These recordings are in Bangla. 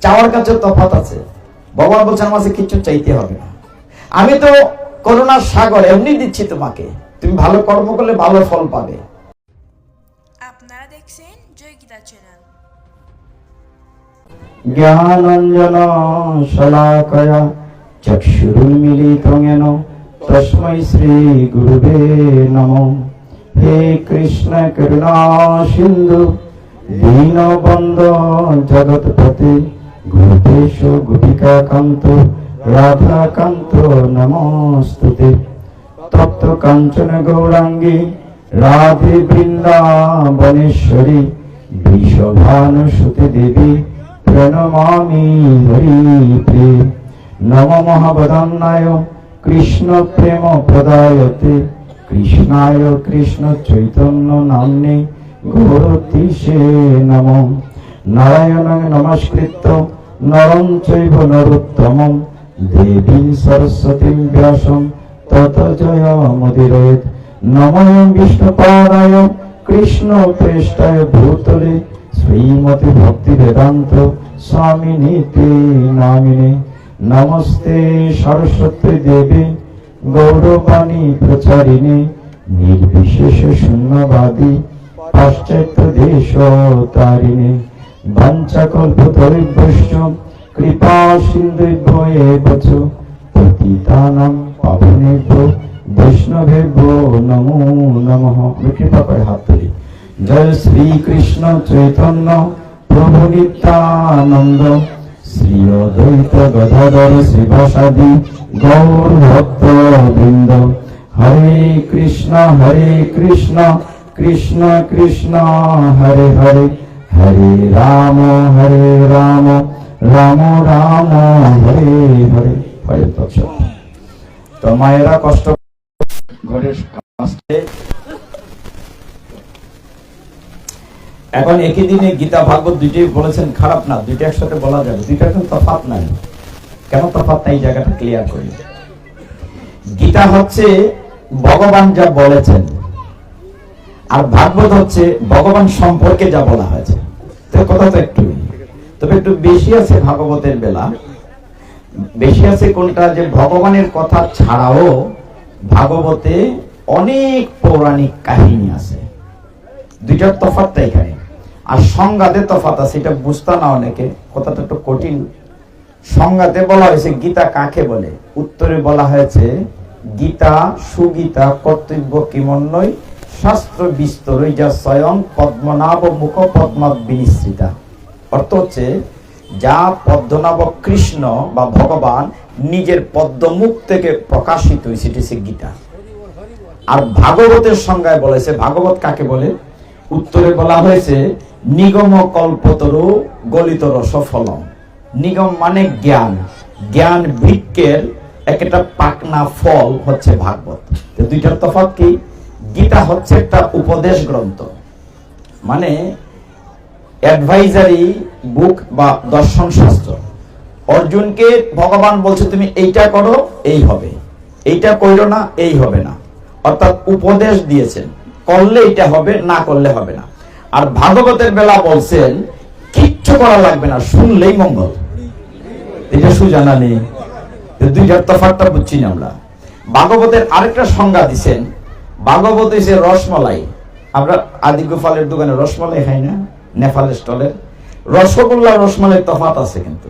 চাওয়ার কাছে তফাৎ আছে। ভগবান বলছেন আমার কাছে কিছু চাইতে হবে না, আমি তো করুণার সাগর, এমনি দিচ্ছি তোমাকে, তুমি ভালো কর্ম করলে ভালো ফল পাবে। আপনারা দেখছেন জয় গীতা চ্যানেল। জ্ঞানাঞ্জন শলাকয়া চক্ষুরুন্মিলিতং येन তস্मै শ্রী গুরুবে নমঃ। হে কৃষ্ণ করুণা সিন্ধু দীনবন্ধু জগৎপতে গোপেশ গোপিকাকান্ত রাধাকান্ত নমস্তুতে। তপ্ত কাঞ্চন গৌরাঙ্গী রাধে বৃন্দাবনেশ্বরী বৃষভানুসুতে দেবী প্রণমামি হরিপ্রিয়ে। নম মহাবদন্নায় কৃষ্ণ প্রেম প্রদায়তে কৃষ্ণায় কৃষ্ণ চৈতন্য নাম্নে গৌরতীশে নমঃ। নারায়ণং নমস্কৃত্য নরং চৈব নরোত্তমং দেবীং সরস্বতীং ব্যাসং ততো জয়মুদীরয়েৎ। নমো বিষ্ণুপাদায় কৃষ্ণ প্রেষ্ঠায় ভূতলে শ্রীমতি ভক্তি বেদান্ত স্বামিনীতি নামিনে। নমস্তে সরস্বতী দেবী গৌরবাণী প্রচারিণে নির্বিশেষ শূন্যবাদী পাশ্চাত্য দেশ তারিণে। বাঞ্ছাকল্পতরুভ্যশ্চ কৃপা সিন্ধুভ্যো এব চ পতিতানাং পাবনেভ্যো বৈষ্ণবেভ্যো নমো নমঃ। কৃপা করে হাত তুলি। জয় শ্রী কৃষ্ণ চৈতন্য প্রভু নিত্যানন্দ শ্রী অদ্বৈত গদাধর শিবাসাদি গৌর ভক্ত বৃন্দ। হরে কৃষ্ণ কৃষ্ণ কৃষ্ণ হরে হরে, হরে রাম রাম রাম হরে হরে। হরে তৎসৎ। তো মায়েরা কষ্ট ঘরের কাছে এখন একই দিনে গীতা ভাগবত দুইটাই বলেছেন, খারাপ না, দুইটা একসাথে বলা যাবে, দুইটা কিন্তু তফাৎ নাই। কেন তফাৎ নাই, জায়গাটা ক্লিয়ার করি। গীতা হচ্ছে ভগবান যা বলেছেন, আর ভাগবত হচ্ছে ভগবান সম্পর্কে যা বলা হয়েছে। তো কথা তো একটু, তবে একটু বেশি আছে ভাগবতের বেলা। বেশি আছে কোনটা, যে ভগবানের কথা ছাড়াও ভাগবতে অনেক পৌরাণিক কাহিনী আছে। দুইটার তফাৎটা এখানে। আর সংজ্ঞাতে তফাৎ আছে, এটা বুঝতে না অনেকে, কথাটা একটু কঠিন। সংজ্ঞাতে বলা হয়েছে গীতা কাকে বলে, উত্তরে বলা হয়েছে গীতা সুগীতা কর্তব্য কিমন্বয় শাস্ত্র বিস্তরই যা স্বয়ং পদ্মনাভ মুখ পদ্মাৎ বিনিশ্রিতা। অর্থ হচ্ছে যা পদ্মনাভ কৃষ্ণ বা ভগবান নিজের পদ্মমুখ থেকে প্রকাশিত হয়েছে, সেটি হচ্ছে গীতা। আর ভাগবতের সংজ্ঞায় বলেছে ভাগবত কাকে বলে, উত্তরে বলা হয়েছে নিগম কল্পতরু গলিত রসফলম। নিগম মানে জ্ঞান, জ্ঞান বৃক্ষের একটা পাকনা ফল হচ্ছে ভাগবত। দুইটার তফাৎ কি, গীতা হচ্ছে একটা উপদেশ গ্রন্থ, মানে অ্যাডভাইজারি বুক বা দর্শন শাস্ত্র। অর্জুনকে ভগবান বলছে তুমি এইটা করো এই হবে, এইটা করো না এই হবে না, অর্থাৎ উপদেশ দিয়েছেন, করলে এটা হবে, না করলে হবে না। আর ভাগবতের বেলা বলছেন কিচ্ছু করা লাগবে না, শুনলেই মঙ্গল। এটা সুজানা নেই, দুইটার তফাৎটা বুঝছি না আমরা। ভাগবতের আরেকটা সংজ্ঞা দিচ্ছেন, ভাগবত হচ্ছে রসমলাই। আমরা আদি গোপালের দোকানে রসমালাই খাই না, নেপালের স্টলের। রসগোল্লা রসমালাই তফাৎ আছে, কিন্তু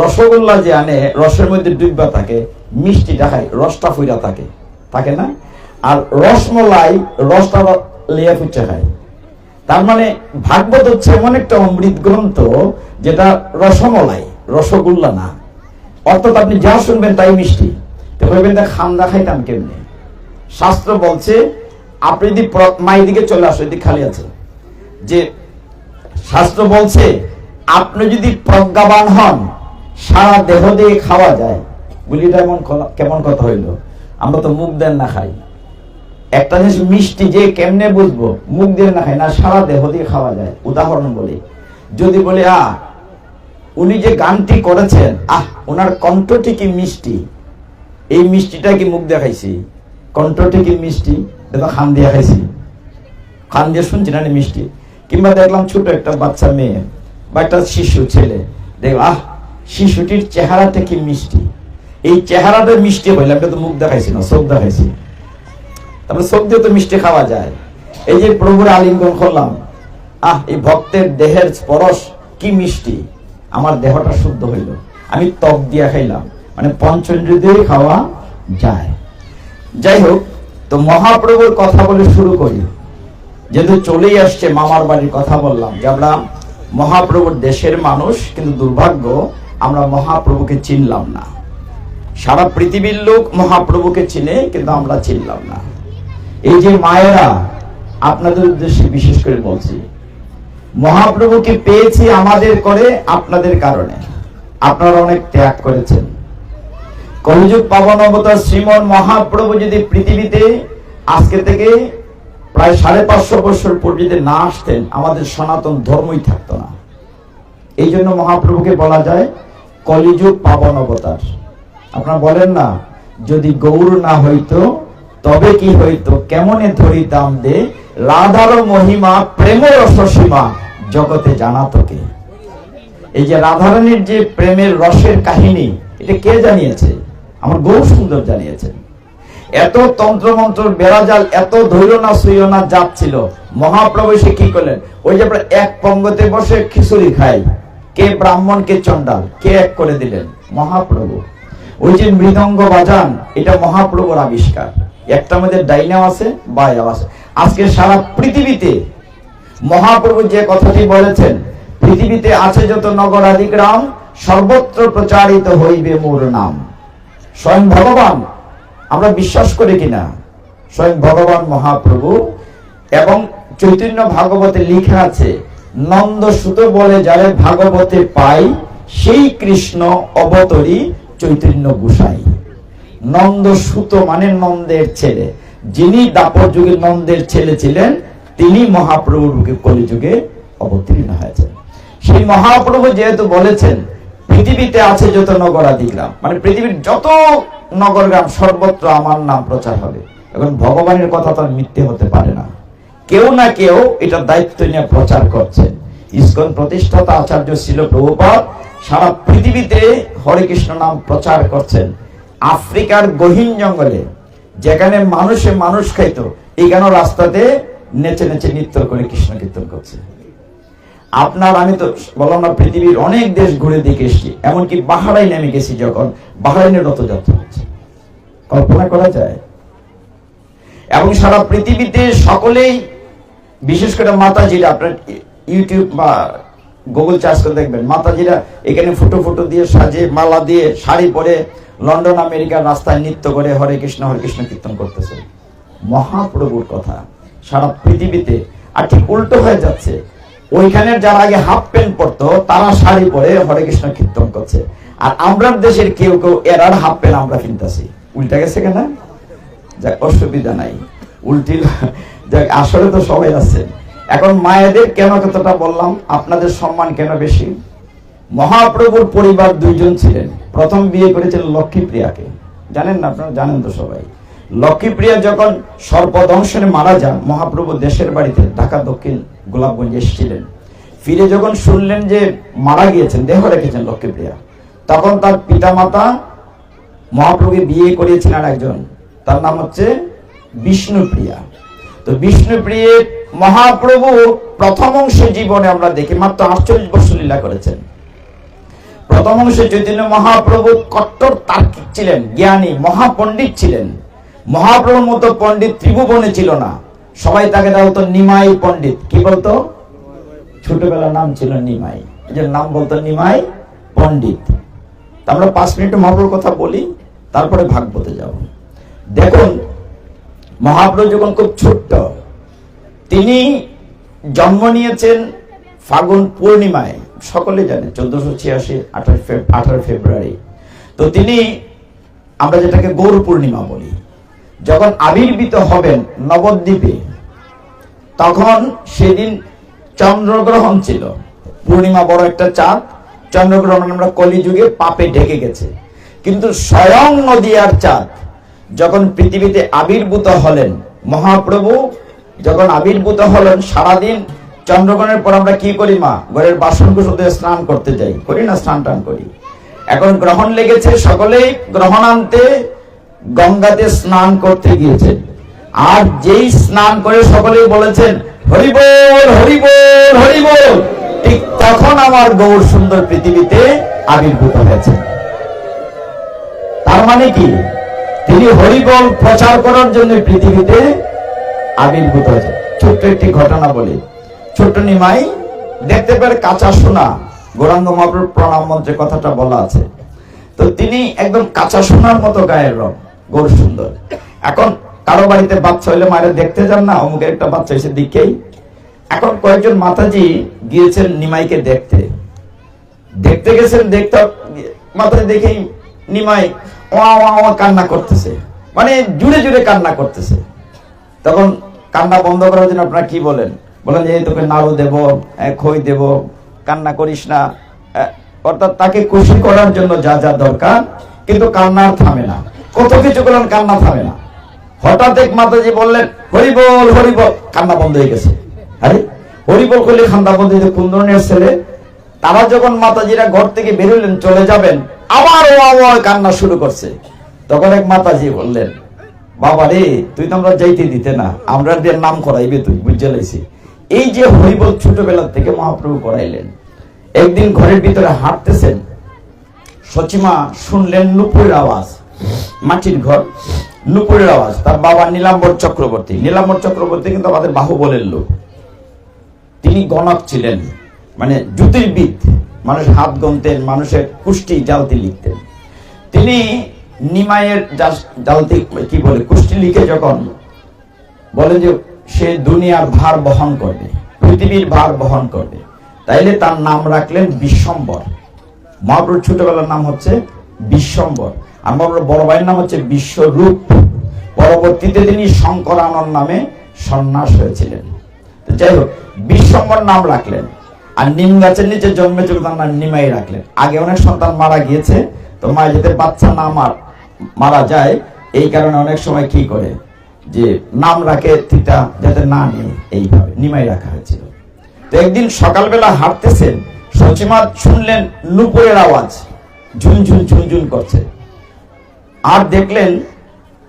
রসগোল্লা যে আনে রসের মধ্যে ডুববা থাকে, মিষ্টিটা খায়, রসটা ফুইরা থাকে, থাকে না। আর রসমলাই রসটা লিয়া ফুচা খায়। তার মানে ভাগবত হচ্ছে এমন একটা অমৃত গ্রন্থ যেটা রসমলাই, রসগোল্লা না। অর্থাৎ আপনি যা শুনবেন তাই মিষ্টি। তো বলবেন খান্দা খাইতাম কেমনে? শাস্ত্র বলছে আপনি যদি মায়ের দিকে চলে আসো, এদিকে খালি আছে, যে শাস্ত্র বলছে আপনি যদি প্রজ্ঞাবান হন, সারা দেহ দিয়ে খাওয়া যায়। বলি এটা এমন কেমন কথা হইল? আমরা তো মুখ দেন না খাই। একটা জিনিস মিষ্টি যে কেমনে বুঝবো? মুখ দিয়ে না খাই না, সারা দেহ দিয়ে খাওয়া যায়। উদাহরণ বলি, যদি বলি উনি যে গানটি করেছেন, ওনার কণ্ঠটি কি মিষ্টি, এই মিষ্টিটা কি মুখ দিয়ে খাইছি? কণ্ঠটি কি মিষ্টি? এটা খান দিয়ে খাইছি, খান দিয়ে শুনছি না মিষ্টি। কিংবা দেখলাম ছোট একটা বাচ্চা মেয়ে বা একটা শিশু ছেলে দেখ শিশুটির চেহারাটা কি মিষ্টি, এই চেহারাটা মিষ্টি হইলে আমি তো মুখ দেখাইছি না, চোখ দেখাইছি, তারপরে চোখ দিয়ে তো মিষ্টি খাওয়া যায়। এই যে প্রভুর আলিঙ্গন করলাম, এই ভক্তের দেহের স্পর্শ কি মিষ্টি, আমার দেহটা শুদ্ধ হইল, আমি ত্বক দিয়া খাইলাম, মানে পঞ্চেন্দ্রিয় দিয়ে খাওয়া যায়। যাই হোক, তো মহাপ্রভুর কথা বলে শুরু করি। যেহেতু চলেই আসছে মামার বাড়ির কথা বললাম, যে আমরা মহাপ্রভুর দেশের মানুষ, কিন্তু দুর্ভাগ্য আমরা মহাপ্রভুকে চিনলাম না। সারা পৃথিবীর লোক মহাপ্রভুকে চিনে, কিন্তু আমরা চিনলাম না। এই যে মায়েরা, আপনাদের উদ্দেশ্যে বিশেষ করে বলছি, মহাপ্রভুকে পেয়েছি আমাদের করে, আপনাদের কারণে। আপনারা অনেক ত্যাগ করেছেন। কলিযুগ পাবন অবতার শ্রীমন মহাপ্রভু যদি পৃথিবীতে আজকে থেকে প্রায় 550 বছর পর যদি না আসতেন, আমাদের সনাতন ধর্মই থাকতো না। এই জন্য মহাপ্রভুকে বলা যায় কলিযুগ পাবন অবতার। আপনারা বলেন না, যদি গৌর না হইতো তবে কি হইতো, কেমনে ধরিতাম দে রাধার মহিমা প্রেম রসসীমা জগতে জানাতকে। এই যে রাধারানীর যে প্রেমের রসের কাহিনী, এটা কে জানিয়েছে? আমার গৌর সুন্দর জানিয়েছেন। এত তন্ত্রমন্ত্র বেড়াজাল, এত ধৈর্য না সইয় না জাত ছিল, মহাপ্রভু সে কি করলেন? ওই যে আমরা এক পঙ্গতে বসে খিচুড়ি খাই, কে ব্রাহ্মণ কে চন্ডাল, কে এক করে দিলেন? মহাপ্রভু। ওই যে মৃদঙ্গ বাজান, এটা মহাপ্রভুর আবিষ্কার। একটা মধ্যে ডাইনাও আছে, বায়াও আছে। আজকে সারা পৃথিবীতে মহাপ্রভু যে কথাটি বলেছেন, পৃথিবীতে আছে যত নগর আদি গ্রাম, সর্বত্র প্রচারিত হইবে মোর নাম। স্বয়ং ভগবান, আমরা বিশ্বাস করি কিনা, স্বয়ং ভগবান মহাপ্রভু। এবং চৈতন্য ভাগবতে লিখা আছে, নন্দ সুত বলে যারে ভাগবতে পাই, সেই কৃষ্ণ অবতরী চৈতন্য গোসাই। নন্দ সুত মানে নন্দের ছেলে, যিনি দাপর যুগে নন্দের ছেলে ছিলেন, তিনি মহাপ্রভুর কলিযুগে অবতীর্ণ হয়েছেন। সেই মহাপ্রভু যেহেতু বলেছেন পৃথিবীতে আছে যত নগর আদি গ্রাম, মানে পৃথিবীর যত নগর গ্রাম সর্বত্র আমার নাম প্রচার হবে। এখন ভগবানের কথা তো মিথ্যে হতে পারে না, কেউ না কেউ এটা দায়িত্ব নিয়ে প্রচার করছেন। ইসকন প্রতিষ্ঠাতা আচার্য ছিল প্রভুপাদ সারা পৃথিবীতে হরে কৃষ্ণ নাম প্রচার করছেন। আফ্রিকার গহীন জঙ্গলে, যেখানে মানুষে মানুষ খাইত, এইখানে রাস্তাতে নেচে নেচে নৃত্য করে কৃষ্ণ কীর্তন করছে। আপনার আমি তো বললাম না, পৃথিবীর অনেক দেশ ঘুরে দেখে এসেছি, এমনকি বাহরাইনে আমি গেছি, যখন বাহরাইনের রথযাত্রা হচ্ছে, কল্পনা করা যায়। এবং সারা পৃথিবীতে সকলেই, বিশেষ করে মাতাজিরা, আপনার ইউটিউব বা গুগল চার্জ করে দেখবেন, মাতাজিরা এখানে ফুটো ফুটো দিয়ে সাজে, মালা দিয়ে, শাড়ি পরে লন্ডন আমেরিকার রাস্তায় নৃত্য করে হরে কৃষ্ণ কীর্তন করতেছে। মহাপ্রভুর কথা সারা পৃথিবীতে। আর ঠিক উল্টো হয়ে যাচ্ছে, ওইখানের যারা আগে হাফ প্যান্ট পরতো, তারা শাড়ি পরে হরে কৃষ্ণ কীর্তন করছে। আর আমরা দেশের কেউ কেউ এরার হাফ প্যান্ট আমরা কিনতেছি। উল্টা গেছে কেন? যাক, অসুবিধা নাই, উল্টিল যাক, আসলে তো সবাই আছেন। এখন মায়েদের কেন কতটা বললাম, আপনাদের সম্মান কেন বেশি? মহাপ্রভুর পরিবার দুইজন ছিলেন। প্রথম বিয়ে করেছিলেন লক্ষ্মীপ্রিয়াকে, জানেন না আপনারা? জানেন তো সবাই। লক্ষ্মীপ্রিয়া যখন সর্পদংশনে মারা যান, মহাপ্রভু দেশের বাড়িতে ঢাকা দক্ষিণ গোলাপগঞ্জে এসেছিলেন। ফিরে যখন শুনলেন যে মারা গিয়েছেন, দেহ রেখেছেন লক্ষ্মীপ্রিয়া, তখন তার পিতামাতা মহাপ্রভুকে বিয়ে করিয়েছিলেন একজন, তার নাম হচ্ছে বিষ্ণুপ্রিয়া। তো বিষ্ণুপ্রিয়া মহাপ্রভু প্রথম অংশে জীবনে আমরা দেখি মাত্র 48 বছর লীলা করেছেন। প্রথম অংশে চৈতন্য মহাপ্রভু কট্টর তার্কিক ছিলেন, জ্ঞানী মহাপণ্ডিত ছিলেন। মহাপ্রভুর মতো পণ্ডিত ত্রিভুবনে ছিল না। সবাই তাকে বলতো নিমাই পণ্ডিত। কি বলতো? ছোটবেলার নাম ছিল নিমাই, এই যে নাম বলতো নিমাই পণ্ডিত। আমরা 5 মিনিট মহাপ্রভুর কথা বলি, তারপরে ভাগবতে যাব। দেখুন, মহাপ্রভু যখন খুব ছোট্ট, তিনি জন্ম নিয়েছেন ফাগুন পূর্ণিমায়, সকলে জানে 1486 18 ফেব্রুয়ারি। তো তিনি, আমরা যেটাকে গৌর পূর্ণিমা বলি, যখন আবির্ভূত হবেন নবদ্বীপে, তখন সেদিন চন্দ্রগ্রহণ ছিল। পূর্ণিমা বড় একটা চাঁদ, চন্দ্রগ্রহণ আমরা কলিযুগে পাপে ঢেকে গেছে। কিন্তু স্বয়ং নদিয়ার চাঁদ যখন পৃথিবীতে আবির্ভূত হলেন, মহাপ্রভু যখন আবির্ভূত হলেন, সারাদিন চন্দ্রগ্রহণের পর আমরা কি করি মা? ঘরের বাসনকুসল দিয়ে স্নান করতে যাই, করি না? স্নান টান করি। এখন গ্রহণ লেগেছে, সকলেই গ্রহণান্তে গঙ্গাতে স্নান করতে গিয়েছেন। আর যেই স্নান করে সকলেই বলেছেন হরি বল হরি বল হরি বল, ঠিক তখন আমার গৌর সুন্দর পৃথিবীতে আবির্ভূত হয়েছে। তার মানে কি? তিনি হরিবল প্রচার করার জন্য পৃথিবীতে আবির্ভূত হয়েছে। ছোট্ট একটি ঘটনা বলি। ছোট্ট নিমাই দেখতে পেয়ে কাঁচা সোনা, গৌরাঙ্গ মহাপ্রভুর প্রণাম মন্ত্রে কথাটা বলা আছে। তো তিনি একদম কাঁচা সোনার মতো গায়ের রং, গৌর সুন্দর। এখন কারো বাড়িতে বাচ্চা হইলে মায়েরা দেখতে যান না, অমুকের একটা বাচ্চা হয়েছে দিকেই। এখন কয়েকজন মাতাজি গিয়েছেন নিমাইকে দেখতে। দেখতে গেছেন, দেখতে মাতাজি দেখেই নিমাই ওয়া ওয়া ওয়া কান্না করতেছে, মানে জুড়ে জুড়ে কান্না করতেছে। তখন কান্না বন্ধ করার জন্য আপনারা কি বলেন? বলেন যে তোকে নাড়ু দেব, খই দেব, কান্না করিস না। অর্থাৎ তাকে খুশি করার জন্য যা যা দরকার, কিন্তু কান্না আর থামে না। কত কিছু করলেন, কান্না থামে না। হঠাৎ এক মাতাজি বললেন হরিবল হরিবল, কান্না বন্ধ হয়ে গেছে। আরে হরিবল করলে কান্না বন্ধ হয়ে, কোন ধরনের ছেলে? তারা যখন মাতাজিরা ঘর থেকে বেরোলেন চলে যাবেন, আবার কান্না শুরু করছে। তখন এক মাতাজি বললেন বাবা রে, তুই তো আমরা যাইতে দিতে না, আমরা নাম করাইবে তুই, বুঝে লাইছি। এই যে হরিবল ছোটবেলা থেকে মহাপ্রভু করাইলেন। একদিন ঘরের ভিতরে হাঁটতেছেন, সচিমা শুনলেন নুপুরের আওয়াজ, মাটির ঘর, নুপুরের আওয়াজ। তার বাবা নীলাম্বর চক্রবর্তী। নীলাম্বর চক্রবর্তী কিন্তু আমাদের বাহুবলের লোক। তিনি গণক ছিলেন, মানে জ্যোতির্বিদ, মানুষ হাত গনতেন, মানুষের কুষ্টি জালতি লিখতেন। তিনি নিমাইয়ের জালতি কি বলে কুষ্টি লিখে যখন বলেন যে সে দুনিয়ার ভার বহন করবে, পৃথিবীর ভার বহন করবে, তাইলে তার নাম রাখলেন বিশ্বম্বর। মহাপ্রভুর ছোটবেলার নাম হচ্ছে বিশ্বম্বর, আর মহাপ্রভুর বড় ভাইয়ের নাম হচ্ছে বিশ্বরূপ। পরবর্তীতে তিনি শঙ্করানন নামে সন্ন্যাস হয়েছিলেন। যাই হোক, বিশ্বম্বর নাম রাখলেন। আর নিম গাছের নিচে জন্মেছিল, তার নাম নিমাই রাখলেন। আগে অনেক সন্তান মারা গিয়েছে, তো মায়ের যাতে বাচ্চা না মারা যায়, এই কারণে অনেক সময় কি করে যে নাম রাখে তিতা যাতে না নেই, এইভাবে নিমাই রাখা হয়েছিল। তো একদিন সকালবেলা হাঁটতেছেন, সচিমা শুনলেন নুপুরের আওয়াজ, ঝুনঝুন ঝুনঝুন করছে। আর দেখলেন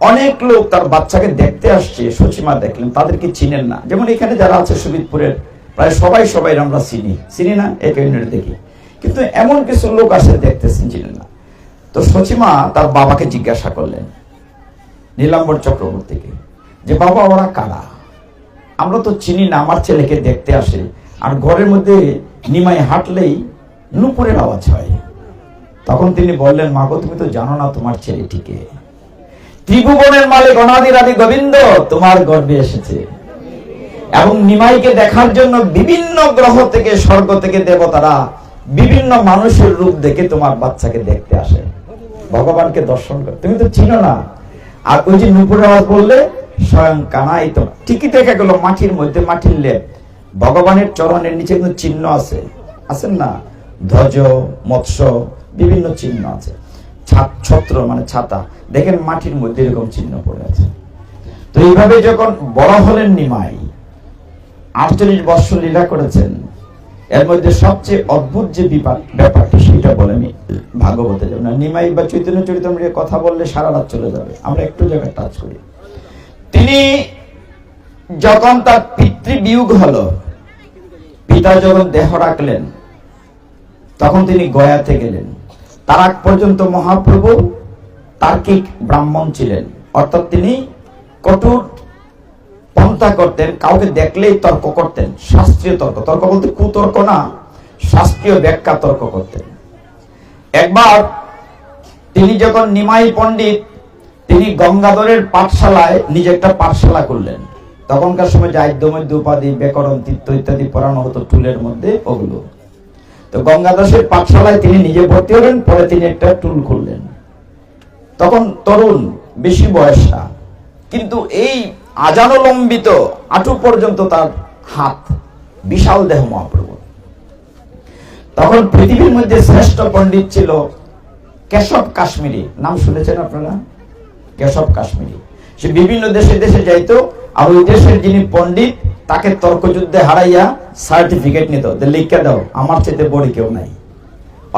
অনেক লোক তার বাচ্চাকে দেখতে আসছে। সচিমা দেখলেন তাদেরকে চিনেন না। যেমন এখানে যারা আছে সুবিদপুরের প্রায় সবাই আমরা চিনি না, এই ইউনিট দেখি, কিন্তু এমন কিছু লোক আসে দেখতেছেন, চিনেন না। তো সচিমা তার বাবাকে জিজ্ঞাসা করলেন, নীলাম্বর চক্রবর্তীকে, যে বাবা ওরা কারা? আমরা তো চিনি না, আমার ছেলেকে দেখতে আসে, আর ঘরের মধ্যে নিমাই হাঁটলেই নুপুরের আওয়াজ হয়। তখন তিনি বললেন, মাগো তুমি তো জানো না তোমার ছেলেটিকে, ত্রিভুবনের মালিক অনাদির আদি গোবিন্দ তোমার গর্ভে এসেছে, এবং নিমাইকে দেখার জন্য বিভিন্ন গ্রহ থেকে, স্বর্গ থেকে দেবতারা বিভিন্ন মানুষের রূপ দেখে তোমার বাচ্চাকে দেখতে আসে, ভগবানকে দর্শন করে। তুমি তো চিনো না। আর ওই যে নুপুরের আওয়াজ বললে স্বয়ং কানাই তো ঠিকই দেখা গেল, মাটির মধ্যে, মাটির লেপ, ভগবানের চরণের নিচে কিন্তু চিহ্ন আছে, আছেন না? ধ্বজ, মৎস্য, বিভিন্ন চিহ্ন আছে। ছত্র মানে ছাতা, দেখেন মাটির মধ্যে এরকম চিহ্ন পড়ে আছে। তো এইভাবে যখন বড় হলেন নিমাই, 48 বৎসর লীলা করেছেন। এর মধ্যে সবচেয়ে অদ্ভুত যে ব্যাপারটি সেটা বলে আমি ভাগবতে যাব না। নিমাই বা চৈতন্য চরিতামৃতের কথা বললে সারা রাত চলে যাবে, আমরা একটু জায়গায় টাচ করি। তিনি যখন তার পিতৃবিয়োগ হলো, পিতা যখন দেহ রাখলেন, তখন তিনি গয়াতে গেলেন। তার আগ পর্যন্ত মহাপ্রভু তার্কিক ব্রাহ্মণ ছিলেন, অর্থাৎ তিনি কঠোর পন্থা করতেন, কাউকে দেখলেই তর্ক করতেন, শাস্ত্রীয় তর্ক, তর্ক বলতে কুতর্ক না, শাস্ত্রীয় ব্যাখ্যা তর্ক করতেন। একবার তিনি যখন নিমাই পণ্ডিত, তিনি গঙ্গাধরের পাঠশালায় নিজে একটা পাঠশালা করলেন। তখনকার সময় যে আদ্যমধ্য উপাধি, ব্যাকরণ, তীর্থ ইত্যাদি পড়ানো হতো টুলের মধ্যে, ওগুলো। তো গঙ্গাদাসের পাঠশালায় তিনি নিজে ভর্তি হলেন, পরে তিনি একটা টুল খুললেন। তখন তরুণ, বেশি বয়স না, কিন্তু এই আজানুলম্বিত আঁটু পর্যন্ত তার হাত, বিশাল দেহ মহাপ্রভু। তখন পৃথিবীর মধ্যে শ্রেষ্ঠ পণ্ডিত ছিল কেশব কাশ্মীরি, নাম শুনেছেন আপনারা? কেশব কাশ্মীরি। সে বিভিন্ন দেশে দেশে যাইতো, আর ওই দেশের যিনি পণ্ডিত তাকে তর্কযুদ্ধে হারাইয়া সার্টিফিকেট নিত, লিখে দাও আমার চেয়ে বড় কেউ নাই।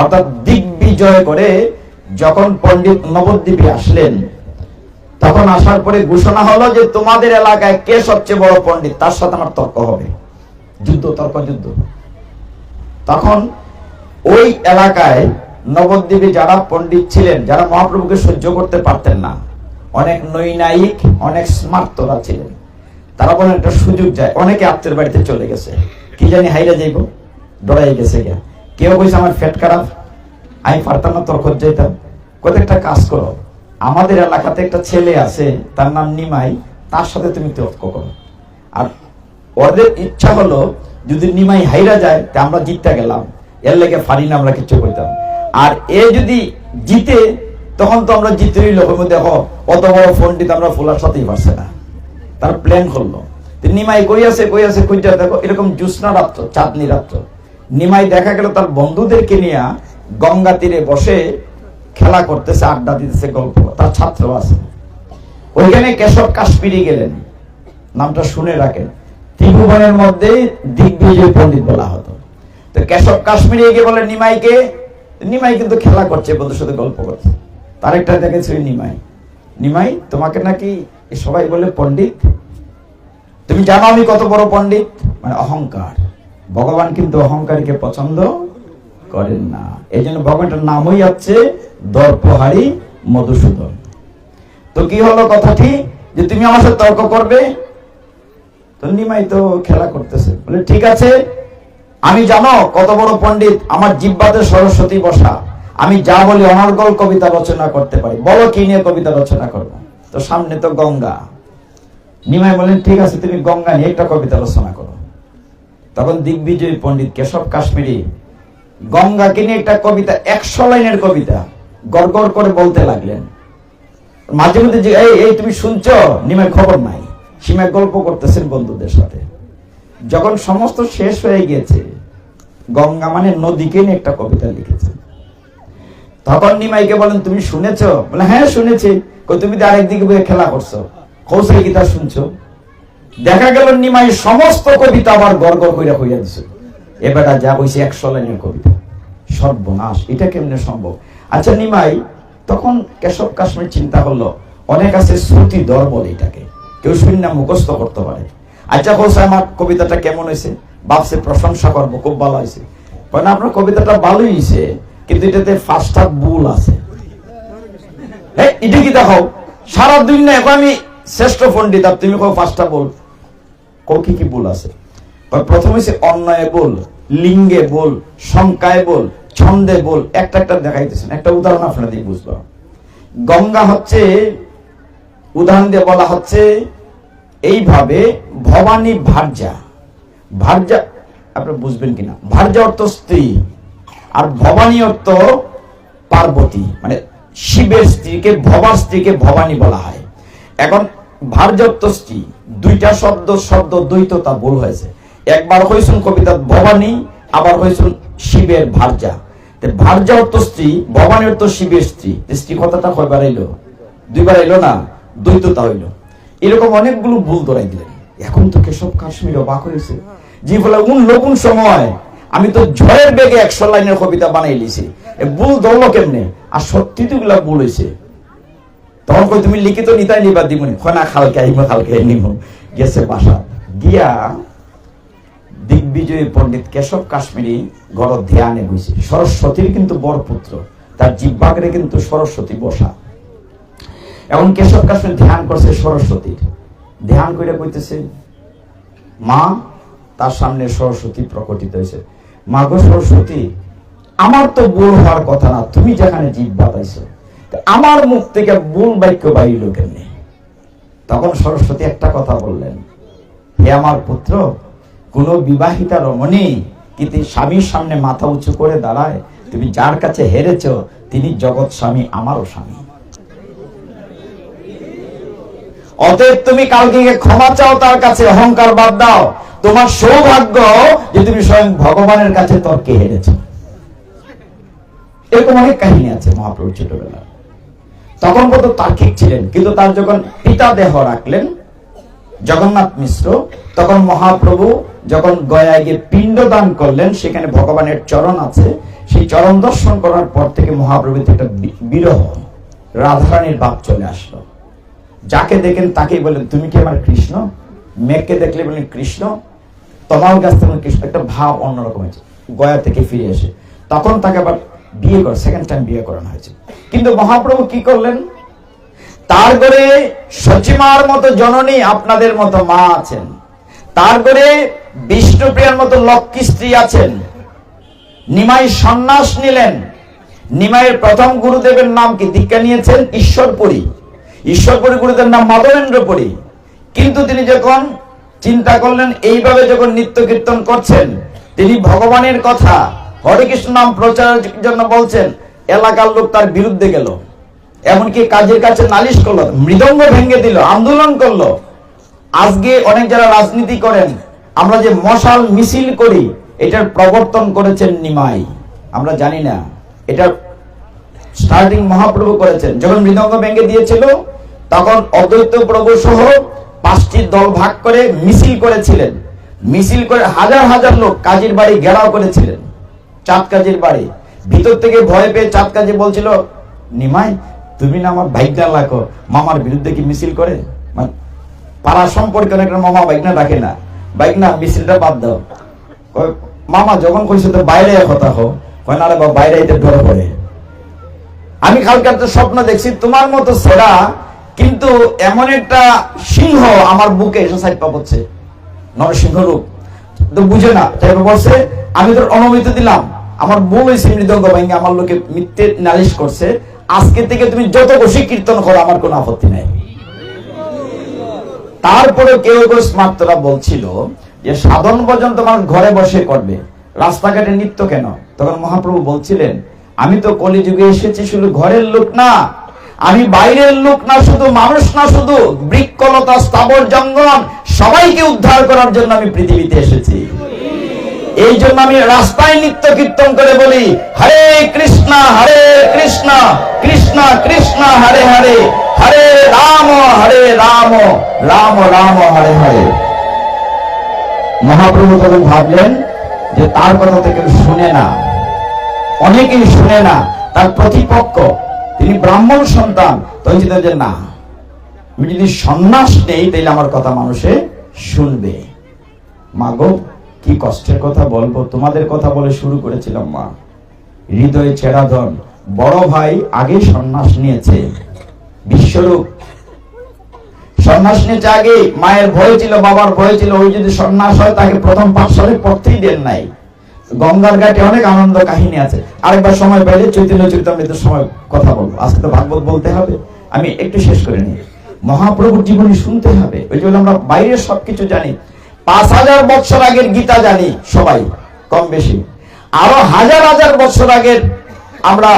অর্থাৎ দিগ্বিজয় করে যখন পণ্ডিত নবদ্বীপে আসলেন, তখন আসার পরে ঘোষণা হলো যে তোমাদের এলাকায় কে সবচেয়ে বড় পণ্ডিত, তার সাথে আমার তর্ক হবে, যুদ্ধ, তর্কযুদ্ধ। তখন ওই এলাকায় নবদ্বীপে যারা পণ্ডিত ছিলেন, যারা মহাপ্রভুকে সহ্য করতে পারতেন না, অনেক নৈনায়িক, অনেক স্মার্তরা ছিলেন। তারা বলেন একটা সুযোগ যায়, অনেকে আত্মীয় বাড়িতে চলে গেছে, কি জানি হাইরা যাইব, ডরাই গেছে গিয়া। কেউ কইছে আমার পেট খারাপ, আমি পারতাম না তর্ক যাইতাম। কত একটা কাজ করো, আমাদের এলাকাতে একটা ছেলে আছে, তার নাম নিমাই, তার সাথে তুমি তর্ক করো। আর ওদের ইচ্ছা হলো যদি নিমাই হাইরা যায় তা আমরা জিততে গেলাম, এর লেগে ফারি না আমরা কিছু করতাম। আর এ যদি জিতে তখন তো আমরা জিতেই লোকের মধ্যে দেখো অত বড় পণ্ডিত আমরা ফোলার সাথেই পারছে না। তার প্ল্যান করলো, নিমাই কই আছে খুঁজা দেখো, এরকম জ্যোৎস্না রাত্র, চাঁদনি রাত্র, নিমাই দেখা গেল তার বন্ধুদেরকে নিয়ে গঙ্গা তীরে বসে খেলা করতেছে, আড্ডা দিতেছে, গল্প, তার ছাত্র আছে। ওইখানে কেশব কাশ্মীরি গেলেন, নামটা শুনে রাখেন, ত্রিভুবনের মধ্যে দিগ্বিজয় পণ্ডিত বলা হতো। তো কেশব কাশ্মীরি গিয়ে বলে নিমাইকে, নিমাই কিন্তু খেলা করছে, বন্ধুর সাথে গল্প করছে। তার একটা দেখেছে নিমাই তোমাকে নাকি সবাই বলে পণ্ডিত, তুমি জানো আমি কত বড় পণ্ডিত, মানে অহংকার। ভগবান কিন্তু অহংকারীকে পছন্দ করেন না, এই জন্য ভগবানটার নামই হচ্ছে দর্পহারী মধুসূদন। তো কি হলো কথাটি, যে তুমি আমার সাথে তর্ক করবে। তো নিমাই তো খেলা করতেছে, বলে ঠিক আছে, আমি জানো কত বড় পণ্ডিত, আমার জিহ্বাতে সরস্বতী বসা, আমি যা বলি অনর্গল কবিতা রচনা করতে পারি, বলো কি নিয়ে কবিতা রচনা করবো। তো সামনে তো গঙ্গা, নিমাই বলেন ঠিক আছে তুমি গঙ্গা নিয়ে একটা কবিতা রচনা করো। তখন দিগ্বিজয়ী পণ্ডিত কেশব কাশ্মীরি গঙ্গাকে নিয়ে একটা কবিতা, 100 লাইনের কবিতা গড় গড় করে বলতে লাগলেন। মাঝে মধ্যে যে এই তুমি শুনছো, নিমাই খবর নাই, সীমায় গল্প করতেছেন বন্ধুদের সাথে। যখন সমস্ত শেষ হয়ে গিয়েছে, গঙ্গা মানে নদীকে নিয়ে একটা কবিতা লিখেছে। তখন নিমাইকে বলেন তুমি শুনেছো, বলে হ্যাঁ শুনেছি। তুমি তো আরেকদিকে বয়ে খেলা করছো, কৌশল গীতা শুনছো। দেখা গেল নিমাই সমস্ত কবিতা আবার গড় গড় কইরা কইরা দিছে। এবার যা কইছে 100 লাইনের কবিতা, সর্বনাশ, এটা কেমনে সম্ভব। আচ্ছা নিমাই তখন কেশব কাশ্মীর চিন্তা করলো, অনেক আছে শ্রুতি দর বলে এটাকে, কেউ শুনে মুখস্থ করতে পারে। আচ্ছা হোস আমার কবিতাটা কেমন হয়েছে, ভাবছে প্রশংসা করবো, খুব ভালো হয়েছে। কারণ আপনার কবিতাটা ভালোই হয়েছে, কিন্তু এটাতে 5টা ভুল আছে। এটা কি দেখো, সারা দুনিয়া এখন আমি শ্রেষ্ঠ পণ্ডিত, আর তুমি কো 5টা ভুল। কো কি কি ভুল আছে? প্রথম হচ্ছে অন্যায় ভুল, লিঙ্গে ভুল, সংখ্যায় ভুল, ছন্দে ভুল। একটা একটা দেখাইতেছেন, একটা উদাহরণ আপনাদের বুঝলো। গঙ্গা হচ্ছে, উদাহরণ দিয়ে বলা হচ্ছে এইভাবে, ভবানী ভার্যা, ভার্যা আপনারা বুঝবেন কিনা, ভার্যা অর্থ স্ত্রী, আর ভবানী অর্থ পার্বতী, মানে শিবের স্ত্রীকে, ভবার স্ত্রীকে ভবানী বলা হয়। এখন ভার্যা অর্থ স্ত্রী, দুইটা শব্দ দ্বৈততা ভুল হয়েছে। একবার হয়েছেন কবিতা ভবানী, আবার হয়েছেন শিবের ভার্যা। ভার্যা অর্থ স্ত্রী, ভবানী অর্থ শিবের স্ত্রী। স্ত্রী কথাটা কয়বার এলো? 2বার এলো না, দ্বৈততা হইল। এরকম অনেকগুলো ভুল ধরাই দিলেন। এখন তো কেশব কাশ্মীর অবাক হয়েছে, যে বলে কোন সময় আমি তো ঝড়ের বেগে 100 লাইনের কবিতা বানাই লিছি, ভুল ধরলো কেমনে? আর সত্যি তো গুলা ভুল হয়েছে। তখন কই তুমি লিখিত নিতাই নিবা দিবনি, খনা খালকে নিব। গেছে বাসা গিয়া দিগ্বিজয়ী পণ্ডিত কেশব কাশ্মীরি ঘর ধ্যানে বসে। সরস্বতীর কিন্তু বড় পুত্র, তার জিহ্বাগ্রে কিন্তু সরস্বতী বসা। এবং কেশব কাশ্মীর ধ্যান করছে সরস্বতীর, ধ্যান করে কইতেছে মা, তার সামনে সরস্বতী প্রকটিত হয়েছে। মা গো সরস্বতী, আমার তো ভুল হওয়ার কথা না, তুমি যেখানে জিহ্বা পাইছো, আমার মুখ থেকে ভুল বাক্য বাইল কেমনে? তখন সরস্বতী একটা কথা বললেন, হে আমার পুত্র, কোন বিবাহিতা রমণী কিন্তু স্বামীর সামনে মাথা উঁচু করে দাঁড়ায়? তুমি যার কাছে হেরেছ তিনি জগৎ স্বামী, আমারও স্বামী। অতএব তুমি কালকে ক্ষমা চাও তার কাছে, অহংকার বাদ দাও। তোমার সৌভাগ্য যে তুমি স্বয়ং ভগবানের কাছে তর্কে হেরেছ। এরকম অনেক কাহিনী আছে মহাপ্রভুর ছোটবেলা। তখন কত তার্কিক ছিলেন, কিন্তু তার যখন পিতা দেহ রাখলেন, জগন্নাথ মিশ্র, তখন মহাপ্রভু যখন গয়ায় গিয়ে পিণ্ডদান করলেন, সেখানে ভগবানের চরণ আছে, সেই চরণ দর্শন করার পর থেকে মহাপ্রভুতে একটা বিরহ, রাধারানীর ভাব চলে আসলো। যাকে দেখেন তাকেই বলেন তুমি কি আমার কৃষ্ণ, মেঘকে দেখলে বলেন কৃষ্ণ, তোমার কাছ থেকে কৃষ্ণ, একটা ভাব অন্যরকম হয়েছে। গয়া থেকে ফিরে এসে তখন তাকে আবার বিয়ে করে, সেকেন্ড টাইম বিয়ে করানো হয়েছে। কিন্তু মহাপ্রভু কি করলেন, তার ঘরে সচিমার মতো জননী, আপনাদের মতো মা আছেন, তার ঘরে বিষ্ণুপ্রিয়ার মতো লক্ষ্মী স্ত্রী আছেন। নিমাই সন্ন্যাস নিলেন। নিমাইয়ের প্রথম গুরুদেবের নাম কি, দীক্ষা নিয়েছেন ঈশ্বরপুরী। ঈশ্বরপুরী গুরুদেবের নাম মাধবেন্দ্রপুরী। কিন্তু তিনি যখন চিন্তা করলেন এইভাবে যখন নিত্য কীর্তন করছেন, তিনি ভগবানের কথা হরে কৃষ্ণ নাম প্রচারের জন্য বলছেন, এলাকার লোক তার বিরুদ্ধে গেল, এমনকি কাজের কাছে নালিশ করলো, মৃদঙ্গ ভেঙে দিল, আন্দোলন করলো। আজকে অনেক যারা রাজনীতি করেন, আমরা যে মশাল মিছিল করি, এটার প্রবর্তন করেছেন নিমাই, আমরা জানি না। এটা স্টার্টিং মহাপ্রভু করেছেন। যখন মৃদঙ্গ ভেঙে দিয়েছিল, তখন অদ্বৈত প্রভু সহ 5টি দল ভাগ করে মিছিল করেছিলেন। মিছিল করে হাজার হাজার লোক কাজীর বাড়ি ঘেরাও করেছিলেন, চাঁদ কাজীর বাড়ি। ভিতর থেকে ভয় পেয়ে চাঁদ কাজী বলছিল, নিমাই তুমি না আমার ভাইগনা লাখো, মামার বিরুদ্ধে কি মিছিল করে? পাড়া সম্পর্কে অনেক মামা ভাইগনা রাখে না, ভাইগনা মিছিলটা বাদ দাও। মামা যখন কইছে তো বাইরে কথা হো, কয় না রে বাবা, বাইরে এতে ধরে পড়ে। আমি কালকে একটা স্বপ্ন দেখছি, তোমার মতো ছেড়া কিন্তু এমন একটা সিংহ আমার বুকে এসে সাইড পাচ্ছে, নরসিংহ রূপ, তো বুঝে না, তাই বলছে আমি তোর অনুমতি দিলাম, আমার বউ হয়েছে মৃদঙ্গ ভাঙ্গে আমার লোকে মিথ্যে নালিশ করছে, আজকে থেকে তুমি যত খুশি কীর্তন করো, আমার কোনো আপত্তি নাই। তারপরে কেউ কেউ স্মার্তরা বলছিল যে সাধন ভজন তোমার ঘরে বসে করবে, রাস্তাঘাটে নিত্য কেন? তখন মহাপ্রভু বলছিলেন, আমি তো কলিযুগে এসেছি শুধু ঘরের লোক না, আমি বাইরের লোক না, শুধু মানুষ না, শুধু বৃক্ষলতা স্থাবর জঙ্গল সবাইকে উদ্ধার করার জন্য আমি পৃথিবীতে এসেছি। এই জন্য আমি রাস্তায় নিত্য কীর্তন করে বলি, হরে কৃষ্ণ কৃষ্ণ কৃষ্ণ হরে হরে, হরে রাম রাম রাম হরে হরে। মহাপ্রভু তখন ভাবলেন যে তার কথা থেকে শুনে না, অনেকেই শুনে না, তার প্রতিপক্ষ, তিনি ব্রাহ্মণ সন্তান, তখন চিন্তা যে না, আমি যদি সন্ন্যাস নেই তাহলে আমার কথা মানুষে শুনবে। মা গো, কি কষ্টের কথা বলবো, তোমাদের কথা বলে শুরু করেছিলাম মা, হৃদয়ে ছেড়াধন। বড় ভাই আগে সন্ন্যাস নিয়েছে, বিশ্বরূপ সন্ন্যাস নিয়েছে আগে, মায়ের ভয় ছিল, বাবার ভয় ছিল, ওই যদি সন্ন্যাস হয় তাকে প্রথম পাঠশালায় পড়তেই দেন নাই। গঙ্গার ঘাটে অনেক আনন্দ কাহিনী আছে, আরেকবার সময় পাইলে চৈতন্য চরিতামৃতের সময় কথা বলবো, আজকে তো ভাগবত বলতে হবে, আমি একটু শেষ করে নিই। মহাপ্রভুর জীবনী শুনতে হবে। ওই জন্য আমরা বাইরের সবকিছু জানি, 5000 বছর আগের গীতা জানি সবাই কম বেশি, আরো হাজার হাজার বছর আগের আমরা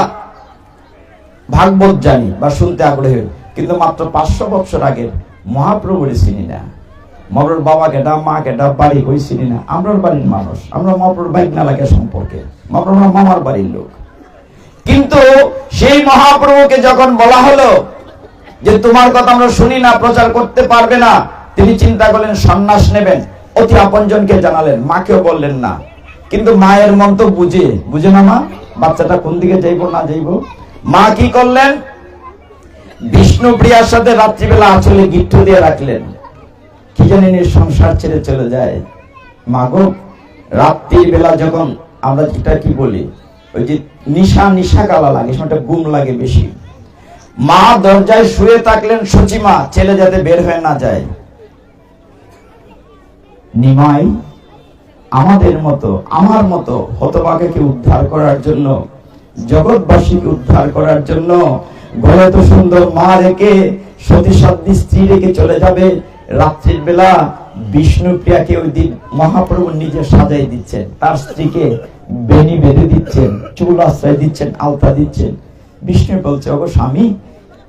ভাগবত জানি বা শুনতে আগ্রহী, কিন্তু মাত্র 500 বছর আগের মহাপ্রভুর চিনি না। মহাপ্রভুর বাবা কেটা, মা কেটা, বাড়ি কই চিনি না। আমরা বাড়ির মানুষ, আমরা মহাপ্রভুর বাইক না লাগে সম্পর্কে, মহাপ্রভু মামার বাড়ির লোক। কিন্তু সেই মহাপ্রভুকে যখন বলা হলো যে তোমার কথা আমরা শুনি না, প্রচার করতে পারবে না, তিনি চিন্তা করলেন সন্ন্যাস নেবেন। অতি আপনজনকে জানালেন, মাকেও বললেন না। কিন্তু মায়ের মন তো বুঝে না মা, বাচ্চাটা কোন দিকে যাইবো না যাইবো। মা কি করলেন, বিষ্ণুপ্রিয়ার সাথে রাত্রিবেলা আঁচলে গিট্টু দিয়ে রাখলেন, কি জানি সংসার ছেড়ে চলে যায়। মা গো, রাত্রির বেলা যখন আমরা যেটা কি বলি, ওই যে নিশা কালা লাগে, সময়টা ঘুম লাগে বেশি, মা দরজায় শুয়ে থাকলেন, সচিমা ছেলে যাতে বের হয়ে না যায়। নিমাই আমাদের মতো, আমার মতো হতভাগাকে উদ্ধার করার জন্য, জগৎবাসীকে উদ্ধার করার জন্য ঘরে তো সুন্দর মা রেখে, সতী সাধ্বী স্ত্রী রেখে চলে যাবে। রাত্রির বেলা বিষ্ণুপ্রিয়াকে ওই দিন মহাপ্রভু নিজে সাজাই দিচ্ছেন, তার স্ত্রীকে বেনি বেঁধে দিচ্ছেন, চুল আশ্রয় দিচ্ছেন, আলতা দিচ্ছেন। বিষ্ণু বলছে, ওগো স্বামী,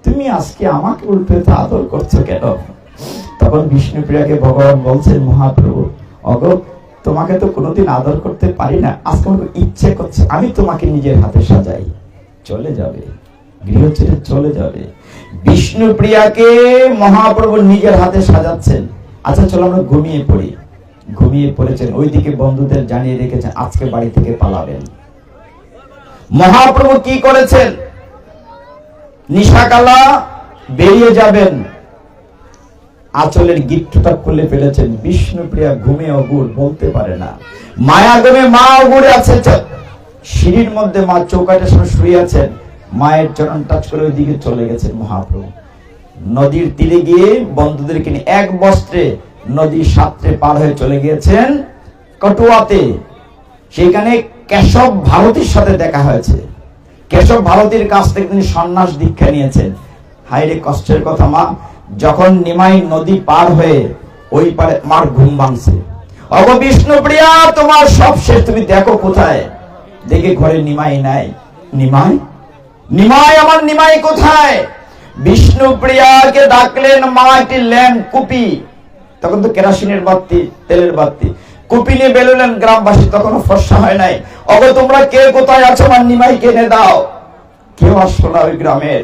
তুমি আজকে আমাকে উল্টো আদর করছো কেন? তখন বিষ্ণুপ্রিয়াকে ভগবান বলছেন, মহাপ্রভু, ওগো তোমাকে তো কোনোদিন আদর করতে পারি না, আজকে আমার ইচ্ছে করছে আমি তোমাকে নিজের হাতে সাজাই। চলে যাবে, গৃহ ছেড়ে চলে যাবে। বিষ্ণুপ্রিয়াকে মহাপ্রভু নিজের হাতে সাজাচ্ছেন, আচ্ছা চলো আমরা ঘুমিয়ে পড়ি। ঘুমিয়ে পড়েছেন, ওইদিকে বন্ধুদের জানিয়ে রেখেছেন আজকে বাড়ি থেকে পালাবেন। মহাপ্রভু কি করেছেন, নিশাকালা বেরিয়ে যাবেন, আঁচলের গিট্টুটা খুলে ফেলেছেন। বিষ্ণুপ্রিয়া ঘুমে অগুর, বলতে পারে না। মায়া ঘুমে মা অগুরে আছে, সিঁড়ির মধ্যে মা চৌকাঠের সামনে শুয়ে আছেন, মায়ের চরণ টাচ করে ওইদিকে চলে গেছেন মহাপ্রভু। নদীর তীরে গিয়ে বন্ধুদেরকে নিয়ে এক বস্ত্রে নদীর সাঁতরে পার হয়ে চলে গিয়েছেন কটুয়াতে। সেখানে কেশব ভারতীর সাথে দেখা হয়েছে। কেশব ভারতীর কাছ থেকে তিনি সন্ন্যাস দীক্ষা নিয়েছেন। হায়রে কষ্টের কথা মা, যখন নিমাই নদী পার হয়ে ওই পারে মার ঘুম ভাঙছে। অব বিষ্ণুপ্রিয়া, তোমার সব শেষ, তুমি দেখো কোথায়। দেখে ঘরে নিমাই নাই। নিমাই, নিমাই, আমার নিমাই কোথায়? বিষ্ণুপ্রিয়াকে ডাকলেন মা, একটি ল্যাম্প কুপি, তখন তো কেরাসিনের বাতি, তেলের বাতি, কুপি নিয়ে বেরোলেন গ্রামবাসী, তখনও ফর্সা হয় নাই। অগো তোমরা কে কোথায় আছো, আমার নিমাইকে এনে দাও। কেউ আসলো না ওই গ্রামের।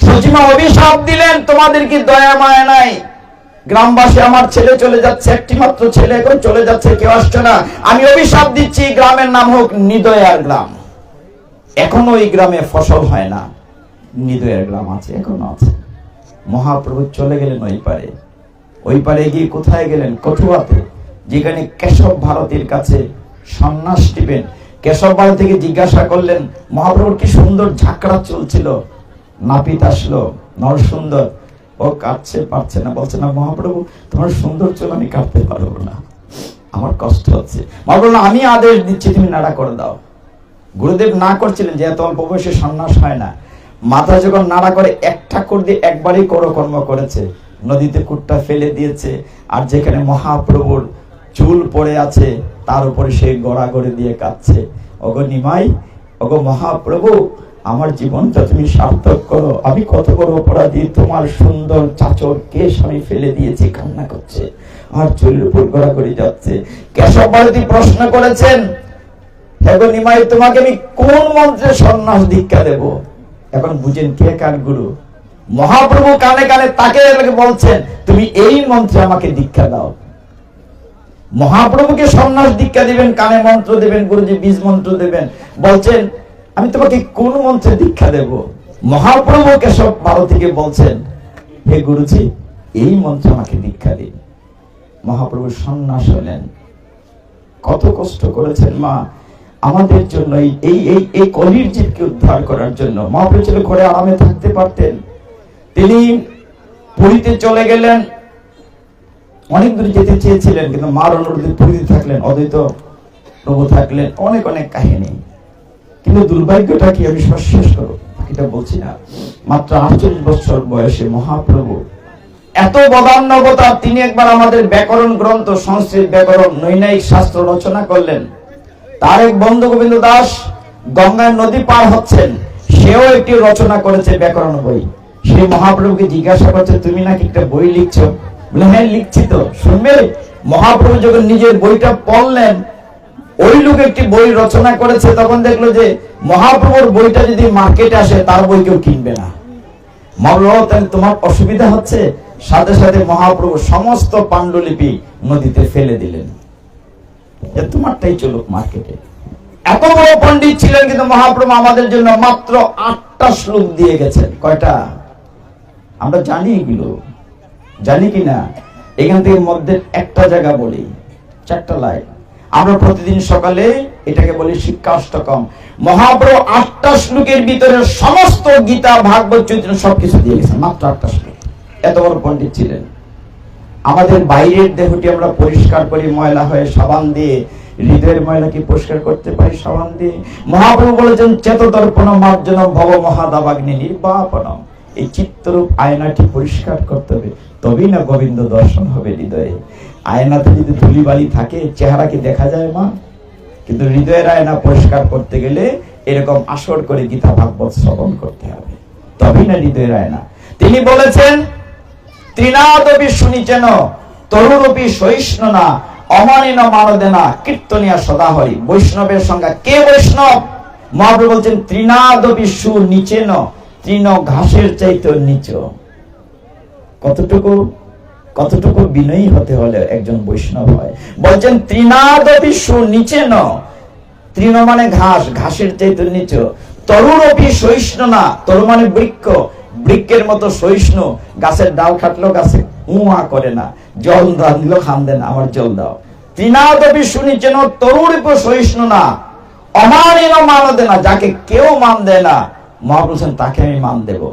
সচিমা অভিশাপ দিলেন, তোমাদের কি দয়া মায়া নাই? গ্রামবাসী, আমার ছেলে চলে যাচ্ছে, একটি মাত্র ছেলে এখন চলে যাচ্ছে, কেউ আসছে না। আমি অভিশাপ দিচ্ছি, গ্রামের নাম হোক নিদয়ার গ্রাম। এখনো ওই গ্রামে ফসল হয় না, নিদয়ার গ্রাম আছে, এখনো আছে। মহাপ্রভু চলে গেলেন ওই পারে। ওই পারে গিয়ে কোথায় গেলেন? কঠুয়াতে, যেখানে কেশব ভারতীর কাছে সন্ন্যাস টিবেন। কেশব ভারতীকে জিজ্ঞাসা করলেন, মহাপ্রভুর কি সুন্দর ঝাঁকড়া চলছিল, নাপিত আসলো নরসুন্দর, ও কাটছে পারছে না, বলছে না মহাপ্রভু তোমার সুন্দর চুল আমি কাটতে পারবো না, আমার কষ্ট হচ্ছে। মহাপ্রভু আমি আদেশ দিচ্ছি তুমি নাড়া করে দাও। গুরুদেব না করছিলেন, যে এত অল্প বয়সে সন্ন্যাস হয় না। মাথা যখন নাড়া করে এক ঠাকুর দিয়ে একবারই করকর্ম করেছে, নদীতে কুটটা ফেলে দিয়েছে। আর যেখানে মহাপ্রভুর চুল পড়ে আছে তার উপরে সেই গড়াগড়ি দিয়ে কাঁদছে, ওগো নিমাই, ওগো মহাপ্রভু, আমার জীবনটা তুমি সার্থক করো, আমি কত বড় অপরাধী, তোমার সুন্দর চাচর কেশ আমি ফেলে দিয়েছি, কান্না করছে, আর চুলের উপর গড়াগড়ি যাচ্ছে। কেশব ভারতী প্রশ্ন করেছেন, হেগো নিমাই, তোমাকে আমি কোন মন্ত্রে সন্ন্যাস দীক্ষা দেব? এখন বুঝেন কে কার গুরু। মহাপ্রভু কানে কানে তাকে বলছেন, তুমি এই মন্ত্রে আমাকে দীক্ষা দাও। মহাপ্রভুকে সন্ন্যাস দীক্ষা দিবেন, কানে মন্ত্র দেবেন, গুরুজি বীজ মন্ত্র দেবেন, বলছেন আমি তোমাকে কোন মন্ত্রে দীক্ষা দেব? মহাপ্রভু কেশব ভারতীকে বলছেন, হে গুরুজি এই মন্ত্রে আমাকে দীক্ষা দিন। মহাপ্রভু সন্ন্যাস হলেন। কত কষ্ট করেছেন মা আমাদের জন্য, এই এই এই কলির জীবকে উদ্ধার করার জন্য। মহাপ্রভু ছিল ঘরে আরামে থাকতে পারতেন, তিনি পুরীতে চলে গেলেন। অনেক দূরে যেতে চেয়েছিলেন, কিন্তু মার অনুরোধে পুরীতে থাকলেন, অদ্বৈত প্রভু থাকলেন, অনেক অনেক কাহিনী। কিন্তু দুর্ভাগ্যটা কি, আমি শেষ করো, বাকিটা বলছি না। মাত্র 48 বছর বয়সে মহাপ্রভু এত বদান্যবতা, তিনি একবার আমাদের ব্যাকরণ গ্রন্থ, সংস্কৃত ব্যাকরণ, নৈনায়িক শাস্ত্র রচনা করলেন। তার এক বন্ধু গোবিন্দ দাস গঙ্গার নদী পার হচ্ছেন, সেও একটি রচনা করেছে ব্যাকরণ বই। সে মহাপ্রভুকে জিজ্ঞাসা করছে, তুমি নাকি একটা বই লিখছো? বলে হ্যাঁ লিখছি তো, শুনবে? মহাপ্রভু যখন নিজের বইটা পড়লেন, ওই লোক একটি বই রচনা করেছে, তখন দেখলো যে মহাপ্রভুর বইটা যদি মার্কেটে আসে তার বই কেউ কিনবে না। মহাপ্রভু, তাহলে তোমার অসুবিধা হচ্ছে। সাথে সাথে মহাপ্রভু সমস্ত পাণ্ডুলিপি নদীতে ফেলে দিলেন, তোমারটাই চলুক মার্কেটে। এত বড় পণ্ডিত ছিলেন, কিন্তু মহাপ্রভু আমাদের জন্য মাত্র 8টা শ্লোক দিয়ে গেছেন। কয়টা? আমরা জানি এগুলো, জানি কিনা? এখান থেকে মধ্যে একটা জায়গা বলি, 4টা লাইন। আমরা প্রতিদিন সকালে এটাকে বলি শিক্ষাষ্টকম। মহাপ্রভু 8টা শ্লোকের ভিতরে সমস্ত গীতা, ভাগবত, চৈতন্য সবকিছু দিয়ে গেছেন, মাত্র 8টা শ্লোক। এত বড় পণ্ডিত ছিলেন। আমাদের বাইরের দেহটি আমরা পরিষ্কার করি ময়লা হয়ে সাবান দিয়ে, হৃদয়ের ময়লা কি পরিষ্কার করতে পারি সাবান দিয়ে? মহাপ্রভু বলেছেন, চেত দর্পণ মার্জন ভব মহাদাবাগ্নি নির্বাপনম। এই চিত্তরূপ আয়নাটি পরিষ্কার করতে হবে, তবেই না গোবিন্দ দর্শন হবে হৃদয়ে। আয়নাতে যদি ধুলিবালি থাকে চেহারা কি দেখা যায় মা? কিন্তু হৃদয়ের আয়না পরিষ্কার করতে গেলে এরকম আসর করে গীতা ভাগবত শ্রবণ করতে হবে, তবেই না হৃদয়ের আয়না। তিনি বলেছেন, ত্রিনাদপি শুনিছেন তরুরূপী সহিষ্ণুনা অমানিন মানদেনা কীর্তনিয়া সদা হরি। বৈষ্ণবের সংজ্ঞা, কে বৈষ্ণব? মহাপ্রভু বলছেন, ত্রিনাদপি সু নিচেন, তৃণ ঘাসের চাইতে নিচ। কতটুকু? কতটুকু বিনয়ী হতে হলে একজন বৈষ্ণব হয়। বলছেন তৃণাদপি নিচে ন, তৃণ মানে ঘাস, ঘাসের চাইতে নিচে, তরুরপি সহিষ্ণু না, তরু মানে বৃক্ষ, বৃক্ষের মতো সহিষ্ণু, গাছের ডাল কাটলো গাছে উয়া করে না, জল দিল খান দেন আমার জল দাও। তৃণাদপি সুনিচে ন তরুরূপ সহিষ্ণু না, অমানিন মানদে না, যাকে কেউ মান দেয় না মহাপ্রভু তাকে আমি মান দেব।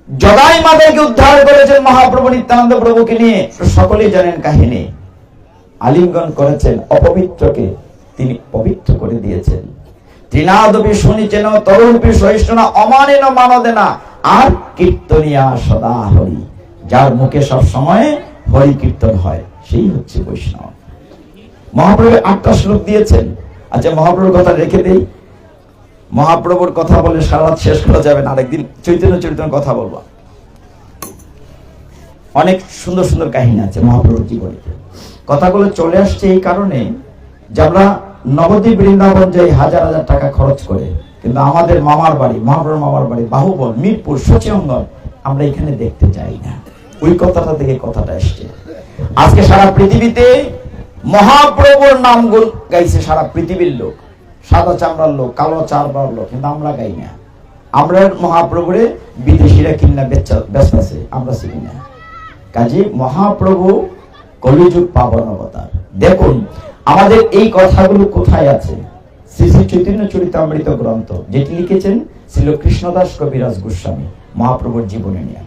জগাই মাদেরকে উদ্ধার করেছেন মহাপ্রভু নিত্যানন্দ প্রভুকে নিয়ে, সকলেই জানেন কাহিনী। আলিঙ্গন করেছেন অপবিত্রকে, তিনি পবিত্র করে দিয়েছেন। তৃণাদপি শুনিছেন তরুণপি সহিষ্ণু না, অমানিন মানদে না, আর কীর্তনিয়া সদা হরি, যার মুখে সব সময় হরি কীর্তন হয়, সেই হচ্ছে বৈষ্ণব। মহাপ্রভু 8টা শ্লোক দিয়েছেন। আচ্ছা মহাপ্রভুর কথা রেখে দেই, মহাপ্রভুর কথা বলে সারা রাত শেষ করা যাবে না, আরেকদিন চৈতন্য চরিত্রের কথা বলবো। অনেক সুন্দর সুন্দর কাহিনী আছে মহাপ্রভুর জীবনে। কথাগুলো চলে আসছে এই কারণে যে আমরা নবদ্বীপ বৃন্দাবন যাই হাজার হাজার টাকা খরচ করে, কিন্তু আমাদের মামার বাড়ি, মহাপ্রভুর মামার বাড়ি বাহুবল, মিরপুর, সচিঅঙ্গন আমরা এখানে দেখতে যাই না। ওই কথাটা থেকে কথাটা এসছে। আজকে সারা পৃথিবীতে মহাপ্রভুর নাম গুণ গাইছে সারা পৃথিবীর লোক, সাদা চামড়ার লোক, কালো চামড়ার লোক, কিন্তু আমরা গাই না। আমরা মহাপ্রভুরে বিদেশিরা কিনা ব্যস্ত আছে, আমরা চিনি না। কাজে মহাপ্রভু কলিযুগ পাবন অবতার। দেখুন আমাদের এই কথাগুলো কোথায় আছে? শ্রী শ্রী চৈতন্য চরিতামৃত গ্রন্থ, যেটি লিখেছেন শ্রীল কৃষ্ণদাস কবিরাজ গোস্বামী মহাপ্রভুর জীবনে নিয়ে।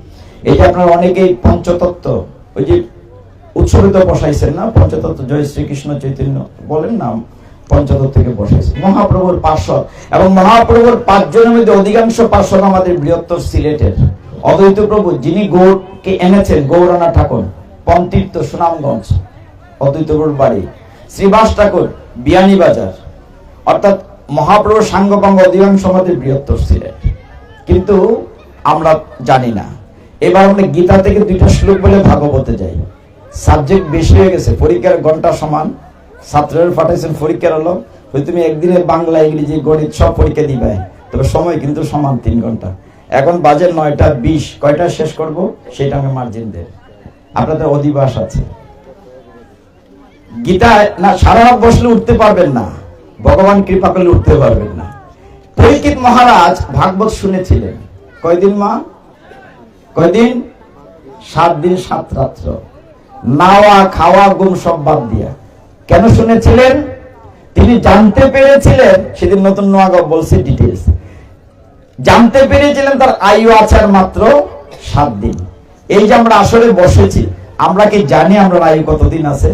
এটা আপনারা অনেকেই পঞ্চতত্ত্ব, ওই যে উৎসবে তো বসাইছেন না, পঞ্চতত্ত্ব জয় শ্রীকৃষ্ণ চৈতন্য বলেন না, পঞ্চতত্ত্ব থেকে বসাইছে মহাপ্রভুর পার্শ্বদ। এবং মহাপ্রভুর 5 জনের মধ্যে অধিকাংশ পার্শ্বদ আমাদের বৃহত্তর সিলেটের। অদ্বৈত প্রভু যিনি গৌরকে এনেছেন, গৌরানা ঠাকুর পন্তীর্থ সুনামগঞ্জ, অদ্বৈত প্রভুর বাড়ি। শ্রীবাস ঠাকুর বিয়ানীবাজার। অর্থাৎ মহাপ্রভুর সাঙ্গপাঙ্গ অধিকাংশ আমাদের বৃহত্তর সিলেট, কিন্তু আমরা জানি না। এবার আমরা গীতা থেকে 2টা শ্লোক বলে ভাগবতে যাই। সাবজেক্ট বেশি হয়ে গেছে, পরীক্ষার ঘন্টা সমান, ছাত্রের পাঠাইছেন পরীক্ষার হলো, তুমি একদিনে বাংলা ইংরেজি গণিত সব পরীক্ষা দিবে, তবে সময় কিন্তু সমান 3 ঘন্টা। এখন বাজে 9:20, কয়টা শেষ করব সেটা আমি মার্জিন দেব। আপনাদের অধিবাস আছে, গীতা না সারা রাত বসলে উঠতে পারবেন না, ভগবান কৃপা করলে উঠতে পারবেন না। পরীক্ষিত মহারাজ ভাগবত শুনেছিলেন কয়দিন মা? কয়দিন? 7 দিন 7 রাত্র, নাওয়া খাওয়া ঘুম সব বাদ দিয়া। কেন শুনেছিলেন? তিনি জানতে পেরেছিলেন, সেদিন নতুন নোয়াগাঁও বলছে ডিটেইলস, জানতে পেরেছিলেন তার আয়ু আছে আর মাত্র 7 দিন। এই যে আমরা আসলে বসেছি, আমরা কি জানি আমরা আয়ু কতদিন আছে?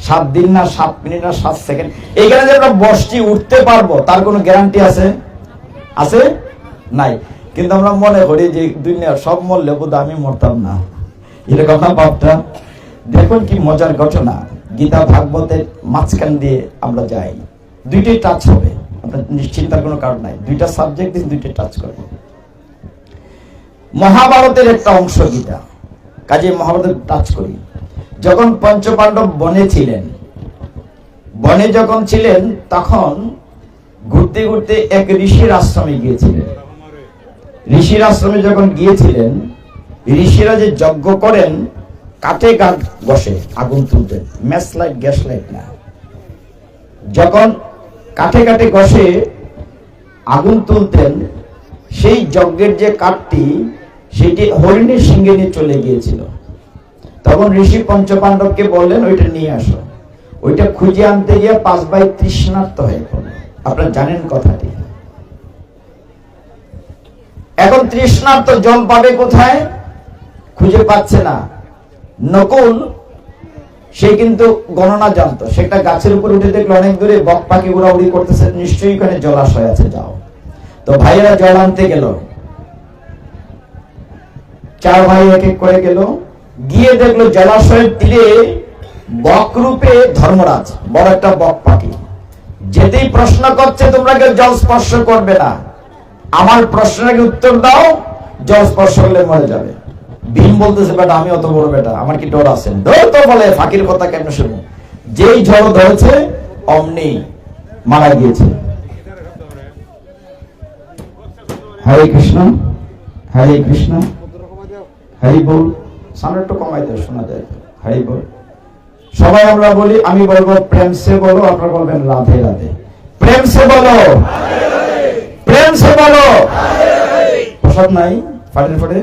7 দিন না 7 মিনিট না 7 সেকেন্ড। এইখানে যে আমরা বসছি উঠতে পারবো তার কোনো গ্যারান্টি আছে? আছে নাই। কিন্তু আমরা মনে করি যে দুনিয়ার সব মরলে বোধ আমি মরতাম না, এরকম না ভাবটা। দেখুন কি মজার ঘটনা, গীতা ভাগবতের মাঝখান দিয়ে আমরা যাই, 2টাই টাচ হবে, আপনার নিশ্চিন্তার কোনো কারণ নাই। 2টা সাবজেক্ট দিন, 2টাই টাচ করবে। মহাভারতের একটা অংশ গীতা, কাজে মহাভারত টাচ করি। যখন পঞ্চপাণ্ডব বনে ছিলেন, বনে যখন ছিলেন তখন ঘুরতে ঘুরতে এক ঋষির আশ্রমে গিয়েছিলেন। ঋষির আশ্রমে যখন গিয়েছিলেন, ঋষিরা যে যজ্ঞ করেন কাঠে গাছ বসে আগুন তুলতেন, ম্যাচ লাইট গ্যাস লাইট না। যখন কাঠে কাঠে বসে আগুন তুলতেন, সেই যজ্ঞের যে কাঠটি সেটি হরিণের সিংহে নিয়ে চলে গিয়েছিল। তখন ঋষি পঞ্চপাণ্ডবকে বললেন ওইটা নিয়ে আসো। ওইটা খুঁজে আনতে গিয়ে 5 ভাই তৃষ্ণার্ত হয়ে পড়ল। আপনারা জানেন কথাটি। এখন তৃষ্ণার্ত জল পাবে কোথায়? খুঁজে পাচ্ছে না। নকুল সে কিন্তু গণনা জানতো, সে একটা গাছের উপর উঠে দেখলো অনেক দূরে বক পাখি উড়াউড়ি করতেছে, নিশ্চয়ই ওখানে জলাশয় আছে, যাও। তো ভাইয়েরা জল আনতে গেল, 4 ভাই এক এক করে গেল, গিয়ে দেখলো জলাশয়ের তীরে বক রূপে ধর্মরাজ, বড় একটা বক পাখি। যেতেই প্রশ্ন করছে তোমরা কেউ জল স্পর্শ করবে না, আমার প্রশ্নের উত্তর দাও, জল স্পর্শ করলে মরে যাবে। ভীম বলতেছে বেটা আমি অত বড় বেটা, আমার কি ডর আছে? ডর তো বলে ফাঁকির কথা কেন শুনবো? যেই ঝড় ধরেছে অমনি মারা গিয়েছে। হরে কৃষ্ণ, হরে কৃষ্ণ, হরি বল। সামনে একটু কমাই দেয়, শোনা যায় তো। হাই বল। সবাই আমরা বলি, আমি বলবো প্রেম সে বলো, আপনারা বলবেন রাধে রাধে। প্রেম সে বলো, প্রেম সে বলো। প্রসাদ নাই ফাটে ফাটে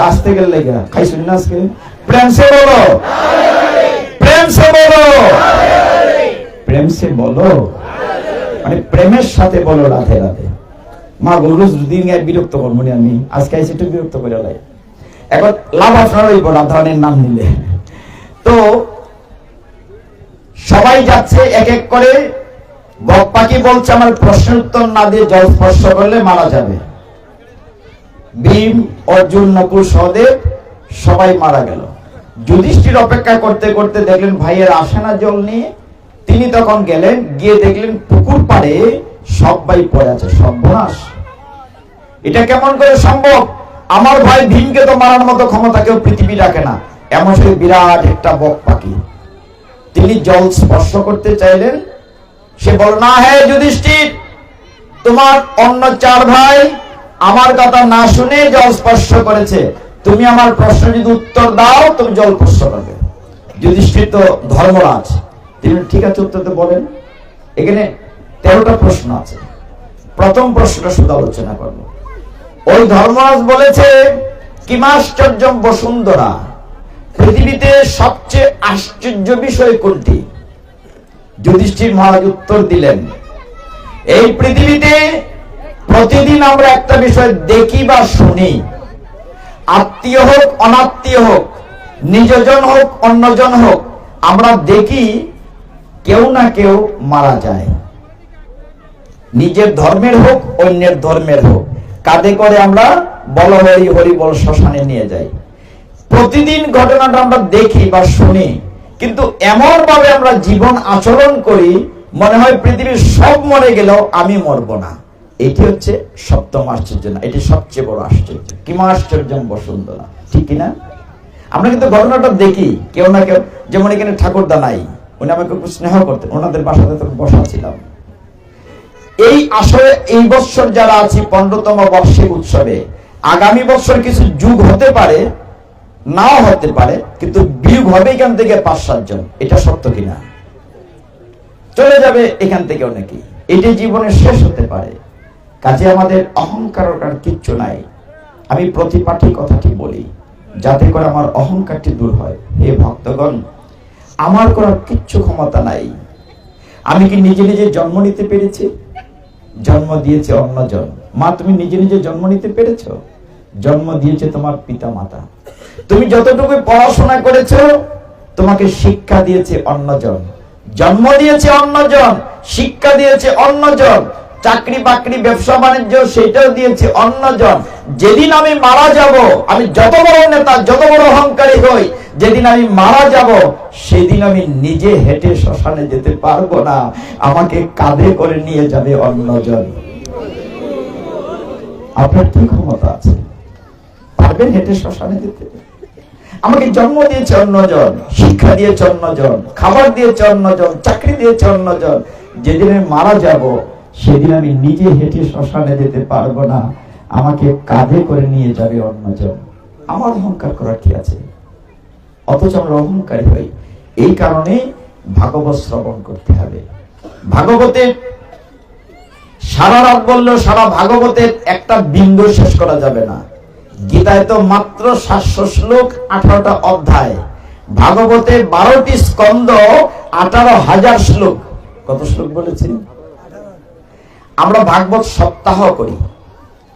আসতে গেলে লেগে খাইছেন না আজকে? প্রেম সে বলো, প্রেম সে বলো, প্রেম সে বলো, মানে প্রেমের সাথে বলো রাধে রাধে। মা বললো দুদিন বিরক্ত করবো আমি, আজকে আইসি একটু বিরক্ত করে লাই। এখন লাভ আপনার ওই রাধারানীর নাম নিলে। তো সবাই যাচ্ছে এক এক করে। বক পাখি বলছে আমার প্রশ্নের উত্তর না দিয়ে জল স্পর্শ করলে মারা যাবে। ভীম, অর্জুন, নকুল, সহদেব সবাই মারা গেল। যুধিষ্ঠির অপেক্ষা করতে করতে দেখলেন ভাইয়ের আসে না জল নিয়ে। তিনি তখন গেলেন, গিয়ে দেখলেন পুকুর পাড়ে সবাই পড়ে আছে। সর্বনাশ, এটা কেমন করে সম্ভব? আমার ভাই ভীমকে তো মারার মতো ক্ষমতা কেউ পৃথিবী রাখে না। এমন সে বিরাট একটা বক পাখি। তিনি জল স্পর্শ করতে চাইলেন। সে বল না, হে যুধিষ্ঠির, তোমার অন্য 4 ভাই আমার কথা না শুনে জল স্পর্শ করেছে। তুমি আমার প্রশ্ন যদি উত্তর দাও, তুমি জল স্পর্শ করবে। যুধিষ্ঠির তো ধর্মরাজ, তিনি ঠিক আছে উত্তর তো বলেন। এখানে 13টা প্রশ্ন আছে। প্রথম প্রশ্নটা শুধু আলোচনা করব। ওই ধর্মরাজ বলেছে, কিমাশ্চর্যম বসুন্ধরা, পৃথিবীতে সবচেয়ে আশ্চর্য বিষয় কোনটি? যুধিষ্ঠির মহারাজ উত্তর দিলেন, এই পৃথিবীতে প্রতিদিন আমরা একটা বিষয় দেখি বা শুনি, আত্মীয় হোক অনাত্মীয় হোক, নিজজন হোক অন্যজন হোক, আমরা দেখি কেউ না কেউ মারা যায়। নিজের ধর্মের হোক অন্যের ধর্মের হোক, কাঁধে করে আমরা বল হরি হরি বল শ্মশানে নিয়ে যাই। প্রতিদিন ঘটনাটা আমরা দেখি বা শুনি, কিন্তু এমন ভাবে আমরা জীবন আচরণ করি মনে হয় পৃথিবীর সব মরে গেলেও আমি মরব না। এটি হচ্ছে সপ্তম আশ্চর্য, না এটি সবচেয়ে বড় আশ্চর্য। কিমাশ্চর্যম বসুন্ধরা, ঠিক কিনা? আমরা কিন্তু ঘটনাটা দেখি কেউ না কেউ, যেমন এখানে ঠাকুরদা নাই, উনি আমাকে খুব স্নেহ করতেন, ওনাদের বাসাতে তখন বসা ছিলাম। এই আসলে এই বছর যারা আছি 15তম বার্ষিক উৎসবে, আগামী বছর কিছু যুগ হতে পারে, নাও হতে পারে, কিন্তু বিয়োগ হবে এখান থেকে 5-7 জন। এটা সত্য কিনা? চলে যাবে এখান থেকে অনেকে, এটি জীবনের শেষ হতে পারে। কাজে আমাদের অহংকার কিচ্ছু নাই। আমি প্রতিপাঠী কথাটি বলি যাতে করে আমার অহংকারটি দূর হয়। হে ভক্তগণ, আমার করার কিচ্ছু ক্ষমতা নাই। আমি কি নিজে নিজে জন্ম নিতে পেরেছি? জন্ম দিয়েছে অন্যজন। মা, তুমি নিজে নিজে জন্ম নিতে পেরেছ? জন্ম দিয়েছে তোমার পিতা মাতা। তুমি যতটুকু পড়াশোনা করেছো, তোমাকে শিক্ষা দিয়েছে অন্যজন, জন্ম দিয়েছে অন্যজন, শিক্ষা দিয়েছে অন্যজন, চাকরি বাকরি ব্যবসা বাণিজ্য সেটাও দিয়েছে অন্যজন। যেদিন আমি মারা যাব, আমি যত বড় নেতা যত বড় অহংকারী হই, যেদিন আমি মারা যাব সেদিন আমি নিজে হেঁটে শ্মশানে যেতে পারবো না, আমাকে কাঁধে করে নিয়ে যাবে অন্যজন। আপনার কি ক্ষমতা আছে? পারবেন হেঁটে শ্মশানে যেতে? আমাকে জন্ম দিয়েছে অন্যজন, শিক্ষা দিয়েছে অন্যজন, খাবার দিয়েছে অন্যজন, চাকরি দিয়েছে অন্যজন। যেদিন আমি মারা যাব সেদিন আমি নিজে হেঁটে শ্মশানে যেতে পারবো না, আমাকে কাঁধে করে নিয়ে যাবে অন্যজন। আমার অহংকার করার কি আছে? অথচ আমরা অহংকারী হই। এই কারণে ভাগবত শ্রবণ করতে হবে। ভাগবতের সারা রাত বললেও সারা ভাগবতের একটা বিন্দু শেষ করা যাবে না। গীতায় তো মাত্র 700 শ্লোক, 18টা অধ্যায়। ভাগবতে 12টি স্কন্ধ, 18,000 শ্লোক। কত শ্লোক বলেছি? আমরা ভাগবত সপ্তাহ করি,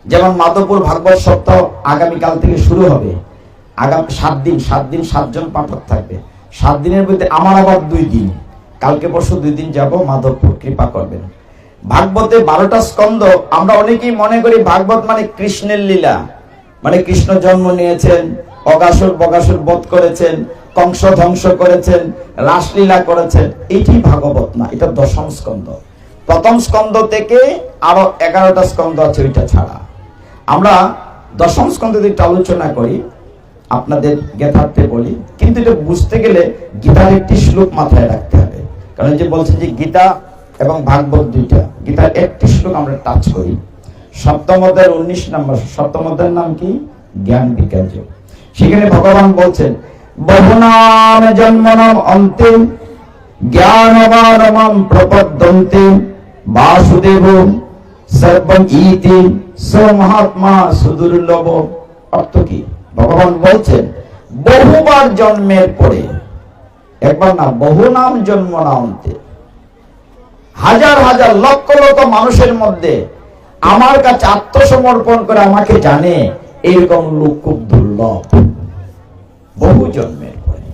যেমন মাধবপুর ভাগবত সপ্তাহ আগামীকাল থেকে শুরু হবে। আগামী 7 দিন 7 জন পাঠক থাকবে। 7 দিনের মধ্যে আমার আবার 2 দিন, কালকে পরশু 2 দিন যাব মাধবপুর, কৃপা করবেন। ভাগবতে 12টা স্কন্ধ। আমরা অনেকেই মনে করি ভাগবত মানে কৃষ্ণের লীলা, মানে কৃষ্ণ জন্ম নিয়েছেন, অগাসুর বগাসুর বধ করেছেন, কংস ধ্বংস করেছেন, রাসলীলা করেছেন। এইটি ভাগবত না, এটা 10ম স্কন্ধ। প্রথম স্কন্ধ থেকে আরো 11টা স্কন্ধ আছে, ওইটা ছাড়া। আমরা 10ম স্কন্ধ একটু আলোচনা করি, আপনাদের জ্ঞাতার্থে বলি। কিন্তু এটা বুঝতে গেলে গীতার একটি শ্লোক মাথায় রাখতে হবে, কারণ যে বলছেন যে গীতা এবং ভাগবত দুইটা। গীতার একটি শ্লোক আমরা টাচ করি, 7ম অধ্যায়ের 19 নম্বর। 7ম অধ্যায়ের নাম কি? জ্ঞান বিজ্ঞান যোগ। সেখানে ভগবান বলছেন বহু নামে জন্মনাম অন্তে জ্ঞানবানমাম প্রপদ্যন্তে বাসুদেব সর্বং ইতি স মহাত্মা সুদুর্লভ। অর্থ কি? ভগবান বলছেন বহুবার জন্মের পরে, একবার না বহু নাম জন্ম না অন্তে, হাজার হাজার লক্ষ লক্ষ মানুষের মধ্যে আমার কাছে আত্মসমর্পণ করে আমাকে জানে, এরকম লোক খুব দুর্লভ। বহু জন্মের পরে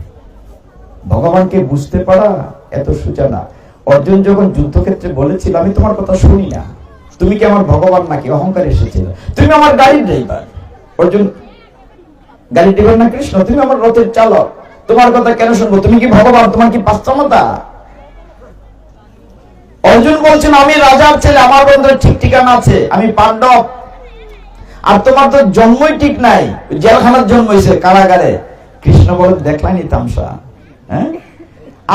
ভগবানকে বুঝতে পারা এত সোজা না। অর্জুন যখন যুদ্ধক্ষেত্রে বলেছিল আমি তোমার কথা শুনি না, তুমি কি আমার ভগবান নাকি? অহংকার এসেছিল। তুমি আমার গাড়ির ড্রাইভার। অর্জুন গাড়ির ড্রাইভার না কৃষ্ণ? তুমি আমার রথের চালক, তোমার কথা কেন শুনবো? তুমি কি ভগবান? তোমার কি পাঁচক্ষমতা? অর্জুন বলছেন আমি রাজার ছেলে, আমার বন্ধুর ঠিক ঠিকানা আছে, আমি পাণ্ডব, আর তোমার তো জন্মই ঠিক নাই, জেলখানার জন্ম হয়েছে, কারাগারে। কৃষ্ণ বলে দেখলানি তামসা, হ্যাঁ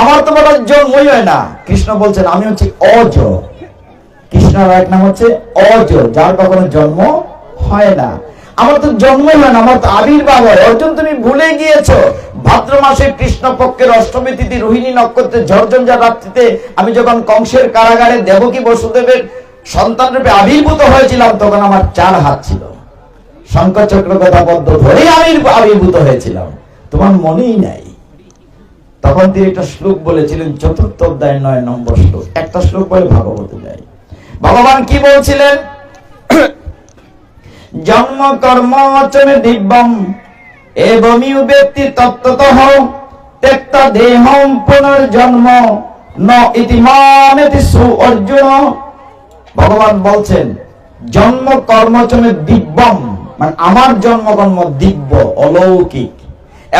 আমার তোমার জন্মই হয় না। কৃষ্ণ বলছেন আমি হচ্ছে অজ। কৃষ্ণের এক নাম হচ্ছে অজ, যার কখনো জন্ম হয় না। আমার তো জন্মই হয় না, আমার তো আবির্ভাব হয়। অর্জুন তুমি ভুলে গিয়েছো, ভাদ্র মাসের কৃষ্ণ পক্ষের অষ্টমী তিথি রোহিণী নক্ষত্রে ঝড়ঝঞ্ঝা রাত্রিতে আমি যখন কংসের কারাগারে দেবকী বসুদেবের সন্তান রূপে আবির্ভূত হয়েছিলাম, তখন আমার 4 হাত ছিল, শঙ্খ চক্র গদা পদ্ম ধরে আবির্ভূত হয়েছিলাম, তোমার মনেই নাই। তখন তিনি একটা শ্লোক বলেছিলেন, 4th অধ্যায় 9 নম্বর শ্লোক, একটা শ্লোক বলে ভাগবতে যায়। ভগবান কি বলছিলেন? জন্ম কর্ম চমে দিব্যম এবমিউ ব্যক্তি তত্ত্বতঃ ত্যক্তা দেহম পুনর্জন্ম ন ইতি মামেতি সু অর্জুন। ভগবান বলছেন জন্ম কর্ম চমে দিব্যম, মানে আমার জন্মকর্ম দিব্য অলৌকিক,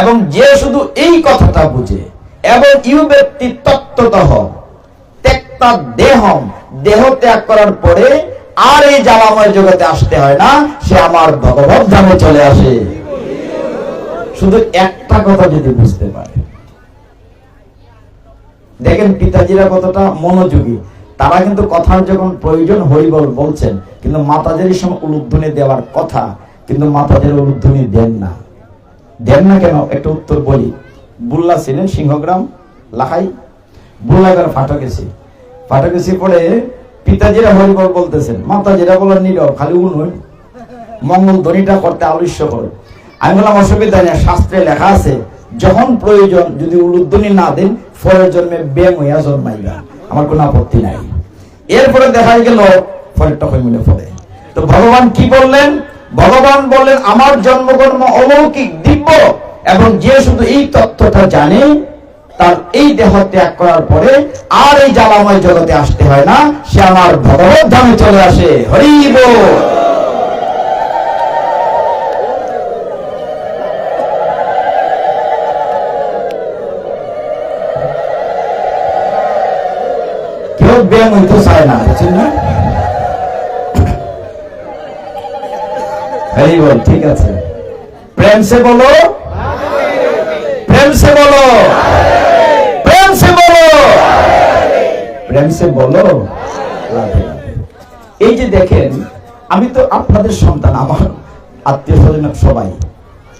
এবং যে শুধু এই কথাটা বুঝে, এবং ইউ ব্যক্তি তত্ত্বতঃ ত্যক্তা দেহম, দেহ ত্যাগ করার পরে আর এই জ্বালাময় জগতে আসতে হয় না, সে আমার ভগবত ধামে চলে আসে। শুধু একটা কথা যদি বুঝতে পারে। দেখেন পিতাজিরা কতটা মনোযোগী, তারা কিন্তু কথার যখন প্রয়োজন হরিবল বলছেন, কিন্তু মাতাজের সময় উলুধ্বনি দেওয়ার কথা, কিন্তু মাতাজের উলুধ্বনি দেন না। দেন না কেন? একটা উত্তর বলি। বুল্লা ছিলেন সিংহগ্রাম লাখাই, বুল্লাগার ফাটক এসে পড়ে পিতাজিরা হরিবল বলতেছেন, মাতাজিরা বলেন নীরব, খালি উনুন মঙ্গল ধ্বনিটা করতে আলস্য করে। আমি বললাম অসুবিধা নেই, শাস্ত্রে লেখা আছে যখন প্রয়োজন যদি উলুধ্বনি না দেন পরের জন্মে ব্যাং হইয়া জন্মাইবা, আমার কোনো আপত্তি নাই। এরপরে দেখা গেল পরেরটা হয়ে মিলে পড়ে। তো ভগবান কি বললেন? ভগবান বললেন আমার জন্মকর্ম অলৌকিক দিব্য, এবং যে শুধু এই তত্ত্বটা জানে, তার এই দেহ ত্যাগ করার পরে আর এই জ্বালাময় জগতে আসতে হয় না, সে আমার ভগবত ধামে চলে আসে। হরি বল। কেউ ব্যায়াম হইতে চায় না, বুঝছেন না? হরি বল। ঠিক আছে, প্রেম সে বলো, প্রেম সে বলো, প্রেম সে বলো, প্রেম সে বলো। এই যে দেখেন, আমি তো আপনাদের সন্তান, আমার আত্মীয় স্বজন সবাই।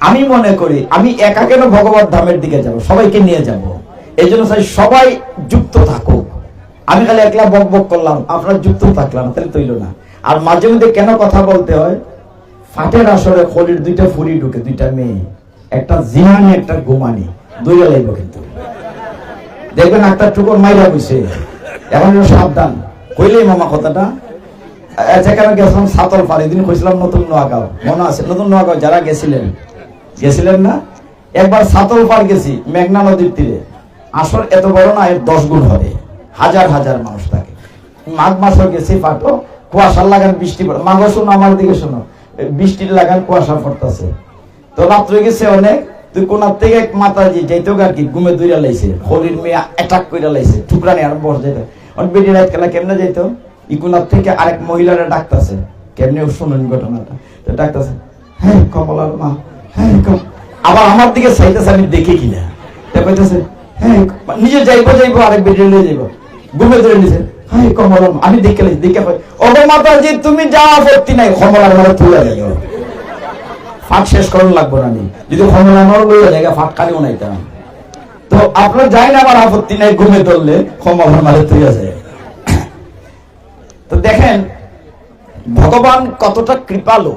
আমি মনে করি আমি একা কেন ভগবত ধামের দিকে যাব, সবাইকে নিয়ে যাব। এই জন্য চাই সবাই যুক্ত থাকুক। আমি খালি একলা বক বক করলাম, আপনারা যুক্ত থাকলাম, তাহলে তৈল না। আর মাঝে মধ্যে কেন কথা বলতে হয়? ফাটের আসরে খলির 2টা ফুরি ঢুকে, 2টা মেয়ে, একটা জিনানি একটা গুমানি, 2টা লাগবে। কিন্তু দেখবেন একটা টুকুর মাইরা কইছে, এখন সাবধান কইলেই মামা কথাটা। যেখানে গেছিলাম সাতল পাড়ি, দিন কইছিলাম নতুন নোয়াগাঁও, মনে আছে? নতুন নোয়াগাঁও যারা গেছিলেন না, একবার সাতল পাড় গেছি মেঘনা নদীর তীরে। আসর এত বড় না, এর 10 গুণ হবে, হাজার হাজার মানুষ থাকে। মাঘ মাসও গেছি, ফাটো কুয়াশার লাগান বৃষ্টি পড়ে। মাঘ শোনো, আমার দিকে শোনো, বৃষ্টির লাগান কুয়াশা পড়তেছে। তো রাত্রে গেছে অনেক, তুই কোনার থেকে এক মাতাজি যাইতো আর কি ঘুমে দূরে লাইছে, হলির মেয়ে অ্যাটাক করে লাইছে, টুকরা নিয়ে আর বস যেত। বেটি রাত খেলা কেমনে যাইতো, ইকুনার থেকে আরেক মহিলারা ডাকতেছে, কেমনে শুনুন ঘটনাটা। তো ডাকতেছে, হ্যাঁ কমলার মা, হ্যাঁ আবার আমার দিকে চাইতেছে, আমি দেখি কিনা। কইতেছে হ্যাঁ নিজে যাইবো আরেক বেটি নিয়ে যাইবো, ঘুমে ধরে নিছে, হ্যাঁ কমলার মা। আমি দেখে ও মাতাজি তুমি যা আপত্তি নাই, কমলার মারা তুলে যাইও। ফাঁক শেষ করার লাগবো না, যদি ক্ষমতানোর বইয়ে জায়গা ফাঁক খালি উনাইতাম। তো আপনার যাই না, আমার আপত্তি নাই, ঘুমে ধরলে ক্ষমা মারে তুই আছে। তো দেখেন ভগবান কতটা কৃপালু।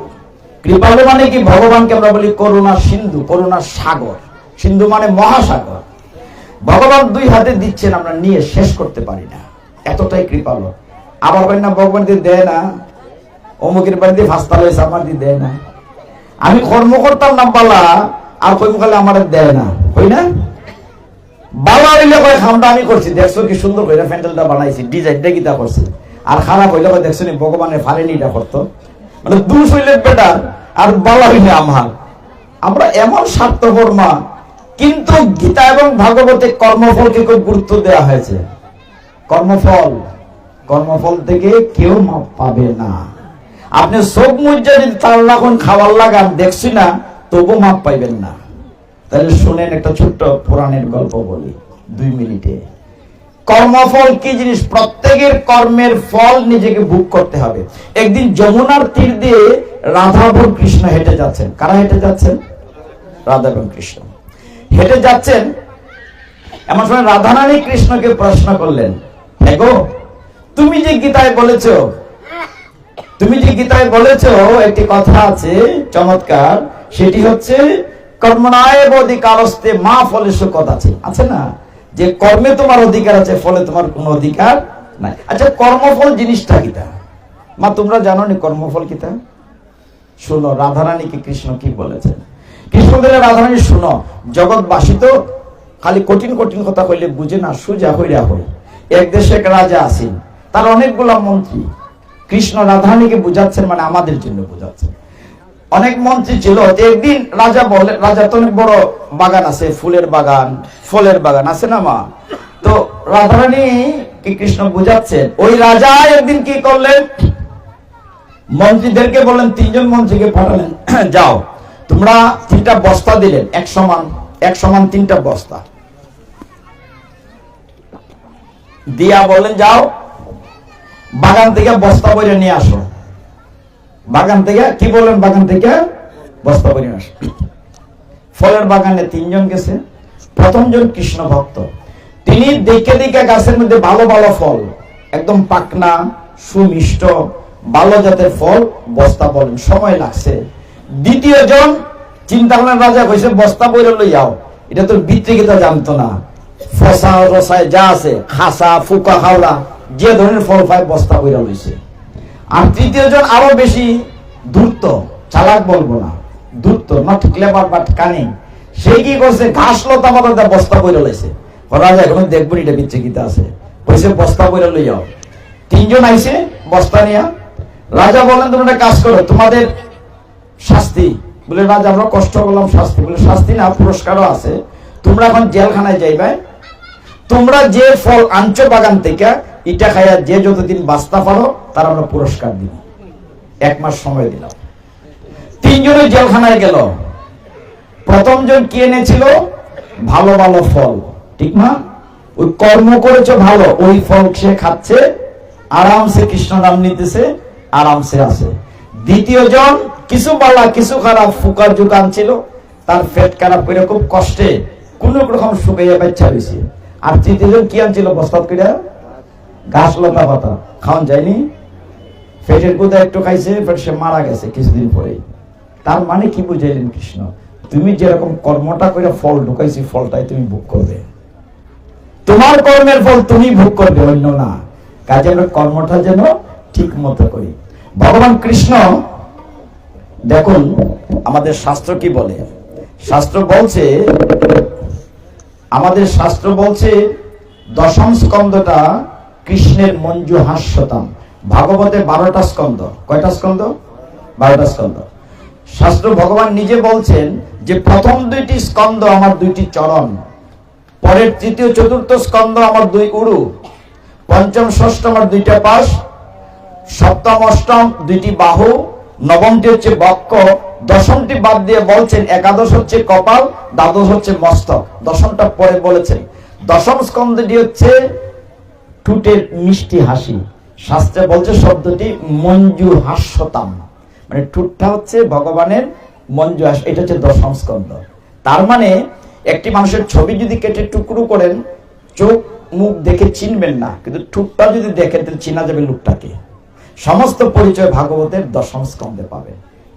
কৃপালু মানে কি, ভগবানকে আমরা বলি করুণার সিন্ধু, করুণার সাগর। সিন্ধু মানে মহাসাগর। ভগবান দুই হাতে দিচ্ছেন, আমরা নিয়ে শেষ করতে পারি না, এতটাই কৃপালু। আবার হয় না ভগবান দিয়ে দেয় না, অমুকের বাড়ি দিয়ে ফাস্তা হয়েছে আমার দিয়ে দেয় না। আমি কর্ম করতাম না বালা, আর কর্মকালে আমার দেয় না, হই না? বালা হইলে কয় খামটা আমি করছি, দেখছো কি সুন্দর করে প্যান্ডেলটা বানাইছি, ডিজাইনটা গীতা করছি। আর খারাপ হইলে কয় দেখছো নি ভগবানের ফারেনি এটা করতো, মানে দুষ হইলে বেটার আর বালা হইলে আমার। আমরা এমন স্বার্থপর মা। কিন্তু গীতা এবং ভাগবতে কর্মফলকে খুব গুরুত্ব দেওয়া হয়েছে। কর্মফল, কর্মফল থেকে কেউ মাপ পাবে না। আপনি সব মুজা যদি তার লাগুন খাবার লাগান, দেখছি না, তবু মাপ পাইবেন না। তাহলে শুনেন, একটা ছোট্ট পুরাণের গল্প বলি 2 মিনিটে। কর্মফল কি জিনিস? প্রত্যেকের কর্মের ফল নিজেকে ভোগ করতে হবে। একদিন যমুনার তীর দিয়ে রাধা এবং কৃষ্ণ হেঁটে যাচ্ছেন। কারা হেঁটে যাচ্ছেন? রাধা এবং কৃষ্ণ হেঁটে যাচ্ছেন। এমন সময় রাধারানী কৃষ্ণকে প্রশ্ন করলেন, হ্যাঁ গো, তুমি যে গীতায় বলেছো একটি কথা আছে চমৎকার, সেটি হচ্ছে কর্মণায় অধিকারস্তে মা ফলে সুখত আছে না, যে কর্মে তোমার অধিকার আছে, ফলে তোমার কোনো অধিকার নাই। আচ্ছা, কর্মফল জিনিসটা কিতা? মা তোমরা জানো নি কর্মফল কিতা? শুনো রাধারানীকে কৃষ্ণ কি বলেছেন। কৃষ্ণ বলে, রাধারানী শুনো, জগৎবাসী তো খালি কঠিন কঠিন কথা কইলে বুঝে না, সুজা হইরা হই। এক দেশে এক রাজা আছেন, তার অনেকগুলা মন্ত্রী। কৃষ্ণ রাধারানীকে বুঝাচ্ছেন, মানে আমাদের জন্য বুঝাচ্ছেন। অনেক মন্ত্রী ছিল। একদিন রাজা বলে, রাজা তো অনেক বড় বাগান আছে, ফুলের বাগান, ফলের বাগান আছে না মা? তো রাধারানী কি কৃষ্ণ বুঝাচ্ছেন। ওই রাজা একদিন কি করলেন, মন্ত্রীদেরকে বললেন, 3 জন মন্ত্রীকে পাঠালেন, যাও তোমরা 3টা বস্তা দিলেন, এক সমান 3টা বস্তা দিয়া বললেন, যাও বাগান থেকে বস্তা বইরে নিয়ে আসো। বাগান থেকে কি বললেন, বাগান থেকে বস্তা বইরে আসো। ফলের বাগানে 3 জন গেছে। প্রথম জন কৃষ্ণ ভক্ত, তিনি দেখে দেখে গাছের মধ্যে ভালো ভালো ফল, একদম পাকনা সুমিষ্ট ভালো জাতের ফল বস্তা বলেন, সময় লাগছে। দ্বিতীয় জন চিন্তা করেন, রাজা কইছে বস্তা বইরে লই যাও, এটা তো বিত্রিকিতা জানতো না, ফসা রসায় যা আছে, খাসা ফুকা খাওয়া যে ধরনের ফল পায় বস্তা বইরা লইছে। আর তৃতীয় জন আরো বেশি ধূর্ত, চালাক বলবো না, ধূর্ত, নট ক্লেভার বাট কানিং। সে কি করছে, ঘাস লতা পাতা বস্তা বইরা লইছে। রাজা এখন দেখবেন এটা বিচ্ছিকিতা আছে, কইছে বস্তা বইরা লই যাও। 3 জন আইছে বস্তা নিয়া। রাজা বলেন, তোমরা কাজ করো, তোমাদের শাস্তি। বলে, রাজা আমরা কষ্ট করলাম, শাস্তি? বলে, শাস্তি না, পুরস্কারও আছে। তোমরা এখন জেলখানায় যাইবে, তোমরা যে ফল আনছো বাগান থেকে, এটা খাইয়া যে যতদিন বাঁচতে পারো তার আমরা পুরস্কার দিব। 1 মাস সময় দিলাম। 3 জনে জেলখানায় গেল। প্রথম জন কি এনেছিল, ভালো ভালো ফল, ঠিক না? ওই কর্ম করেছে ভালো, ওই ফল সে খাচ্ছে, আরামসে কৃষ্ণ নাম নিতেছে, আরামসে আছে। দ্বিতীয় জন কিছু বালা কিছু খারাপ ফুকার জুকান ছিল, তার পেট খারাপ করে খুব কষ্টে কোন রকম শুকাইয়া বাচ্চা হয়েছে। আর তৃতীয় জন কি আনছিল, বস্তাত করে ঘাস লতা পাতা, খাওয়ান যায়নি, পেটের কোথা একটু খাইছে, সে মারা গেছে কিছুদিন পরে। তার মানে কি বুঝাইলেন কৃষ্ণ, তুমি যেরকম কর্মটা করে ফল ঢুকাইছি, ফলটাই তুমি ভোগ করবে, তোমার কর্মের ফল তুমি ভোগ করবে, অন্য না। কাজে আমরা কর্মটা যেন ঠিক মতো করি। ভগবান কৃষ্ণ দেখুন আমাদের শাস্ত্র কি বলে। আমাদের শাস্ত্র বলছে 10ম স্কন্ধটা কৃষ্ণের মঞ্জু হাস্যতাম। ভাগবতে 12টা স্কন্ধ। কয়টা স্কন্ধ? 12টা স্কন্ধ। শাস্ত্র ভগবান নিজে বলছেন যে প্রথম 2টি স্কন্ধ আমার 2টি চরণ, পরের 3য় 4র্থ স্কন্ধ আমার 2 উরু, 5ম 6ষ্ঠ আমার 2টা পাশ, 7ম 8ম 2টি বাহু, 9মটি হচ্ছে বক্ষ, 10মটি বাদ দিয়ে বলছেন একাদশ হচ্ছে কপাল, দ্বাদশ হচ্ছে মস্তক, 10মটা পরে বলেছেন। 10ম স্কন্ধটি হচ্ছে ঠুটের মিষ্টি হাসি। শাস্ত্রে বলছে শব্দটি মঞ্জু হাস্যতাম, মানে ঠুটটা হচ্ছে ভগবানের মঞ্জু হাস্য, এটা হচ্ছে দশম স্কন্ধ। তার মানে একটি মানুষের ছবি যদি কেটে টুকরো করেন, চোখ মুখ দেখে চিনবেন না, কিন্তু ঠোঁটটা যদি দেখেন তাহলে চিনা যাবে লোকটাকে। সমস্ত পরিচয় ভাগবতের দশম স্কন্ধে পাবে।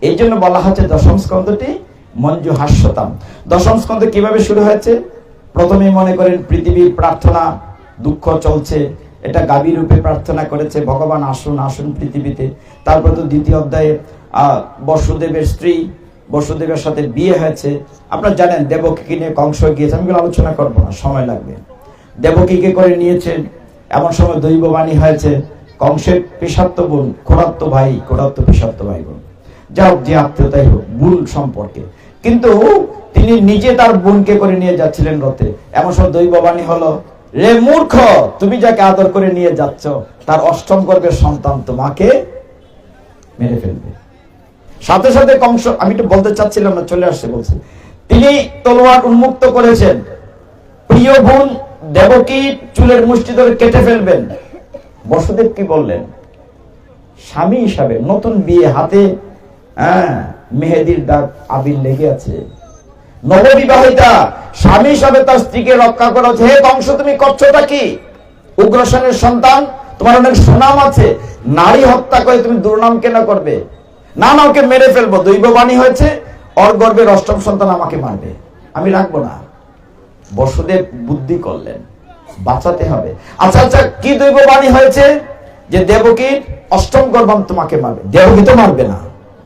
এই জন্য বলা হচ্ছে দশম স্কন্ধটি মঞ্জু হাস্যতাম। দশম স্কন্ধ কিভাবে শুরু হয়েছে? প্রথমে মনে করেন পৃথিবীর প্রার্থনা, দুঃখ চলছে, এটা গাভী রূপে প্রার্থনা করেছে, ভগবান আসুন আসুন পৃথিবীতে। তারপর তো দ্বিতীয় অধ্যায়ে বসুদেবের স্ত্রী, বসুদেবের সাথে বিয়ে হয়েছে। আপনারা জানেন দেবকীকে নিয়ে কংস গিয়েছে, আমি আলোচনা করবো না, সময় লাগবে। দেবকীকে করে নিয়েছেন, এমন সময় দৈববাণী হয়েছে, কংসের পেশাত্ম বোন, খোড়াত্ম ভাই, খোড়াত্ম পেশাত্ম ভাই বোন, যা হোক যে আত্মীয়তাই হোক, ভুল সম্পর্কে, কিন্তু তিনি নিজে তার বোনকে করে নিয়ে যাচ্ছিলেন রথে। এমন সময় দৈববাণী হলো, রে মূর্খ, তুমি যাকে আদর করে নিয়ে যাচ্ছ তার অষ্টম গর্ভের সন্তান তোমাকে মেরে ফেলবে। সাথে সাথে কংস, আমি একটু বলতে চাচ্ছিলাম না, চলে আসছে বলছে, তিনি তলোয়ার উন্মুক্ত করেছেন, প্রিয় বোন দেবকী চুলের মুষ্টি ধরে কেটে ফেলবেন। বসুদেব কি বললেন? স্বামী হিসাবে, নতুন বিয়ে, হাতে মেহেদির দাগ, আবির লেগে আছে, নববিবাহিতা স্বামী হিসাবে তার স্ত্রীকে রক্ষা করা হচ্ছে। হে কংস, তুমি করছোটা কি? উগ্রসেনের সন্তান, তোমার অনেক সুনাম আছে, নারী হত্যা করে তুমি দুর্নাম কেন করবে? না না, ওকে মেরে ফেলবো, দৈববাণী হয়েছে, ওর গর্ভের অষ্টম সন্তান আমাকে মারবে, আমি রাখবো না। বসুদেব বুদ্ধি করলেন, বাঁচাতে হবে। আচ্ছা আচ্ছা, কি দৈববাণী হয়েছে? যে দেবকীর অষ্টম গর্ভম তোমাকে মারবে। দেবকী তো মারবে না,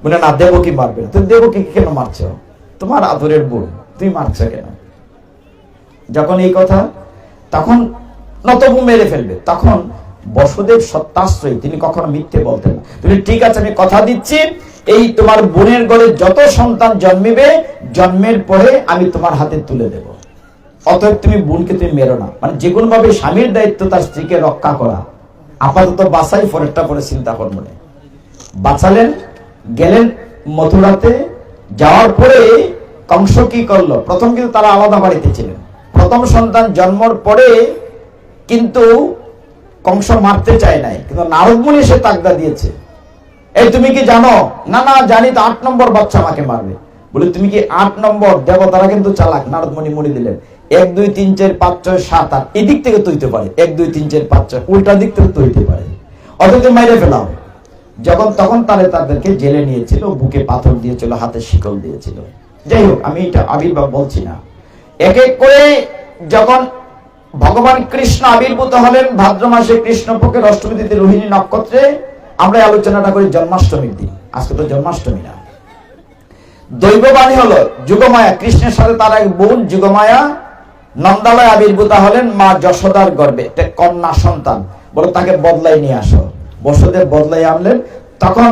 বলে না দেবকী মারবে না। তুমি দেবকী কেন মারছ? তোমার আদরের বোন, তুমি মারছ কেন? যখন এই কথা, তখন নতবু মেরে ফেলবে। তখন বসুদেব সত্যাশ্রয়ী, তিনি কখনো মিথ্যে বলতেন না। তুমি ঠিক আছে, আমি কথা দিচ্ছি, এই তোমার বোনের ঘরে যত সন্তান জন্মিবে, জন্মের পরে আমি তোমার হাতে তুলে দেব। অতএব তুমি বোনকে তুমি মেরো না। মানে যে কোনো ভাবে স্বামীর দায়িত্ব তার স্ত্রীকে রক্ষা করা। আপাতত বাঁচাই, পরেরটা পরে চিন্তা করবো না। বাঁচালেন, গেলেন মথুরাতে। যাওয়ার পরে কংস কি করলো? প্রথম কিন্তু তারা আলাদা বাড়িতে ছিলেন। প্রথম সন্তান জন্মর পরে কিন্তু কংস মারতে চায় নাই, কিন্তু নারদ মুনি সে তাগদা দিয়েছে, এই তুমি কি জানো? না না জানি তো, 8 নম্বর বাচ্চা আমাকে মারবে। বলে তুমি কি 8 নম্বর? দেবতারা কিন্তু চালাক। নারদ মুনি মুড়ি দিলেন, 1 2 3 4 5 6 7 8 এদিক থেকে তৈতে পারে, 1 2 3 4 5 6 উল্টা দিক থেকে তৈতে পারে, অথচ মাইরে ফেলাও। যখন তখন তাদেরকে জেলে নিয়েছিল, বুকে পাথর দিয়েছিল, হাতে শিকল দিয়েছিল। যাই হোক, আমি এটা আবির্ভাব বলছি না। এক এক করে যখন ভগবান কৃষ্ণ আবির্ভূত হলেন ভাদ্র মাসে কৃষ্ণপক্ষের অষ্টমী তিথি রোহিণী নক্ষত্রে, আমরা আলোচনাটা করি জন্মাষ্টমীর দিন। আজকে তো জন্মাষ্টমী না। দৈববাণী হলো, যুগমায়া, কৃষ্ণের সাথে তার এক বোন যুগমায়া নন্দালয় আবির্ভূত হলেন মা যশোদার গর্ভে, একটা কন্যা সন্তান। বলো তাকে বদলাই নিয়ে আসো। বসুদেব বদলাই আনলেন। তখন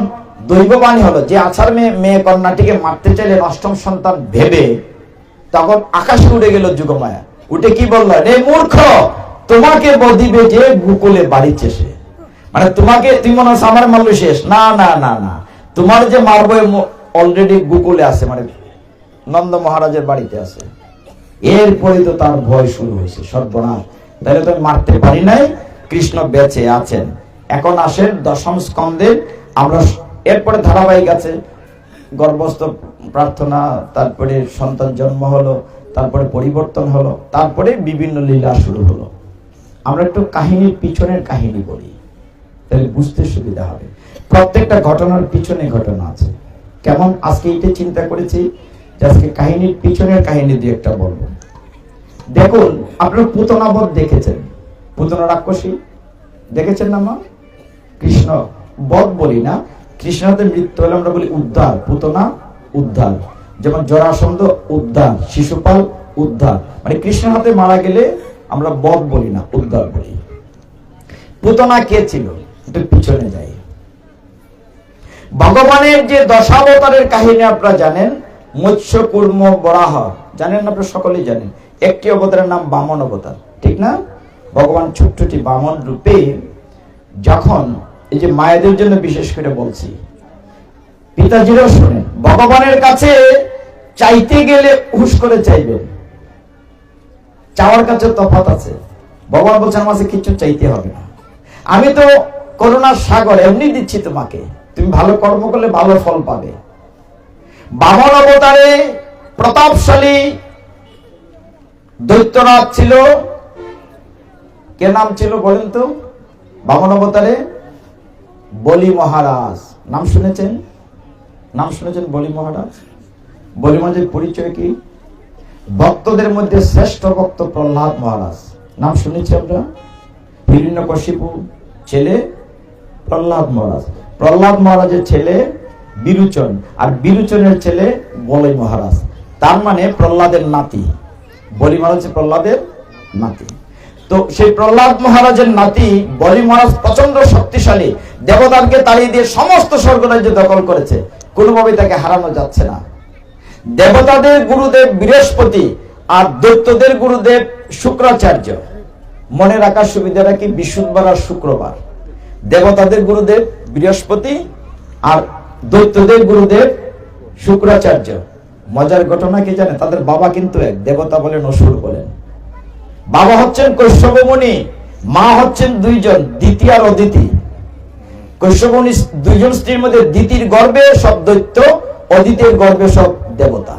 দৈববাণী হলো, যে আছার মেয়ে কন্যাটিকে মারতে চাইলেন অষ্টম সন্তান ভেবে, তখন আকাশে উড়ে গেল যুগমায়া। উঠে কি বললো? রে মূর্খ, তোমাকে বদিবে যে গোকুলে বাড়িছে সে। মানে তোমাকে, তুমি মনে হচ্ছে আমার মারলো শেষ। না না না না, তোমার যে মারবো অলরেডি গোকুলে আছে, মানে নন্দ মহারাজের বাড়িতে আছে। এরপরে তো তার ভয় শুরু হয়েছে, সর্বনাশ, তাহলে তো মারতে পারি নাই, কৃষ্ণ বেঁচে আছেন। এখন আসেন দশম স্কন্ধের, আমরা এরপরে ধারাবাহিক আছে, গর্ভস্থ প্রার্থনা, তারপরে সন্তান জন্ম হলো, তারপরে পরিবর্তন হলো, তারপরে বিভিন্ন লীলা শুরু হলো। আমরা একটু কাহিনীর পিছনের কাহিনী বলি, তাহলে বুঝতে সুবিধা হবে। প্রত্যেকটা ঘটনার পিছনে ঘটনা আছে। কেমন? আজকে এইটা চিন্তা করেছি যে আজকে কাহিনীর পিছনের কাহিনী দিয়ে একটা বলবো। দেখুন, আপনারা পুতনা বধ দেখেছেন, পুতনা রাক্ষসী দেখেছেন না মা? কৃষ্ণ বধ বলি না, কৃষ্ণদের মৃত্যু হলে আমরা বলি উদ্ধার, পুতনা উদ্ধার। যেমন জরাসন্ধ উদ্ধার, শিশুপাল উদ্ধার, মানে কৃষ্ণের হাতে মারা গেলে আমরা বধ বলি না, উদ্ধার বলি। পুতনা কে ছিল? একটু পিছনে যাই। ভগবানের যে দশাবতারের কাহিনী আপনারা জানেন, মৎস্য কুর্ম বরাহ, জানেন আপনারা, সকলেই জানেন। একটি অবতারের নাম বামন অবতার, ঠিক না? ভগবান ছোট্টটি বামন রূপে যখন, এই যে মায়েদের জন্য বিশেষ করে বলছি, পিতাজিরাও শোনেন, ভগবানের কাছে চাইতে গেলে হুশ করে চাইবেন। চাওয়ার কাছে তফাৎ আছে। ভগবান বলছেন আমার কাছে কিছু চাইতে হবে না, আমি তো করুণার সাগর, এমনি দিচ্ছি তোমাকে, তুমি ভালো কর্ম করলে ভালো ফল পাবে। বামন অবতারে প্রতাপশালী দৈত্যরাজ ছিল। কে নাম ছিল বলেন তো? বামন অবতারে বলি মহারাজ। নাম শুনেছেন? নাম শুনেছেন বলি মহারাজ? বলি মহারাজের পরিচয় কি? ভক্তদের মধ্যে শ্রেষ্ঠ ভক্ত প্রহ্লাদ মহারাজ। নাম শুনেছি আমরা। হিরণ্যকশিপু ছেলে প্রহ্লাদ মহারাজ, প্রহ্লাদ মহারাজের ছেলে বিরুচন, আর বিরুচনের ছেলে বলি মহারাজ। তার মানে প্রহ্লাদের নাতি। বলি মহারাজ প্রহ্লাদের নাতি। তো সেই প্রহ্লাদ মহারাজের নাতি বলি মহারাজ প্রচন্ড শক্তিশালী, দেবতাকে তাড়িয়ে দিয়ে সমস্ত স্বর্গরাজ্য দখল করেছে, কোনোভাবে তাকে হারানো যাচ্ছে না। দেবতাদের গুরুদেব বৃহস্পতি আর দৈত্যদের গুরুদেব শুক্রাচার্য। মনে রাখার সুবিধা রাখি, বৃহস্পতিবার আর শুক্রবার। দেবতাদের গুরুদেব বৃহস্পতি আর দৈত্যদের গুরুদেব শুক্রাচার্য। মজার ঘটনা কি জানে? তাদের বাবা কিন্তু এক, দেবতা বলেন অসুর বলেন। বাবা হচ্ছেন কৈশ্যপ মুনি, মা হচ্ছেন দুইজন, দিতি আর অদিতি। কৈশ্যপ মুনি দুইজন স্ত্রীর মধ্যে দিতির গর্ভে সব দৈত্য, অদিতির গর্ভে সব দেবতা।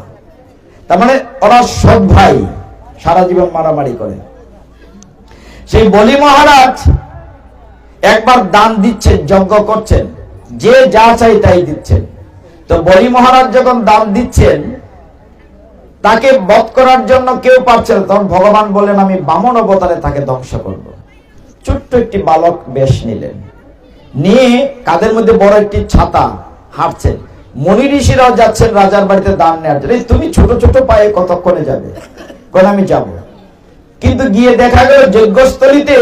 তার মানে ওরা সব ভাই, সারা জীবন মারামারি করে। সেই বলি মহারাজ একবার দান দিচ্ছেন, যজ্ঞ করছেন, যে যা চাই তাই দিচ্ছেন। তো বলি মহারাজ যখন দান দিচ্ছেন, তাকে বধ করার জন্য কেউ পারছে না, তখন ভগবান বলেন আমি বামন অবতারে তাকে ধ্বংস করব। ছোট্ট একটি বালক বেশ নিলেন, নিয়ে কাদের মধ্যে বড় একটি ছাতা হাঁটছেন। মনি ঋষিরাও যাচ্ছেন রাজার বাড়িতে দান নেওয়ার জন্য। তুমি ছোট ছোট পায়ে কতক্ষণে যাবে? কোন আমি যাব। কিন্তু গিয়ে দেখা গেল যজ্ঞস্থলিতে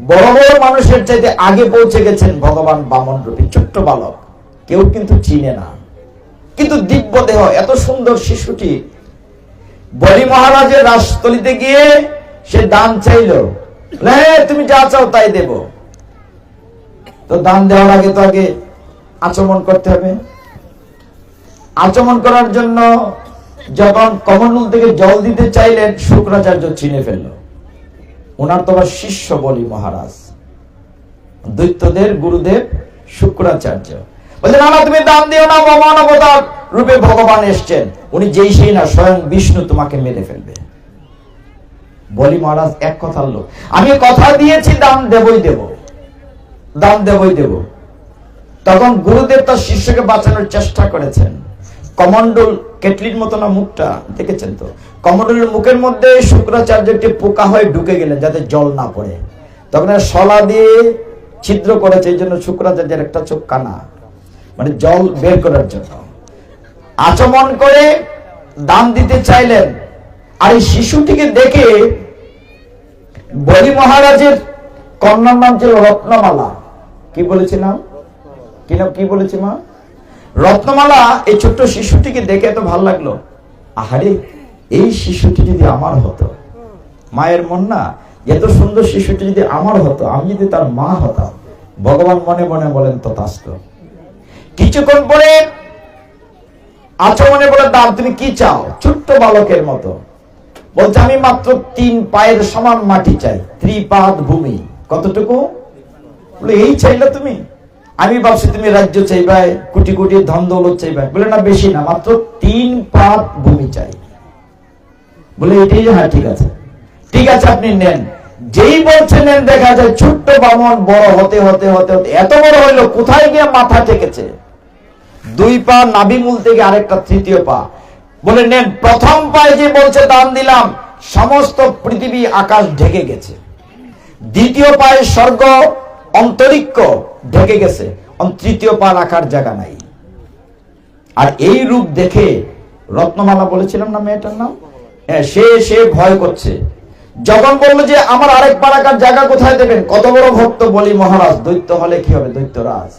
বড় বড় মানুষের চাইতে আগে পৌঁছে গেছেন ভগবান বামন রূপী ছোট্ট বালক। কেউ কিন্তু চিনে না, কিন্তু দিব্য দেহ, এত সুন্দর শিশুটি। বলি মহারাজের রাজস্থলিতে গিয়ে সে দান চাইল, তুমি যা চাও তাই দেব। তো দান দেওয়ার আগে তো আগে আচমন করতে হবে। আচমন করার জন্য যখন কমণ্ডল থেকে জল দিতে চাইলেন, শুক্রাচার্য চিনে ফেলল। ওনার তো আবার শিষ্য বলি মহারাজ, দৈত্যদের গুরুদেব শুক্রাচার্য। বলছে না, তুমি দান দিও না, বামন অবতার রূপে ভগবান এসছেন, উনি যেই সেই না, স্বয়ং বিষ্ণু তোমাকে মেরে ফেলবে। বলি মহারাজ এক কথার লোক, আমি কথা দিয়েছি দান দেবই দেব, দান দেবই দেব। তখন গুরুদেব তার শিষ্যকে বাঁচানোর চেষ্টা করেছেন। কমণ্ডল কেটলির মতো না মুখটা, দেখেছেন তো? কমণ্ডলের মুখের মধ্যে শুক্রাচার্য একটি পোকা হয়ে ঢুকে গেলেন যাতে জল না পড়ে। তখন শলা দিয়ে ছিদ্র করেছে, এই জন্য শুক্রাচার্যের একটা চোখ কানা, মানে জল বের করার জন্য। আচমন করে দান দিতে চাইলেন, আর এই শিশুটিকে দেখে বলি মহারাজের কন্যার নাম ছিল রত্নমালা। কি বলেছিলাম? কি বলেছি মা? রত্নমালা। এই ছোট্ট শিশুটিকে দেখে এত ভালো লাগলো, আহারে এই শিশুটি যদি আমার হতো। মায়ের মন না, এত সুন্দর শিশুটি যদি আমার হতো, আমি যদি তার মা হতাম। ভগবান মনে মনে বলেন তথাস্তু। কিছুক্ষণ পরে আচমনে বলে দাম, তুমি কি চাও? ছোট্ট বালকের মতো বলছে, আমি মাত্র 3 পায়ের সমান মাটি চাই, ত্রিপাদ ভূমি। কতটুকু? বলে এই চাইলে তুমি? আমি ভাবছি তুমি রাজ্য চাইবাই, কোটি কোটি ধন দৌলত চাইবাই। বলে না, বেশি না, মাত্র 3 পাদ ভূমি চাই। বলে এটাই? হ্যাঁ ঠিক আছে, ঠিক আছে আপনি নেন। যেই বলছে নেন, দেখা যায় ছোট্ট বামন বড় হতে হতে হতে হতে এত বড় হইলো, কোথায় গিয়ে মাথা টেকেছে। 2 পা নাভি মূল থেকে আরেকটা তৃতীয় পা। বলে নেন। প্রথম পায়ে যে বলছে দান দিলাম, সমস্ত পৃথিবী আকাশ ঢেকে গেছে। দ্বিতীয় পায়ে স্বর্গ অন্তরিক্ষ ঢেকে গেছে, তৃতীয় পা রাখার জায়গা নাই। আর এই রূপ দেখে রত্নমালা বলেছিলাম না মেয়েটার নাম, সে ভয় করছে। যখন বললো যে আমার আরেক পা রাখার জায়গা কোথায় দেবেন? কত বড় ভক্ত বলি মহারাজ, দৈত্য হলে কি হবে? দৈত্যরাজ,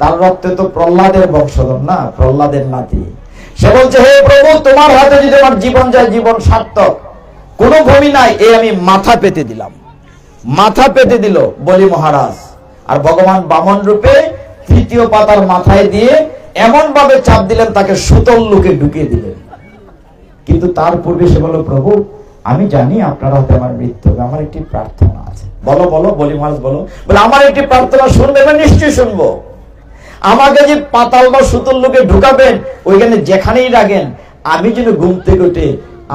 তার রক্তে তো প্রহ্লাদের বংশধর না, প্রহ্লাদের নাতি। সে বলছে, হে প্রভু, তোমার হাতে যদি আমার জীবন যায়, জীবন সার্থক। কোনো ভূমি নাই, এই আমি মাথা পেতে দিলাম। মাথা পেতে দিল বলি মহারাজ, আর ভগবান বামন রূপে তৃতীয় পাতার মাথায় দিয়ে এমন ভাবে চাপ দিলেন, তাকে সুতল লোকে ঢুকিয়ে দিলেন। কিন্তু তার পূর্বে সে বলল, প্রভু আমি জানি আপনার হাতে আমার মৃত্যু হবে, আমার একটি প্রার্থনা আছে। বলো বলো বলি মহারাজ বলো। বলে আমার একটি প্রার্থনা শুনবে? নিশ্চয়ই শুনবো। আমাকে যে পাতাল বা সুতোর লোকে ঢুকাবেন, ওইখানে যেখানেই রাখেন, আমি যেন ঘুম থেকে উঠে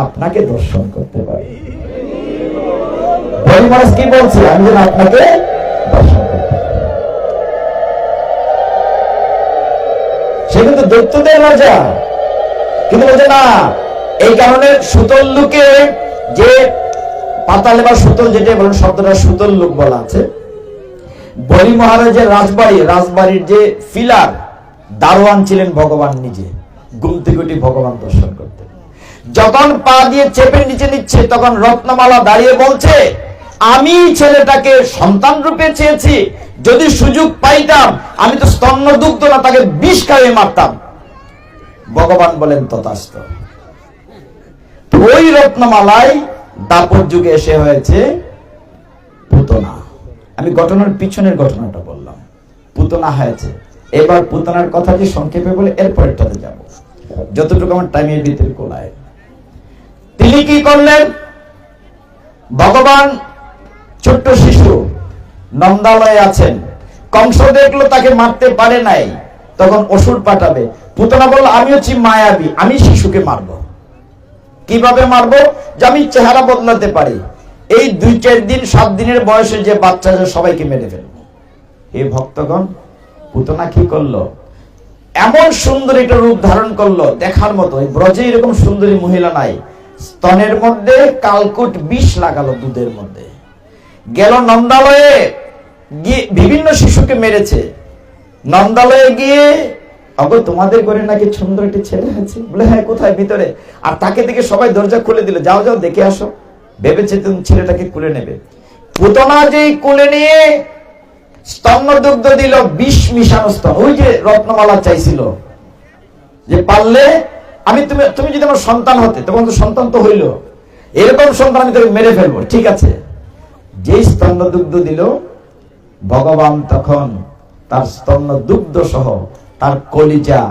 আপনাকে দর্শন করতে পারি। বলি মহারাজ কি বলছে, আমি যেন আপনাকে দর্শন করতে পারি। সে কিন্তু দৈত্যদের রাজা, কিন্তু বলছে না, এই কারণে সুতোর লোকে, যে পাতালে বা সুতল, যেটা বলেন শব্দটা সুতল লোক বলা আছে, বলি মহারাজের রাজবাড়ির যে ফিলার দারোয়ান ছিলেন ভগবান নিজে, ঘুম থেকে উঠে ভগবান দর্শন করতে। যখন পা দিয়ে চেপে নিচে নিচ্ছে, তখন রত্নমালা দাঁড়িয়ে বলছে, আমি ছেলেটাকে সন্তান রূপে চেয়েছি, যদি সুযোগ পাইতাম আমি তো স্তন্য দুগ্ধ না, তাকে বিষ খাইয়ে মারতাম। ভগবান বলেন তথাস্তু। ওই রত্নমালায় দাপর যুগে এসে হয়েছে পুতনা। আমি ঘটনার পিছনের ঘটনাটা বললাম, পুতনা হয়েছে। এবার পুতনার কথা যে সংক্ষেপে বলে এরপরেরটাতে যাব, যতটুকু আমার টাইমের ভিতরে কোলায়। তিনি কি করলেন, ভগবান ছোট্ট শিশু নন্দালয়ে আছেন, কংস দেখলো তাকে মারতে পারে নাই, তখন অসুর পাঠাবে। পুতনা বলল, আমি হচ্ছি মায়াবী, আমি শিশুকে মারবো। কিভাবে মারবো, যে আমি চেহারা বদলাতে পারি, এই 2-4 দিন 7 দিনের বয়সে যে বাচ্চা, সবাইকে মেরে ফেলবো। এই ভক্তগণ, পুতনা কি করলো, এমন সুন্দর একটা রূপ ধারণ করলো, দেখার মতো। ব্রজে এরকম সুন্দরী মহিলা নাই। স্তনের মধ্যে কালকুট বিষ লাগালো, দুধের মধ্যে গেল, নন্দালয়ে গিয়ে বিভিন্ন শিশুকে মেরেছে। নন্দালয়ে গিয়ে, আবার তোমাদের ঘরে নাকি সুন্দর একটি ছেলে আছে, বলে হ্যাঁ, কোথায়, ভিতরে। আর তাকে দেখে সবাই দরজা খুলে দিল, যাও যাও দেখে আসো। ভেবেছে তুমি ছেলেটাকে কুলে নেবে। পুতনা যেই কুলে নিয়ে স্তন্য দুগ্ধ দিল, বিষ মিশানো স্তন, ওই যে রত্নমালা চাইছিল, যে পারলে আমি, তুমি যদি আমার সন্তান হতে, তখন তো সন্তান তো হইল, এরকম সন্তান আমি তোকে মেরে ফেলবো, ঠিক আছে। যেই স্তন্য দুগ্ধ দিল, ভগবান তখন তার স্তন্য দুগ্ধ সহ তার কলিজা,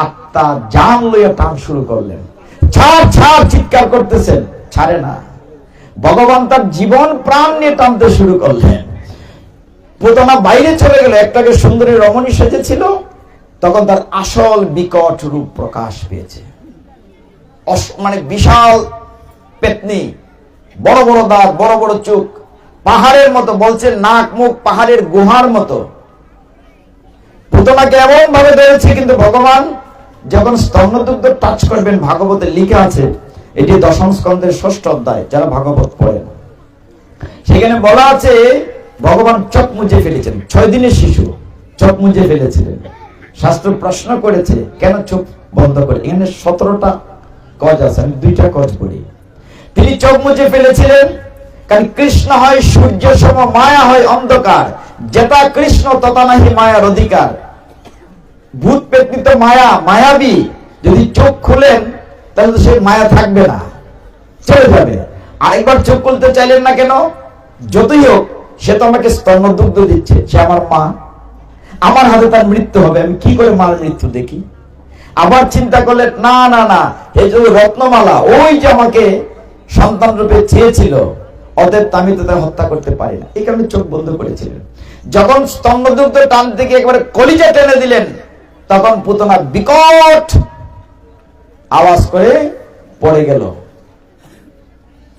আত্মা, জান লইয়া টান শুরু করলেন। ছাড় ছাড় চিৎকার করতেছেন, ছাড়ে না। ভগবান তার জীবন প্রাণ নিয়ে টানতে শুরু করলেন। পুতনা বাইরে চলে গেল, একটাকে সুন্দরী রমণী সেজেছিল, তখন তার আসল বিকট রূপ প্রকাশ পেয়েছে। মানে বিশাল পেতনি, বড় বড় দাঁত, বড় বড় চোখ, পাহাড়ের মতো, বলছে নাক মুখ পাহাড়ের গুহার মতো। পুতনাকে এমন ভাবে ধরেছে, কিন্তু ভগবান যখন স্তন্যদুগ্ধ টাচ করবেন, ভাগবতে লিখা আছে, এটি 10ম স্কন্ধের 6ষ্ঠ অধ্যায়, যারা ভাগবত পড়েন, সেখানে বলা আছে ভগবান চোখ মুজে ফেলেছেন। 6 দিনের শিশু চোখ মুজে ফেলেছিলেন। শাস্ত্র প্রশ্ন করেছে, কেন চোখ বন্ধ করে? এখানে 17টা কজ আছে, আমি 2টা কজ পড়ি। তিনি চোখ মুজে ফেলেছিলেন, কারণ কৃষ্ণ হয় সূর্য সম, মায়া হয় অন্ধকার, যেটা কৃষ্ণ তথা নাহি মায়ার অধিকার। ভূত পেতনি তো মায়া, মায়াবী। যদি চোখ খুলেন, তাহলে তো সে মায়া থাকবে না, চলে যাবে। আরেকবার চোখ খুলতে চাইলেন না কেন? যতই হোক, সে তো আমাকে স্তন্য দুগ্ধ দিচ্ছে, সে আমার মা, আমার হাতে তার মৃত্যু হবে, আমি কি করে মার মৃত্যু দেখি? আবার চিন্তা করলেন, না না না, এই যে রত্নমালা, ওই যে আমাকে সন্তান রূপে চেয়েছিল, অতএব আমি তো তার হত্যা করতে পারি না। এই কারণে চোখ বন্ধ করেছিলেন। যখন স্তন্যদুগ্ধ টান থেকে একবারে কলিজা টেনে দিলেন, তখন পুতনা বিকট আওয়াজ করে পড়ে গেল।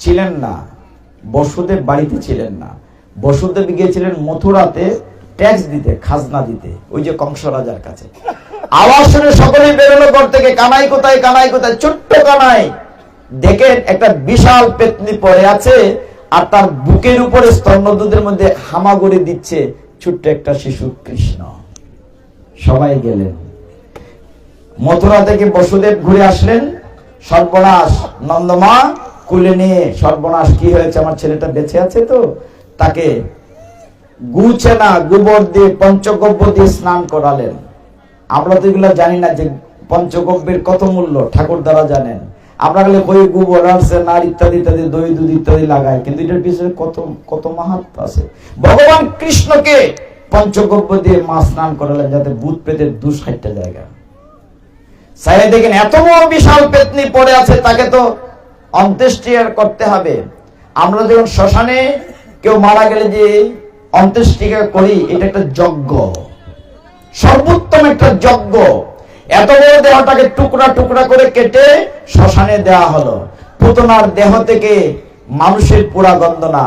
ছিলেন না বসুদেব, বাড়িতে ছিলেন না। বসুদেব গিয়েছিলেন মথুরাতে ট্যাক্স দিতে, খাজনা দিতে, ওই যে কংস রাজার কাছে। আওয়াজ শুনে সকলেই বেরোলো ঘর থেকে, কানাই কোথায়, কানাই কোথায়? ছোট্ট কানাই দেখেন একটা বিশাল পেতনি পড়ে আছে, আর তার বুকের উপরে স্তন্যদুধের মধ্যে হামাগুড়ি দিচ্ছে ছোট্ট একটা শিশু কৃষ্ণ। সবাই গেলেন। মথুরা থেকে বসুদেব ঘুরে আসলেন, সর্বনাশ, নন্দমা কুলে নিয়ে, সর্বনাশ, কি হয়েছে, আমার ছেলেটা বেঁচে আছে তো? তাকে গুছে না, গোবর দিয়ে, পঞ্চগব্য দিয়ে স্নান করালেন। আমরা তো এগুলো জানি না যে পঞ্চগব্যের কত মূল্য, ঠাকুর দ্বারা জানেন। আমরা গেলে বই গোবর, নার ইত্যাদি ইত্যাদি, দই দুধ ইত্যাদি লাগায়, কিন্তু এটার পিছনে কত কত মাহাত্ম আছে। ভগবান কৃষ্ণকে পঞ্চগব্য দিয়ে মা স্নান করালেন, যাতে ভূত প্রেতের 260টা জায়গা। সাইয়ে দেখেন এত বড় বিশাল পেতনি পড়ে আছে, তাকে তো অন্ত্যেষ্টি করতে হবে। আমরা যখন শ্মশানে কেউ মারা গেলে যে অন্ত্যেষ্টিকা করি, এটা একটা যজ্ঞ। সর্বোত্তম একটা যজ্ঞ। এত বড় দেহটাকে টুকরা টুকরা করে কেটে শ্মশানে দেওয়া হলো। পুতনার দেহ থেকে মানুষের পোড়া গন্ধ না,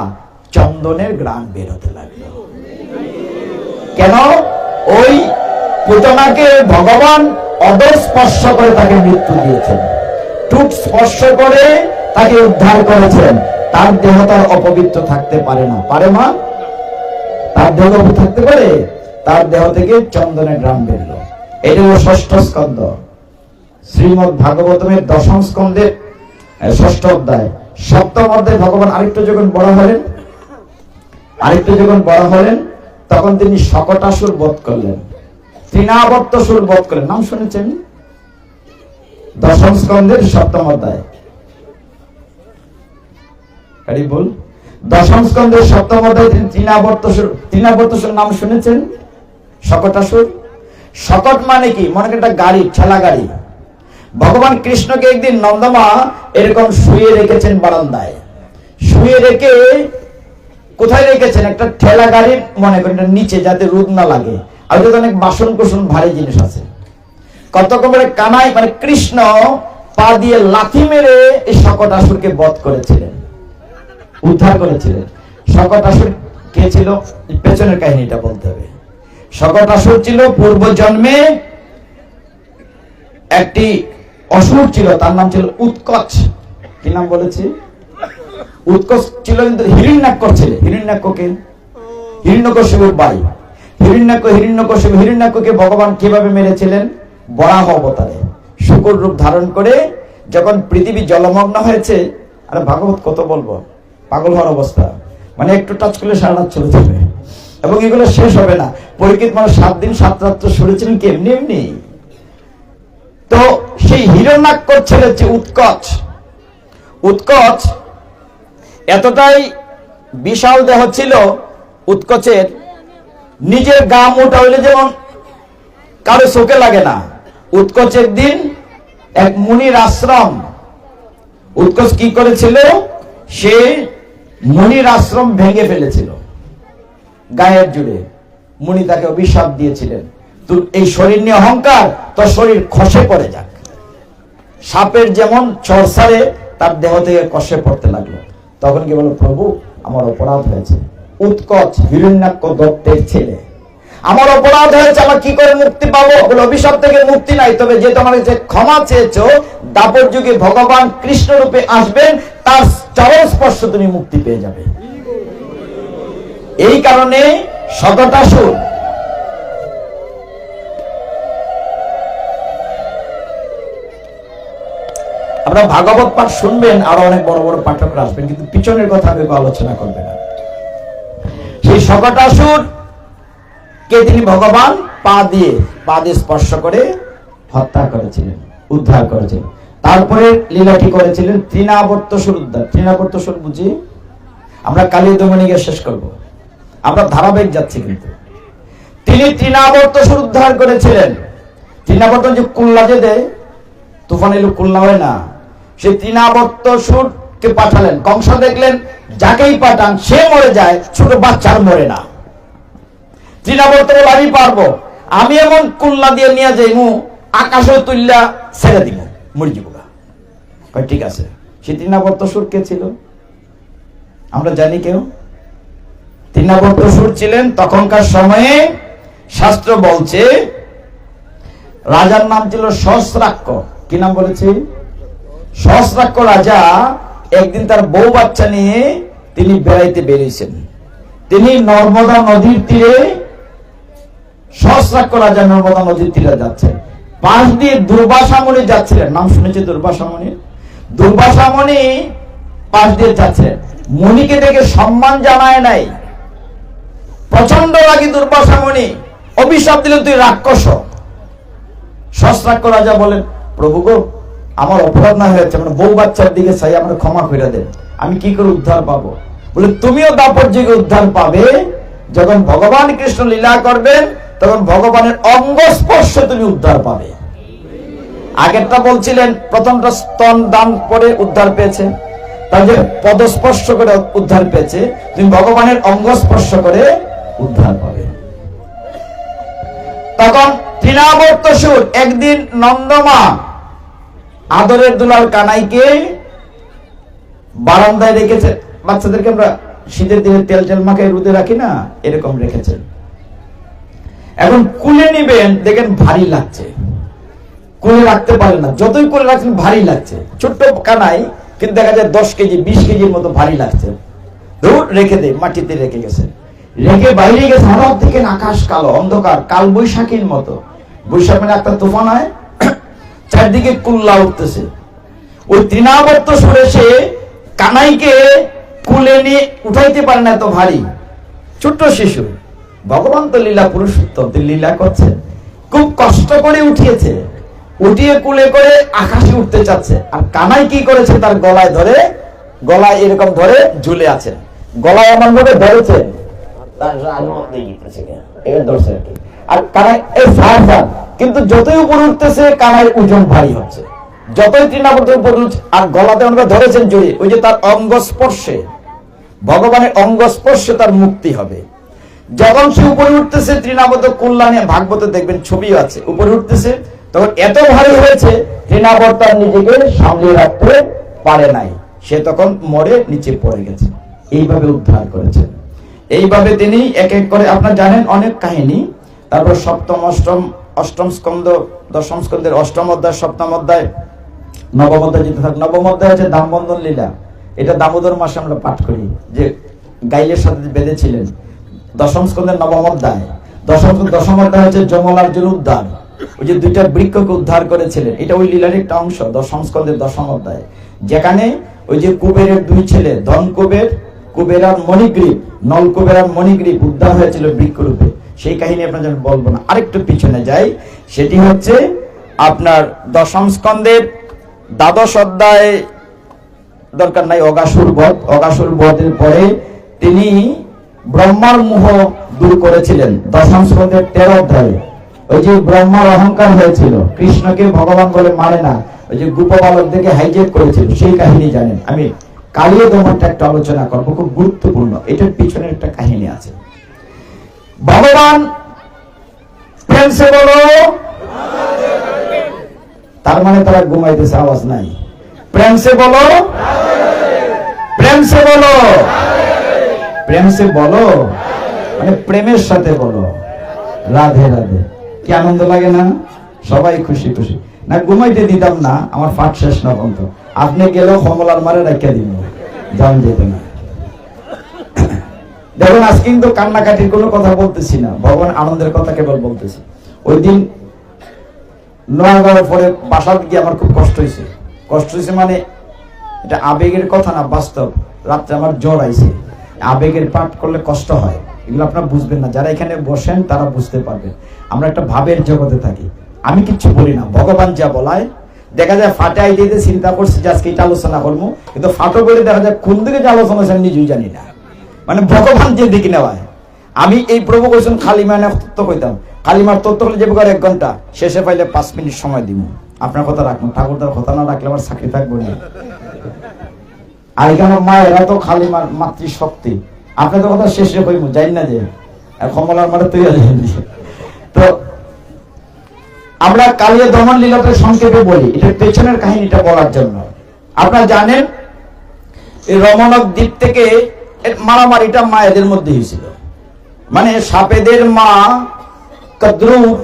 চন্দনের ঘ্রাণ বের হতে লাগলো। কেন? ওই পুতনাকে ভগবান অদর স্পর্শ করে তাকে মৃত্যু দিয়েছেন, টুক স্পর্শ করে তাকে উদ্ধার করেছেন। তার দেহ তার অপবিত্র থাকতে পারে না, পারে মা? তার দেহ থাকতে পারে? তার দেহ থেকে চন্দনের ঘ্রাণ বেরল। এটা হলো ষষ্ঠ স্কন্ধ, শ্রীমদ ভাগবতমের দশম স্কন্ধের ষষ্ঠ অধ্যায়। সপ্তম অধ্যায় ভগবান আরেকটু যখন বড় হলেন তখন তিনি শকটাসুর বধ করলেন, তৃণাবর্তসুর বধ করলেন। নাম শুনেছেন? দশম স্কন্ধের সপ্তম অধ্যায়, বল। দশম স্কন্ধের সপ্তম অধ্যায় তিনি তৃণাবর্তসুর নাম শুনেছেন? শকটাসুর। শকট মানে কি? মনে করেন একটা গাড়ি, ঠেলা গাড়ি। ভগবান কৃষ্ণকে একদিন নন্দমা এরকম শুয়ে রেখেছেন বারান্দায়। শুয়ে রেখে কোথায় রেখেছেন? একটা ঠেলা গাড়ির মনে করেন নিচে, যাতে রোদ না লাগে। আর যদি অনেক বাসন কুসন ভারী জিনিস আছে। কত করে কানাই মানে কৃষ্ণ পা দিয়ে লাথি মেরে এই শকটাসুরকে বধ করেছিলেন, উদ্ধার করেছিলেন। শকটাসুর কে ছিল? পেছনের কাহিনীটা বলতে হবে। শকটাসুর ছিল পূর্ব জন্মে একটি অসুর ছিল, তার নাম ছিল উৎকচ। কি নাম বলেছি? উৎকচ ছিল, কিন্তু হিরণ্যাক্ষ ছিল। হিরণ্যাক্ষকে হিরণ্যকশিপুর ভাই। হিরণ্যাক্ষকে ভগবান কিভাবে মেরেছিলেন? বরাহ অবতারে শুকর রূপ ধারণ করে। যখন পৃথিবী জলমগ্ন হয়েছে, আরে ভাগবত কত বলবো, পাগল হওয়ার অবস্থা, মানে একটু টাচ করলে সারা রাত চলে যাবে, এবং এগুলো শেষ হবে না। পরীক্ষিত মানুষ 7 দিন 7 রাত্র শুনেছিলেন কি এমনি এমনি। তো সেই হিরণ্যাক্ষ ছেলে যে উৎকচ এতটাই বিশাল দেহ ছিল উৎকচের, নিজের গা মোটা হইলে যেমন কারো চোখে লাগে না। উৎকচ একদিন এক মুনির আশ্রম, উৎকচ কি করেছিল? সে মুনির আশ্রম ভেঙে ফেলেছিল গায়ের জুড়ে। মুনি তাকে অভিশাপ দিয়েছিলেন, তুই এই শরীর নিয়ে অহংকার, তোর শরীর খসে পড়ে যাক। সাপের যেমন চরসারে তার দেহ থেকে কষে পড়তে লাগলো। তখন কি বলো, প্রভু আমার অপরাধ হয়েছে, উৎকচ হিরণ্যাক্ষ দত্তের ছেলে, আমার অপরাধ হয়েছে, আমার কি করে মুক্তি পাবো? বলে অভিশাপ থেকে মুক্তি নাই, তবে যে তোমার কাছে ক্ষমা চেয়েছো, দাপর যুগে ভগবান কৃষ্ণ রূপে আসবেন, তার চরণ স্পর্শ তুমি মুক্তি পেয়ে যাবে। এই কারণে শকটাসুর আপনারা ভাগবত পাঠ শুনবেন, আরো অনেক বড় বড় পাঠকরা আসবেন, কিন্তু পিছনের কথা কেউ আলোচনা করবে না। সেই শকটাসুর কে তিনি ভগবান পা দিয়ে স্পর্শ করে হত্যা করেছিলেন, উদ্ধার করেছিলেন। তারপরে লীলাটি করেছিলেন তৃণাবর্তসুর উদ্ধার। তৃণাবর্তসুর বুঝি আমরা কালী দমনিকে শেষ করব, আমরা ধারাবাহিক যাচ্ছি। কিন্তু তিনি তৃণাবর্তসুর উদ্ধার করেছিলেন। তৃণাবর্তন যে কুল্লা যে দেয়, তুফান এলো কুল্লা হয় না, সেই তৃণাবর্তসুরকে পাঠালেন। কংস দেখলেন যাকেই পাঠান সে মরে যায়, ছোট বাচ্চার মরে না। তৃণাবর্ত বলে আমি পারবো, আমি এমন কুল্লা দিয়ে নিয়ে যাইমু, আকাশে তুল্লা ছেড়ে দিব, মরে যাব। ঠিক আছে। সে তৃণাবর্তসুর কে ছিল আমরা জানি কেউ? তৃণাবর্তসুর ছিলেন তখনকার সময়ে, শাস্ত্র বলছে রাজার নাম ছিল সহস্রাক্ষ। কি নাম বলেছি? সহস্রাক্ষ রাজা একদিন তার বউ বাচ্চা নিয়ে তিনি বেড়াইতে বেরিয়েছেন। তিনি নর্মদা নদীর তীরে, সহস্রাক্ষ রাজা নর্মদা নদীর তীরে যাচ্ছেন। পাশ দিয়ে দুর্বাসা মুনি যাচ্ছিলেন। নাম শুনেছি দুর্বাসা মুনি? দুর্বাসা মুনি পাশ দিয়ে যাচ্ছেন, মুনিকে দেখে সম্মান জানায় নাই, প্রচন্ড রাগী দুর্বাসা মুনি অভিশাপ দিলেন, তুই রাক্ষস। সহস্রাক্ষ রাজা বলেন, প্রভু গো, আমার অপরাধ না হয়েছে, আমার বউ বাচ্চার দিকে চাই, আমার ক্ষমা করে দেন, আমি কি করে উদ্ধার পাবো? বলে তুমিও দাপর যুগে উদ্ধার পাবে, যখন ভগবান কৃষ্ণ লীলা করবেন তখন ভগবানের অঙ্গ স্পর্শ তুমি উদ্ধার পাবে। আগেরটা বলছিলেন প্রথমটা স্তন দান করে উদ্ধার পেয়েছে, তার যে পদস্পর্শ করে উদ্ধার পেয়েছে, তুমি ভগবানের অঙ্গ স্পর্শ করে উদ্ধার পাবে। তখন তৃণাবর্ত সুর একদিন নন্দমা আদরের দুলাল কানাইকে বারান্দায় রেখেছে। বাচ্চাদেরকে আমরা শীতের দিনে তেল তেল মাখায় রোদে রাখি না, এরকম রেখেছেন। এখন কুলে নিবেন, দেখেন ভারী লাগছে, কুলে রাখতে পারেন না, যতই কুলে রাখছেন ভারী লাগছে। ছোট্ট কানাই কিন্তু দেখা যায় 10 কেজি 20 কেজির মতো ভারী লাগছে। ধুর রেখে দে, মাটিতে রেখে গেছে। রেখে বাইরে গেছে, হঠাৎ দেখেন আকাশ কালো, অন্ধকার, কাল বৈশাখীর মতো। বৈশাখ মানে একটা তুফান হয়, চারদিকে কুল্লা উঠতেছে। ওই তৃণাবর্ত সুরে সে কানাইকে কুলে নিয়ে উঠাইতে পারে না, এত ভারী। ছোট্ট শিশু, ভগবান তো লীলা পুরুষোত্তম, লীলা করছেন, খুব কষ্ট করে উঠিয়েছে, উঠিয়ে কুলে করে আকাশে উঠতে চাচ্ছে। আর কানাই কি করেছে, তার গলায় ধরে, গলায় এরকম ধরে ঝুলে আছেন, গলায় এমন ভাবে ধরেছেন, আর কানাই কিন্তু যতই উপরে উঠতেছে কানাই ওজন ভারী হচ্ছে, যতই তৃণাবর্ত উপরে উঠছে, আর গলাতে অনেক ধরেছেন জড়িয়ে। ওই যে তার অঙ্গ স্পর্শে, ভগবানের অঙ্গ স্পর্শে তার মুক্তি হবে। যখন সে উপরে উঠতেছে তৃণাবর্ত কল্যাণে, ভাগবতে দেখবেন ছবিও আছে, উপরে উঠতেছে তখন এত ভারী হয়েছে তৃণাবর্ত নিজেকে সামলে রাখতে পারে নাই, সে তখন মরে নিচে পড়ে গেছে। এইভাবে উদ্ধার করেছেন। এইভাবে তিনি এক এক করে, আপনারা জানেন অনেক কাহিনী। তারপর সপ্তম অষ্টম স্কন্ধ, দশম স্কন্ধের অষ্টম অধ্যায়, সপ্তম অধ্যায়, নবম অধ্যায় যেতে থাক। নবম অধ্যায় হচ্ছে দামবন্ধন লীলা, এটা দামোদর মাসে আমরা পাঠ করি, যে গাইলের সাথে বেঁধেছিলেন। দশম স্কন্ধের নবম অধ্যায়, দশম অধ্যায় হচ্ছে যমলার্জুন উদ্ধার, ওই যে 2টা বৃক্ষকে উদ্ধার করেছিলেন, এটা ওই লীলার একটা অংশ। দশম স্কন্ধের দশম অধ্যায়, যেখানে ওই যে কুবেরের 2 ছেলে, ধন কুবের, কুবের আর মণিগ্রীব, নল কুবের আর মণিগ্রীব উদ্ধার হয়েছিল বৃক্ষরূপে। সেই কাহিনী আপনার যেন বলবো না, আরেকটু পিছনে যাই। সেটি হচ্ছে আপনার দশম স্কন্ধের দ্বাদশ অধ্যায়, দরকার নাই, অগাসুর বধ। অগাসুর বধের পরে তিনি ব্রহ্মার মোহ দূর করেছিলেন। দশম স্কন্ধের 13 অধ্যায়ে ওই যে ব্রহ্মার অহংকার হয়েছিল, কৃষ্ণকে ভগবান বলে মানে না, ওই যে গোপবালকদেরকে হাইজেক করেছিল, সেই কাহিনী জানেন। আমি কালিয় দমনটা একটা আলোচনা করবো, খুব গুরুত্বপূর্ণ, এটার পিছনে একটা কাহিনী আছে। ভগবান প্রেমসে বলো, তার মানে তারা ঘুমাইতেছে, আওয়াজ নাই। প্রেমসে বলো, প্রেমসে বলো, প্রেমসে বলো মানে প্রেমের সাথে বলো, রাধে রাধে। কি আনন্দ লাগে না? সবাই খুশি খুশি। না ঘুমাইতে দিতাম না, আমার পাঠ শেষ না পর্যন্ত। আপনি গেলেও কমলার মারে রাখিয়া দিব, যান যেত না। দেখুন আজ কিন্তু কান্নাকাটির কোনো কথা বলতেছি না, ভগবান আনন্দের কথা কেবল বলতেছি। ওই দিন নোয়াগাঁও পরে বাসার গিয়ে আমার খুব কষ্ট হয়েছে। কষ্ট হয়েছে মানে এটা আবেগের কথা না, বাস্তব। রাত্রে আমার জ্বর আইছে, আবেগের পাঠ করলে কষ্ট হয়, এগুলো আপনারা বুঝবেন না, যারা এখানে বসেন তারা বুঝতে পারবেন। আমরা একটা ভাবের জগতে থাকি, আমি কিচ্ছু বলি না, ভগবান যা বলায়। দেখা যায় ফাটে আই দিতে চিন্তা করছি যে আজকে এটা আলোচনা করবো, কিন্তু ফাটো করে দেখা যায় কোন দিকে যে আলোচনা হচ্ছে আমি নিজেই জানি না, মানে ভগবান যে দিকে নেওয়ায়। আমি এই প্রভু কইছেন কালিমার তত্ত্ব কইতাম, কালিমার তত্ত্ব হলে যে 1 ঘন্টা, শেষে পাইলে 5 মিনিট সময় দিব। আপনার কথা রাখবো, ঠাকুরদার কথা না রাখলে আমার চাকরি থাকবো না। আর এখানে মায়েরা তো কালিমার মাতৃশক্তি, আপনাদের কথা শেষে কইব, জানি না যে কমলার মারে তৈরি। তো আমরা কালিয়া দমন লীলাটা সংক্ষেপে বলি, এটার পেছনের কাহিনীটা বলার জন্য। আপনারা জানেন এই রমণক দ্বীপ থেকে মারামারিটা মায়েদের মধ্যে হয়েছিল, মানে সাপেদের মা কদ্রুপ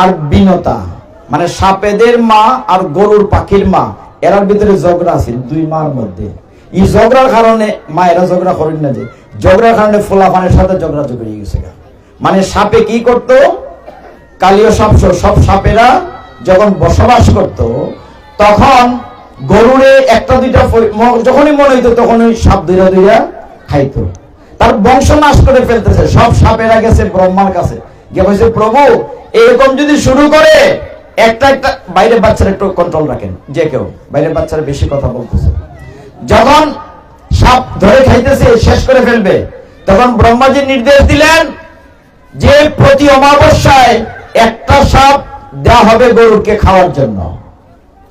আর বিনতা, মানে সাপেদের মা আর গরুর পাখির মা, এরার ভিতরে ঝগড়া ছিল 2 মার মধ্যে। এই ঝগড়ার কারণে মায়েরা ঝগড়া করেন না, যে ঝগড়ার কারণে ফোলাফানের সাথে ঝগড়া জড়িয়ে গেছে। মানে সাপে কি করত, কালীয় সাপ সব সাপেরা যখন বসবাস করত, তখন গরুরে 1-2টা যখনই মনে হইতো তখন ওই সাপ 2টা খাইতো। তার বংশ নাশ করে ফেলতেছে। সব সাপেরা গেছে ব্রহ্মার কাছে, গিয়ে বলছে প্রভু এরকম যদি শুরু করে, একটা বাইরের বাচ্চারা একটু কন্ট্রোল রাখেন, যে কেউ বাইরের বাচ্চারা বেশি কথা বলতেছে, যখন সাপ ধরে খাইতেছে শেষ করে ফেলবে, তখন ব্রহ্মাজি নির্দেশ দিলেন যে প্রতি অমাবস্যায় একটা সাপ দেওয়া হবে গরুকে খাওয়ার জন্য।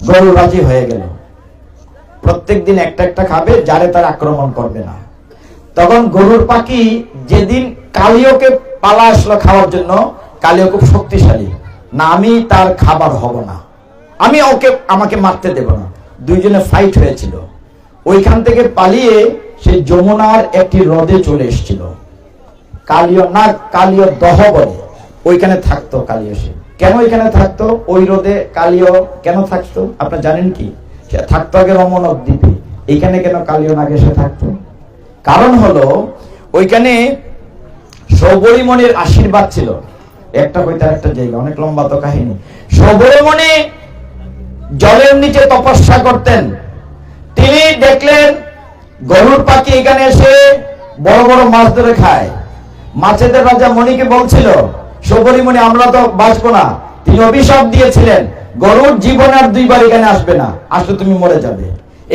গরু রাজি হয়ে গেল, প্রত্যেকদিন একটা খাবে, যারে তার আক্রমণ করবে না। তখন গরুর পাখি যেদিন কালিয়কে পালা আসলো খাওয়ার জন্য, কালিও খুব শক্তিশালী, না আমি তার খাবার হব না, আমি আমাকে মারতে দেব না। দুইজনে ফাইট হয়েছিল। ওইখান থেকে পালিয়ে সে যমুনার একটি হ্রদে চলে এসেছিল। কালীয় দহ বলে ওইখানে থাকতো। কালীয় সে কেন ওইখানে থাকতো? ওই হ্রদে কালীয় কেন থাকতো আপনারা জানেন কি? সে থাকতো আগে রমণক দ্বীপে। এইখানে কেন কালীয় নাগ এসে থাকতো? কারণ হলো ওইখানে সৌবরীমণির আশীর্বাদ ছিল। একটা হইতে একটা জায়গা, অনেক লম্বা তো কাহিনী। সৌবরীমণি জলের নিচে তপস্যা করতেন। তিনি দেখলেন গরুর পাখি এখানে এসে বড় বড় মাছ ধরে খায়। মাছেদের রাজা মণিকে বলছিল, সৌবরীমণি আমরা তো বাঁচবো না। তিনি অভিশাপ দিয়েছিলেন, গরুর জীবনে আর দুইবার এখানে আসবে না, আসলে তুমি মরে যাবে।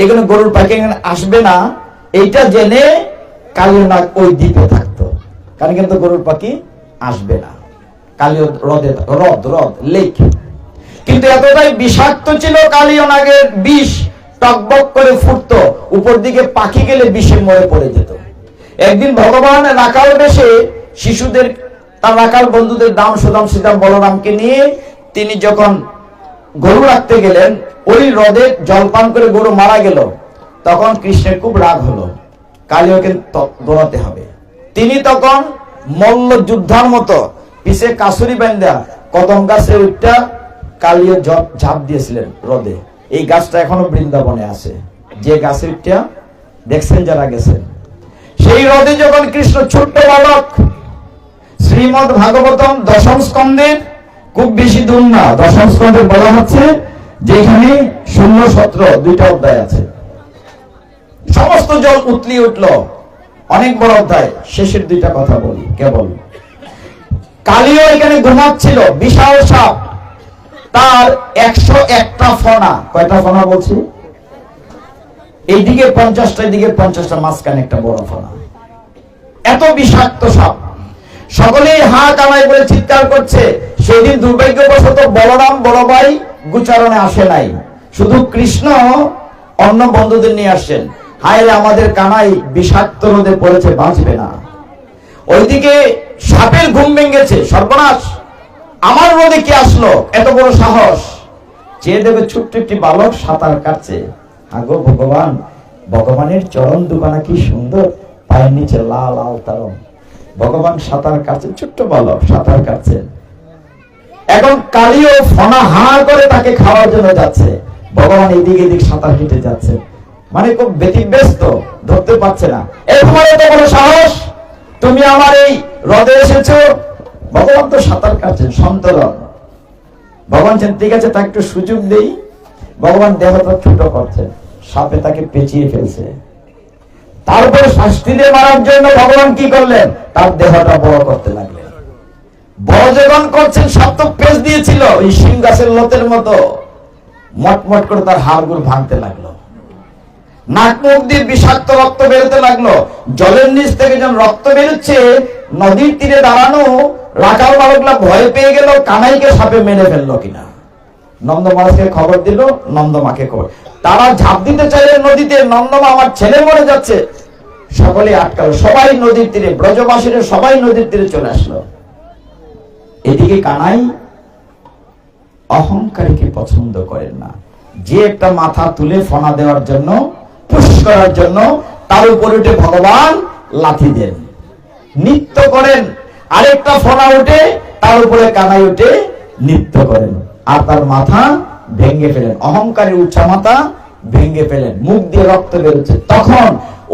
এখানে গরুর পাখি এখানে আসবে না, এইটা জেনে কালীয় নাগ ওই দ্বীপে থাকতো। কারণ কিন্তু গরুর পাখি আসবে না। কালীয় হ্রদ লেক। কিন্তু এতটাই বিষাক্ত ছিল কালীয় নাগের বিষ, টকবক করে ফুটতো, উপর দিকে পাখি গেলে বিষে মরে পড়ে যেত। একদিন ভগবান রাখাল বেশে শিশুদের, তার রাখাল বন্ধুদের দাম সুদাম সীতাম বলরামকে নিয়ে তিনি যখন গরু রাখতে গেলেন, ওই হ্রদে জলপান করে গরু মারা গেল। তখন কৃষ্ণের খুব রাগ হলো, কালীয়কে দৌড়াতে হবে। তিনি তখন মল্ল যুদ্ধার মতো পিছে কাসুরি বান্ধা কদম গাছে উঠটা কালীয় ঝাঁপ দিয়েছিলেন হ্রদে। এই গাছটা এখনো বৃন্দাবনে আছে, যে গাছে উঠটা দেখছেন যারা গেছেন। সেই হ্রদে যখন কৃষ্ণ ছোট্ট বালক, শ্রীমদ ভাগবতম দশম স্কন্ধের খুব বেশি দূর না, দশম স্কন্ধে বলা হচ্ছে যেখানে 16-17 দুইটা অধ্যায় আছে। সমস্ত জল উতলিয়ে উঠল, অনেক বড় অধ্যায়। শেষের দুইটা কথা বলি কেবল। কালীও এখানে ঘুমাচ্ছিল, বিশাল সাপ, তার 101টা ফনা। কয়টা ফনা বলছি? এইদিকে 50টা, এদিকে 50টা, মাঝখানে একটা বড় ফনা। এত বিষাক্ত সাপ। সকলেই হা কামাই বলে চিৎকার করছে। সেদিন দুর্ভাগ্যবশত বলরাম বড় ভাই গোচারণে আসে নাই, শুধু কৃষ্ণ অন্য বন্ধুদের নিয়ে আসছেন। হায় রে, আমাদের কানাই বিষাক্ত নদে পড়েছে, বাঁচবে না। ওইদিকে সাপের ঘুম ভেঙেছে, সর্বনাশ, আমার নদে কি আসলো, এত বড় সাহস। চেয়ে দেবে ছোট্ট একটি বালক সাঁতার কাটছে। আগো ভগবান, ভগবানের চরণ দুখানা কি সুন্দর, পায়ের নিচে লাল লাল তারম। ভগবান সাঁতার কাটছেন, ছোট্ট বালক সাঁতার কাটছেন। এখন কালীও ফনা হা করে তাকে খাওয়ার জন্য যাচ্ছে। ভগবান এদিক এদিক সাঁতার কেটে যাচ্ছে, মানে খুব ব্যতিব্যস্ত, ধরতে পারছে না। এই তোমার এত বড় সাহস, তুমি আমার এই হ্রদে এসেছো। ভগবান তো সাঁতার কাটছেন, সন্তরণ। ভগবান ঠিক আছে, তাকে একটু সুযোগ দেই। ভগবান দেহটা ছোট করছেন, সাপে তাকে পেঁচিয়ে ফেলছে। তারপরে শাস্তি দিয়ে মারার জন্য ভগবান কি করলেন? তার দেহটা বড় করতে লাগলেন। বড় যখন করছেন, সাপ তো পেঁচ দিয়েছিল ওই শিম গাছের লতের মতো, মটমট করে তার হাড়গুলো ভাঙতে লাগলো। নাক মুখ দিয়ে বিষাক্ত রক্ত বেরোতে লাগলো। জলের নিচ থেকে যখন রক্ত বেরোচ্ছে, নদীর তীরে দাঁড়ানো রাখাল বালকরা ভয় পেয়ে গেল, কানাইকে সাপে মেরে ফেললো কিনা। নন্দ মহারাজকে খবর দিল, নন্দমাকে খবর। তারা ঝাঁপ দিতে চাইলেন নদীতে, নন্দমা আমার ছেলে মরে যাচ্ছে। সকলে আটকালো, সবাই নদীর তীরে, ব্রজবাসীরা সবাই নদীর তীরে চলে আসলো। এদিকে কানাই অহংকারীকে পছন্দ করেন না। যে একটা মাথা তুলে ফনা দেওয়ার জন্য, পুশ করার জন্য, তার উপর উঠে ভগবান লাথি দেন, নৃত্য করেন। আরেকটা ফনা উঠে তার উপরে কানাই উঠে নৃত্য করেন, আর তার মাথা ভেঙে ফেলেন। অহংকারী উচ্চা মাথা ভেঙে ফেলেন, মুখ দিয়ে রক্ত বেরোচ্ছে। তখন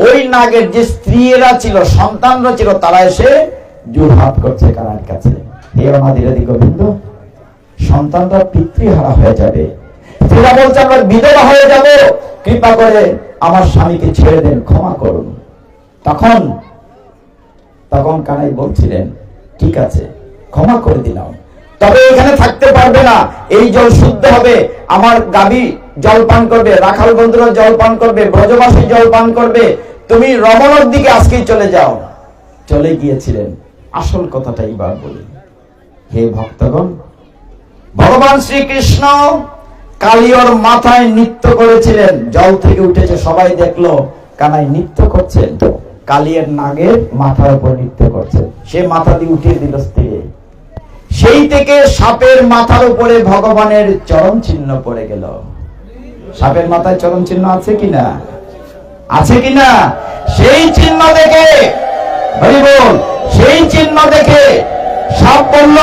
ওই নাগের যে স্ত্রীরা ছিল, সন্তানরা ছিল, তারা এসে জোড়হাত করছে কানার কাছে, হে অনাদিরাদি গোবিন্দ, সন্তানরা পিতৃহারা হয়ে যাবে। স্ত্রীরা বলছে আমরা বিধবা হয়ে যাব, কৃপা করে আমার স্বামীকে ছেড়ে দেন, ক্ষমা করুন। তখন কানাই বলছিলেন, ঠিক আছে, ক্ষমা করে দিলাম, তবে এখানে থাকতে পারবে না। এই জল শুদ্ধ হবে, আমার গাভী জল পান করবে, রাখাল বন্ধুরা জল পান করবে, ব্রজবাসী জল পান করবে। তুমি রমণর দিকে আজকেই চলে যাও। চলে গিয়েছিলেন। আসল কথাটা এবার বলি। হে ভক্তগণ, ভগবান শ্রীকৃষ্ণ কালীয়র মাথায় নৃত্য করেছিলেন। জল থেকে উঠেছে, সবাই দেখলো কানাই নৃত্য করছেন, কালীয়ের নাগের মাথার উপর নৃত্য করছেন। সে মাথা দিয়ে উঠিয়ে দিল স্থিরে। সেই থেকে সাপের মাথার উপরে ভগবানের চরণ চিহ্ন পড়ে গেল। সাপের মাথায় চরণ চিহ্ন আছে কিনা? আছে কিনা? সেই চিহ্ন দেখে, হরি বল, সেই চিহ্ন দেখে সাপ বলল,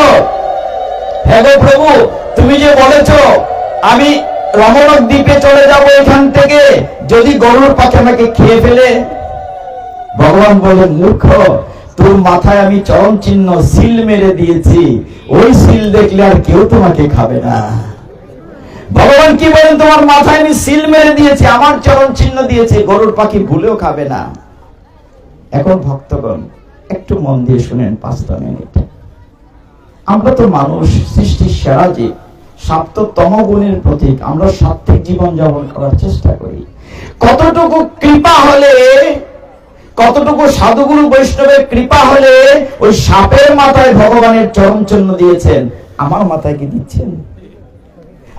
হে গো প্রভু, তুমি যে বলেছো আমি রমণক দ্বীপে চলে যাব এখান থেকে, যদি গরুর পাখি আমাকে খেয়ে ফেলে। ভগবান বলেন, মূর্খ, তোর মাথায় আমি চরণ চিহ্ন সিল মেরে দিয়েছি, ওই সিল দেখলে আর কেউ তোমাকে খাবে না। ভগবান কি বলেন, তোমার মাথায় আমি সিল মেরে দিয়েছি, আমার চরণ চিহ্ন দিয়েছি, গরুর পাখি ভুলেও খাবে না। এখন ভক্তগণ একটু মন দিয়ে শুনেন 5 মিনিট। আমরা তো মানুষ, সৃষ্টির সেরা জীব, সাপ তো তমগুণের প্রতীক। আমরা সাত্ত্বিক জীবন যাপন করার চেষ্টা করি। কতটুকু কৃপা হলে, কতটুকু সাধুগুরু বৈষ্ণবের কৃপা হলে ওই সাপের মাথায় ভগবানের চরণ চিহ্ন দিয়েছেন, আমার মাথায় কি দিচ্ছেন?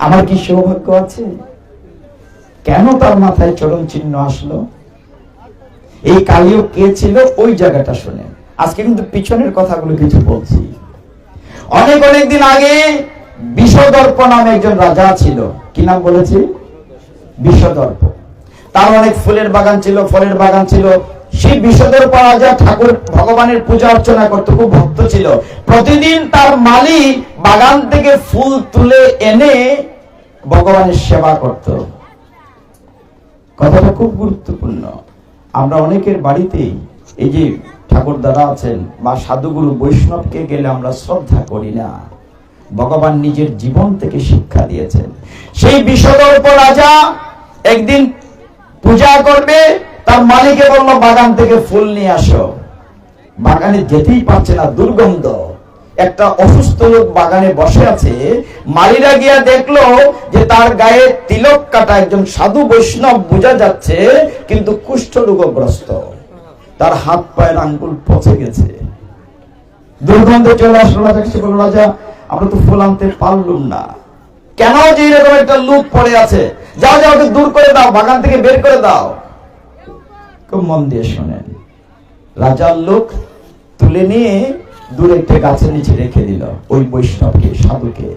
আমার কি সৌভাগ্য আছে? কেন তার মাথায় চরণ চিহ্ন আসলো? এই কালিও কে ছিল ওই জায়গাটা শুনে। আজকে কিন্তু পিছনের কথাগুলো কিছু বলছি। অনেক দিন আগে বিষদর্প নামে একজন রাজা ছিল। কি নাম বলেছি? বিষদর্প। তার অনেক ফুলের বাগান ছিল, ফলের বাগান ছিল। সেই বিষদর্প রাজা ঠাকুর ভগবানের পূজা অর্চনা করত, খুব ভক্ত ছিল। প্রতিদিন তার মালিক বাগান থেকে ফুল তুলে এনে ভগবানের সেবা করত। কথাটা খুব গুরুত্বপূর্ণ। আমরা অনেকের বাড়িতে এই যে ঠাকুর দ্বারা আছেন বা সাধুগুরু বৈষ্ণবকে গেলে আমরা শ্রদ্ধা করি না। ভগবান নিজের জীবন থেকে শিক্ষা দিয়েছেন। সেই বিষদর্প রাজা একদিন পূজা করবে, তার মালিকে বলল বাগান থেকে ফুল নিয়ে আসো। বাগানে যেতেই পারছে না, দুর্গন্ধ। একটা অসুস্থ লোক বাগানে বসে আছে। মালিরা গিয়া দেখলো যে তার গায়ে তিলক কাটা একজন সাধু বৈষ্ণব বোঝা যাচ্ছে, কিন্তু কুষ্ঠ রোগগ্রস্ত। তার হাত পায়ের আঙ্গুল পচে গেছে, দুর্গন্ধ চলে আসলো। রাজা, আমরা তো ফুল আনতে পারলুম না। কেন? যে এরকম একটা লোক পড়ে আছে, যাও যাও, ওকে দূর করে দাও, বাগান থেকে বের করে দাও। খুব মন দিয়ে শোনেন। রাজার লোক তুলে নিয়ে দূরে একটা গাছের নিচে রেখে দিল ওই বৈষ্ণবকে, সাধুকে।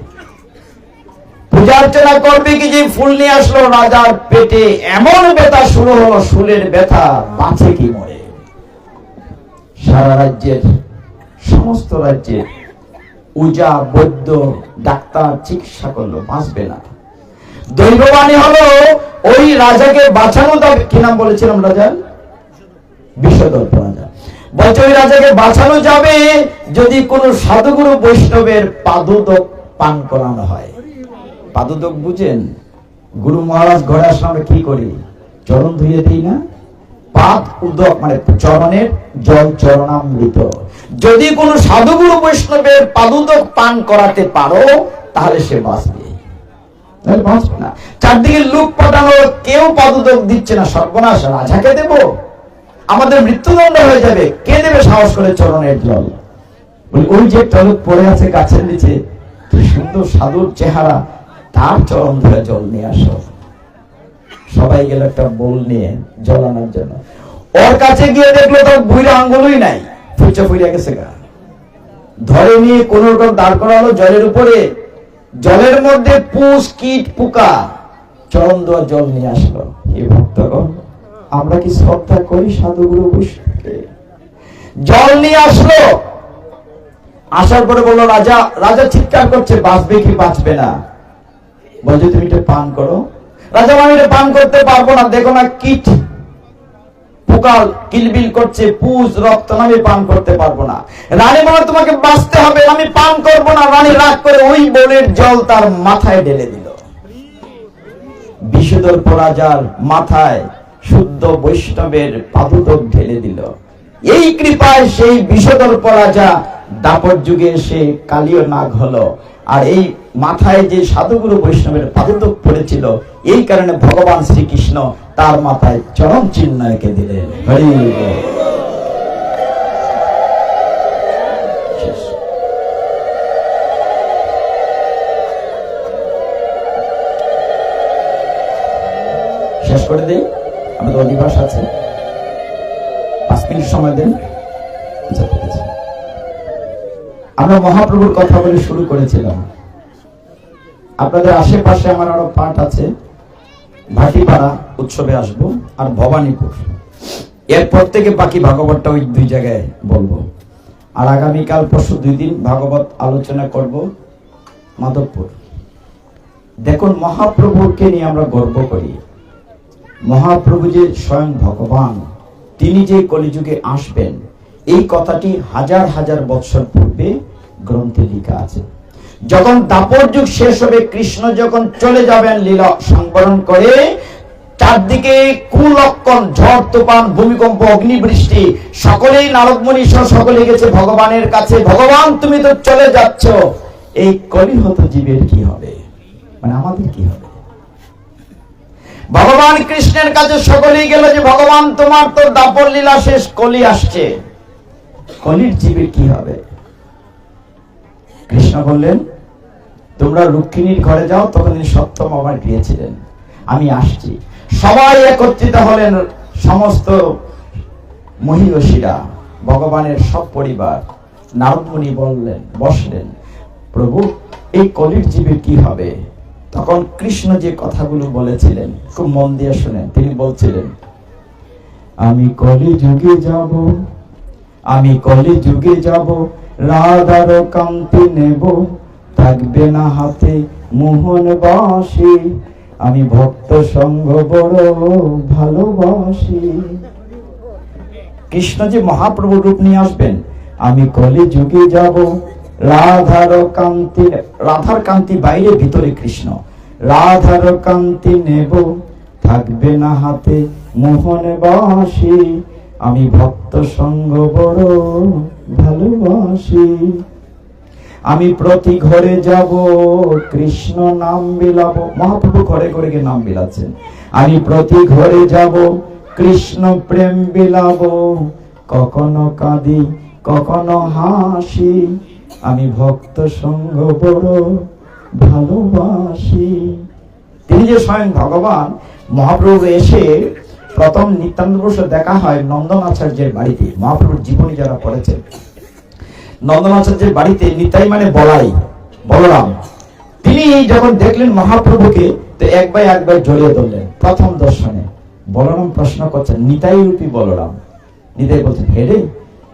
পূজা অর্চনা করবে কি যে ফুল নিয়ে আসলো, রাজার পেটে এমন ব্যথা শুরু হলো, শুলের ব্যথা, বাঁচে কি মরে। সারা রাজ্যের, সমস্ত রাজ্যের উজা, বৈদ্য, ডাক্তার চিকিৎসা করলো, বাঁচবে না। দৈববাণী হলো ওই রাজাকে বাঁচানো যাবে। কি নাম বলেছিলাম রাজার? বিষদর্প রাজা। বলছে ওই রাজাকে বাঁচানো যাবে যদি কোন সাধুগুরু বৈষ্ণবের পাদুদক পান করানো হয়। পাদুদক বুঝেন? গুরু মহারাজ ঘরে আসলে আমরা কি করি? চরণ ধুয়ে দিই না? পাদ উদক মানে চরণের জল, চরণামৃত। যদি কোন সাধুগুরু বৈষ্ণবের পাদুদক পান করাতে পারো, তাহলে সে বাঁচবে, বাঁচবে না। চারদিকে লোক পাঠানো, কেউ পাদুদক দিচ্ছে না। সর্বনাশ, রাজাকে দেব, আমাদের মৃত্যুদণ্ড হয়ে যাবে। কে দেবে সাহস করে চরণের জল? ওই যে একটা লোক পড়ে আছে গাছের নিচে, কি সুন্দর সাধুর চেহারা, তার চরণ ধরে জল নিয়ে আসো। সবাই গেল একটা বোল নিয়ে জল আনার জন্য। ওর কাছে গিয়ে দেখলো তার বুড়া আঙ্গুলই নাই, ফুচা ফুইরা গেছে গা। ধরে নিয়ে কোন রকম দাঁড় করালো জলের উপরে। জলের মধ্যে পুষ, কীট, পোকা, চরণ দেওয়া জল নিয়ে আসলো। হে ভক্তগণ, আমরা কি শ্রদ্ধা করি সাধুগুরু বৈষ্ণবকে? জল নিয়ে আসলো। আসার পরে বললো রাজা। রাজা চিৎকার করছে, বাঁচবে কি বাঁচবে না? বলছে তুমি এটা পান করো। রাজা, আমি এটা পান করতে পারবো না, দেখো না কীট পোকা কিলবিল করছে, পুষ, রক্ত, আমি পান করতে পারবো না। রানী বলে তোমাকে বাঁচতে হবে, আমি পান করবো না। রানী রাগ করে ওই বোলের জল তার মাথায় ঢেলে দিল। বিষদর্প রাজার মাথায় শুদ্ধ বৈষ্ণবের পাদুদক ঢেলে দিল। এই কৃপায় সেই বিষদর্প রাজা দাপর যুগে সে কালীয় নাগ হলো। আর এই মাথায় যে সাধুগুরু বৈষ্ণবের পাদুদক পড়েছিল, এই কারণে ভগবান শ্রীকৃষ্ণ তার মাথায় চরণ চিহ্ন এঁকে দিলেন। হরি শেষ করে দিই, আমাদের অধিবাস আছে, 5 মিনিট সময় দেন। আমরা মহাপ্রভুর কথা বলে শুরু করেছিলাম। আপনাদের আশেপাশে আমার আরো পাঠ আছে, ভাটিপাড়া উৎসবে আসবো আর ভবানীপুর, এরপর থেকে বাকি ভাগবতটা ওই দুই জায়গায় বলবো। আর আগামীকাল পরশু 2 দিন ভাগবত আলোচনা করব মাধবপুর। দেখুন, মহাপ্রভুকে নিয়ে আমরা গর্ব করি। মহাপ্রভু যে স্বয়ং ভগবান, তিনি যে কলিযুগে আসবেন, এই কথাটি হাজার হাজার বৎসর পূর্বে গ্রন্থে লেখা আছে। যখন দাপর যুগ শেষ হবে, কৃষ্ণ যখন চলে যাবেন লীলা সংবরণ করে, চারদিকে কুলক্ষণ, ঝড় তুফান, ভূমিকম্প, অগ্নিবৃষ্টি, সকলেই নারদমুনি সহ সকলে গেছে ভগবানের কাছে, ভগবান তুমি তো চলে যাচ্ছ, এই কলিহত জীবের কি হবে, মানে আমাদের কি হবে? ভগবান কৃষ্ণের কাছে সকলেই গেল যে ভগবান তোমার তো দাপর লীলা শেষ, কলি আসছে, কলির জীবের কি হবে? কৃষ্ণ বললেন, তোমরা রুক্মিণীর ঘরে যাও। তখন তিনি সপ্তম আমার গিয়েছিলেন, আমি আসছি। সবাই একত্রিত হলেন, সমস্ত মহিষীরা, ভগবানের সব পরিবার। নারদমুনি বললেন, বসলেন, প্রভু এই কলির জীবের কি হবে? তখন কৃষ্ণ যে কথাগুলো বলেছিলেন খুব মন দিয়ে শুনেন। তিনি বলছিলেন, আমি কলি যুগে যাব, আমি কলি যুগে যাব, রাধার কান্তি নেব, থাকবে না হাতে মোহন বাসি, আমি ভক্ত সঙ্গ বড় ভালোবাসি। কৃষ্ণ যে মহাপ্রভু রূপ নিয়ে আসবেন, আমি কলি যুগে যাব, রাধার কান্তি, রাধার কান্তি বাইরে ভিতরে কৃষ্ণ, রাধার কান্তি নেব, থাকবে না হাতে মোহন বাসি, আমি ভক্ত সঙ্গ বড় ভালোবাসি। আমি প্রতি ঘরে যাব, কৃষ্ণ নাম বিলাবো। মহাপ্রভু ঘরে ঘরে গিয়ে নাম বিলাচ্ছেন। আমি প্রতি ঘরে যাব, কৃষ্ণ প্রেম বিলাবো, কখনো কাঁদি কখনো হাসি, আমি ভক্ত সঙ্গ বড় ভালোবাসি। তিনি যে স্বয়ং ভগবান, মহাপ্রভু এসে প্রথম নিত্যানন্দ প্রভুর দেখা হয় নন্দন আচার্যের বাড়িতে। মহাপ্রভুর জীবনী যারা পড়েছেন, নন্দন আচার্যের বাড়িতে, নিতাই মানে বলাই, বলরাম, তিনি যখন দেখলেন মহাপ্রভুকে, তো একবার জড়িয়ে ধরলেন। প্রথম দর্শনে বলরাম প্রশ্ন করছেন, নিতাই রূপী বলরাম। নিতাই বলছেন, হে রে,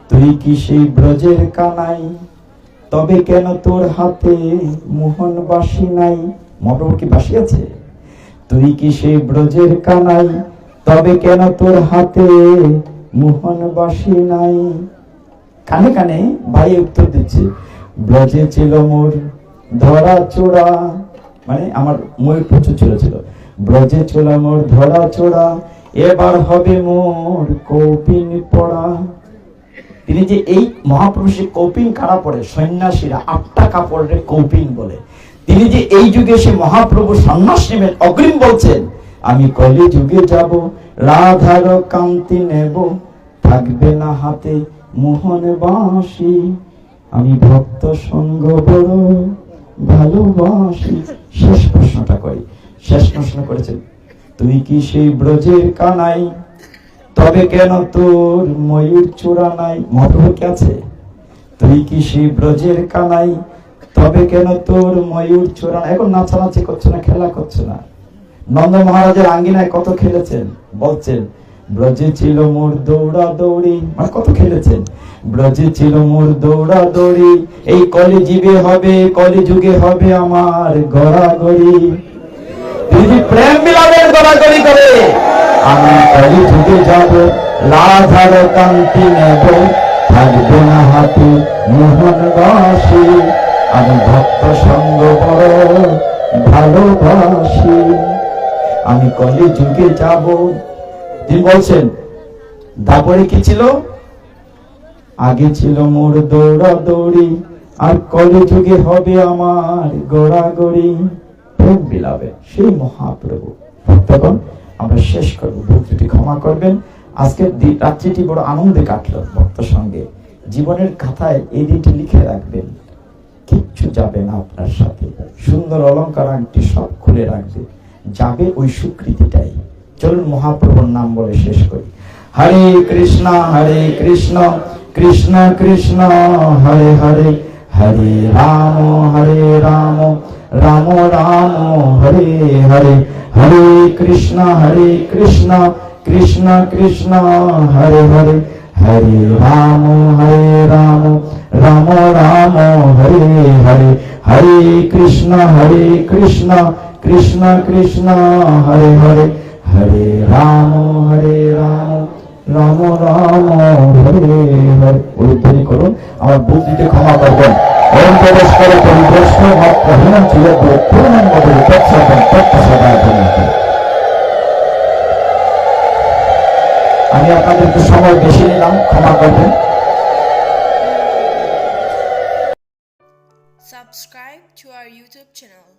তুই কি সেই ব্রজের কানাই, তবে কেন তোর হাতে মোহন বাসি নাই? মহাপ্রভুর কি বাসি আছে? তুই কি সেই ব্রজের কানাই, তবে কেন তোর হাতে মোহন বাসি নাই? কানে কানে ভাই উত্তর দিচ্ছে, ব্রজে ছিল মোর ধরা চোরা, মানে আমার ময়ূর প্রচুর ছিল, ব্রজে ছিল মোর ধরা চোরা, এবার হবে মোর কৌপিন পড়া। তিনি যে এই মহাপ্রভু সে কৌপিন কারা পড়ে, সন্ন্যাসীরা 8টা কাপড়ের কৌপিন বলে। তিনি যে এই যুগে সে মহাপ্রভু সন্ন্যাস নেবেন, অগ্রিম বলছেন, আমি কলি যুগে যাব, রাধার কান্তি নেব, থাকবে না হাতে মোহন বাসি, আমি ভক্ত সঙ্গ বড় ভালোবাসি। শেষ প্রশ্নটা করি, শেষ প্রশ্ন করেছেন, তুই কি সেই ব্রজের কানাই, তবে কেন তোর ময়ূর চূড়া নাই? মহাপ্রভু কি আছে? তুই কি সেই ব্রজের কানাই, তবে কেন তোর ময়ূর চূড়া নাই? এখন নাচানাচি করছে না, খেলা করছে না। নন্দ মহারাজের আঙ্গিনায় কত খেলেছেন, বলছেন, ব্রজে ছিল মোর দৌড়া দৌড়ি, মানে কত খেলেছেন। ব্রজে ছিল মোর দৌড়া দৌড়ি, এই কলি জীবে হবে, কলি যুগে হবে আমার গড়াগড়ি। তুই যে প্রেম মিলাবের গড়াগড়ি করে, আমি কলি যুগে যাব, রাধার কান্তি নেব, থাকবে না হাতে মোহন বাসি, আমি ভক্ত সঙ্গ বড় ভালোবাসি, আমি কলি যুগে যাব। তিনি বলছেন, দাপরে কি ছিল? আগে ছিল মোর দৌড়া দৌড়ি, আর কলি যুগে হবে আমার গড়াগড়ি। প্রেম বিলাবে সেই মহাপ্রভু। তখন আমরা শেষ করবো, ভক্তিটি ক্ষমা করবেন। আজকের রাত্রিটি বড় আনন্দে কাটলো ভক্ত সঙ্গে। জীবনের খাতায় এই দিনটি লিখে রাখবেন, কিচ্ছু যাবে না আপনার সাথে। সুন্দর অলঙ্কার আংটি সব খুলে রাখবে, যাবে ওই স্বীকৃতিটাই। চলুন মহাপ্রভুর নাম বলে শেষ করি। হরে কৃষ্ণ কৃষ্ণ কৃষ্ণ কৃষ্ণ হরে হরে, হরে রাম রাম রাম হরে হরে, হরে কৃষ্ণ কৃষ্ণ কৃষ্ণ হরে হরে, হরে রাম রাম রাম হরে হরে, হরে কৃষ্ণ কৃষ্ণ কৃষ্ণ হরে হরে, হরে রাম রাম রাম হরে হরে। উদ্ধারি করুন, আমার বুদ্ধিতে ক্ষমা করবেন। ওম প্রবেশকারী পরিবেষ্ট মাত্রহীন ছিল পূর্ণ মধুর তৎসর্বং তৎসদায় ভূমিতে। আমি আপনাদেরকে সময় বেশি নিলাম, ক্ষমা করবেন। Subscribe to our YouTube channel.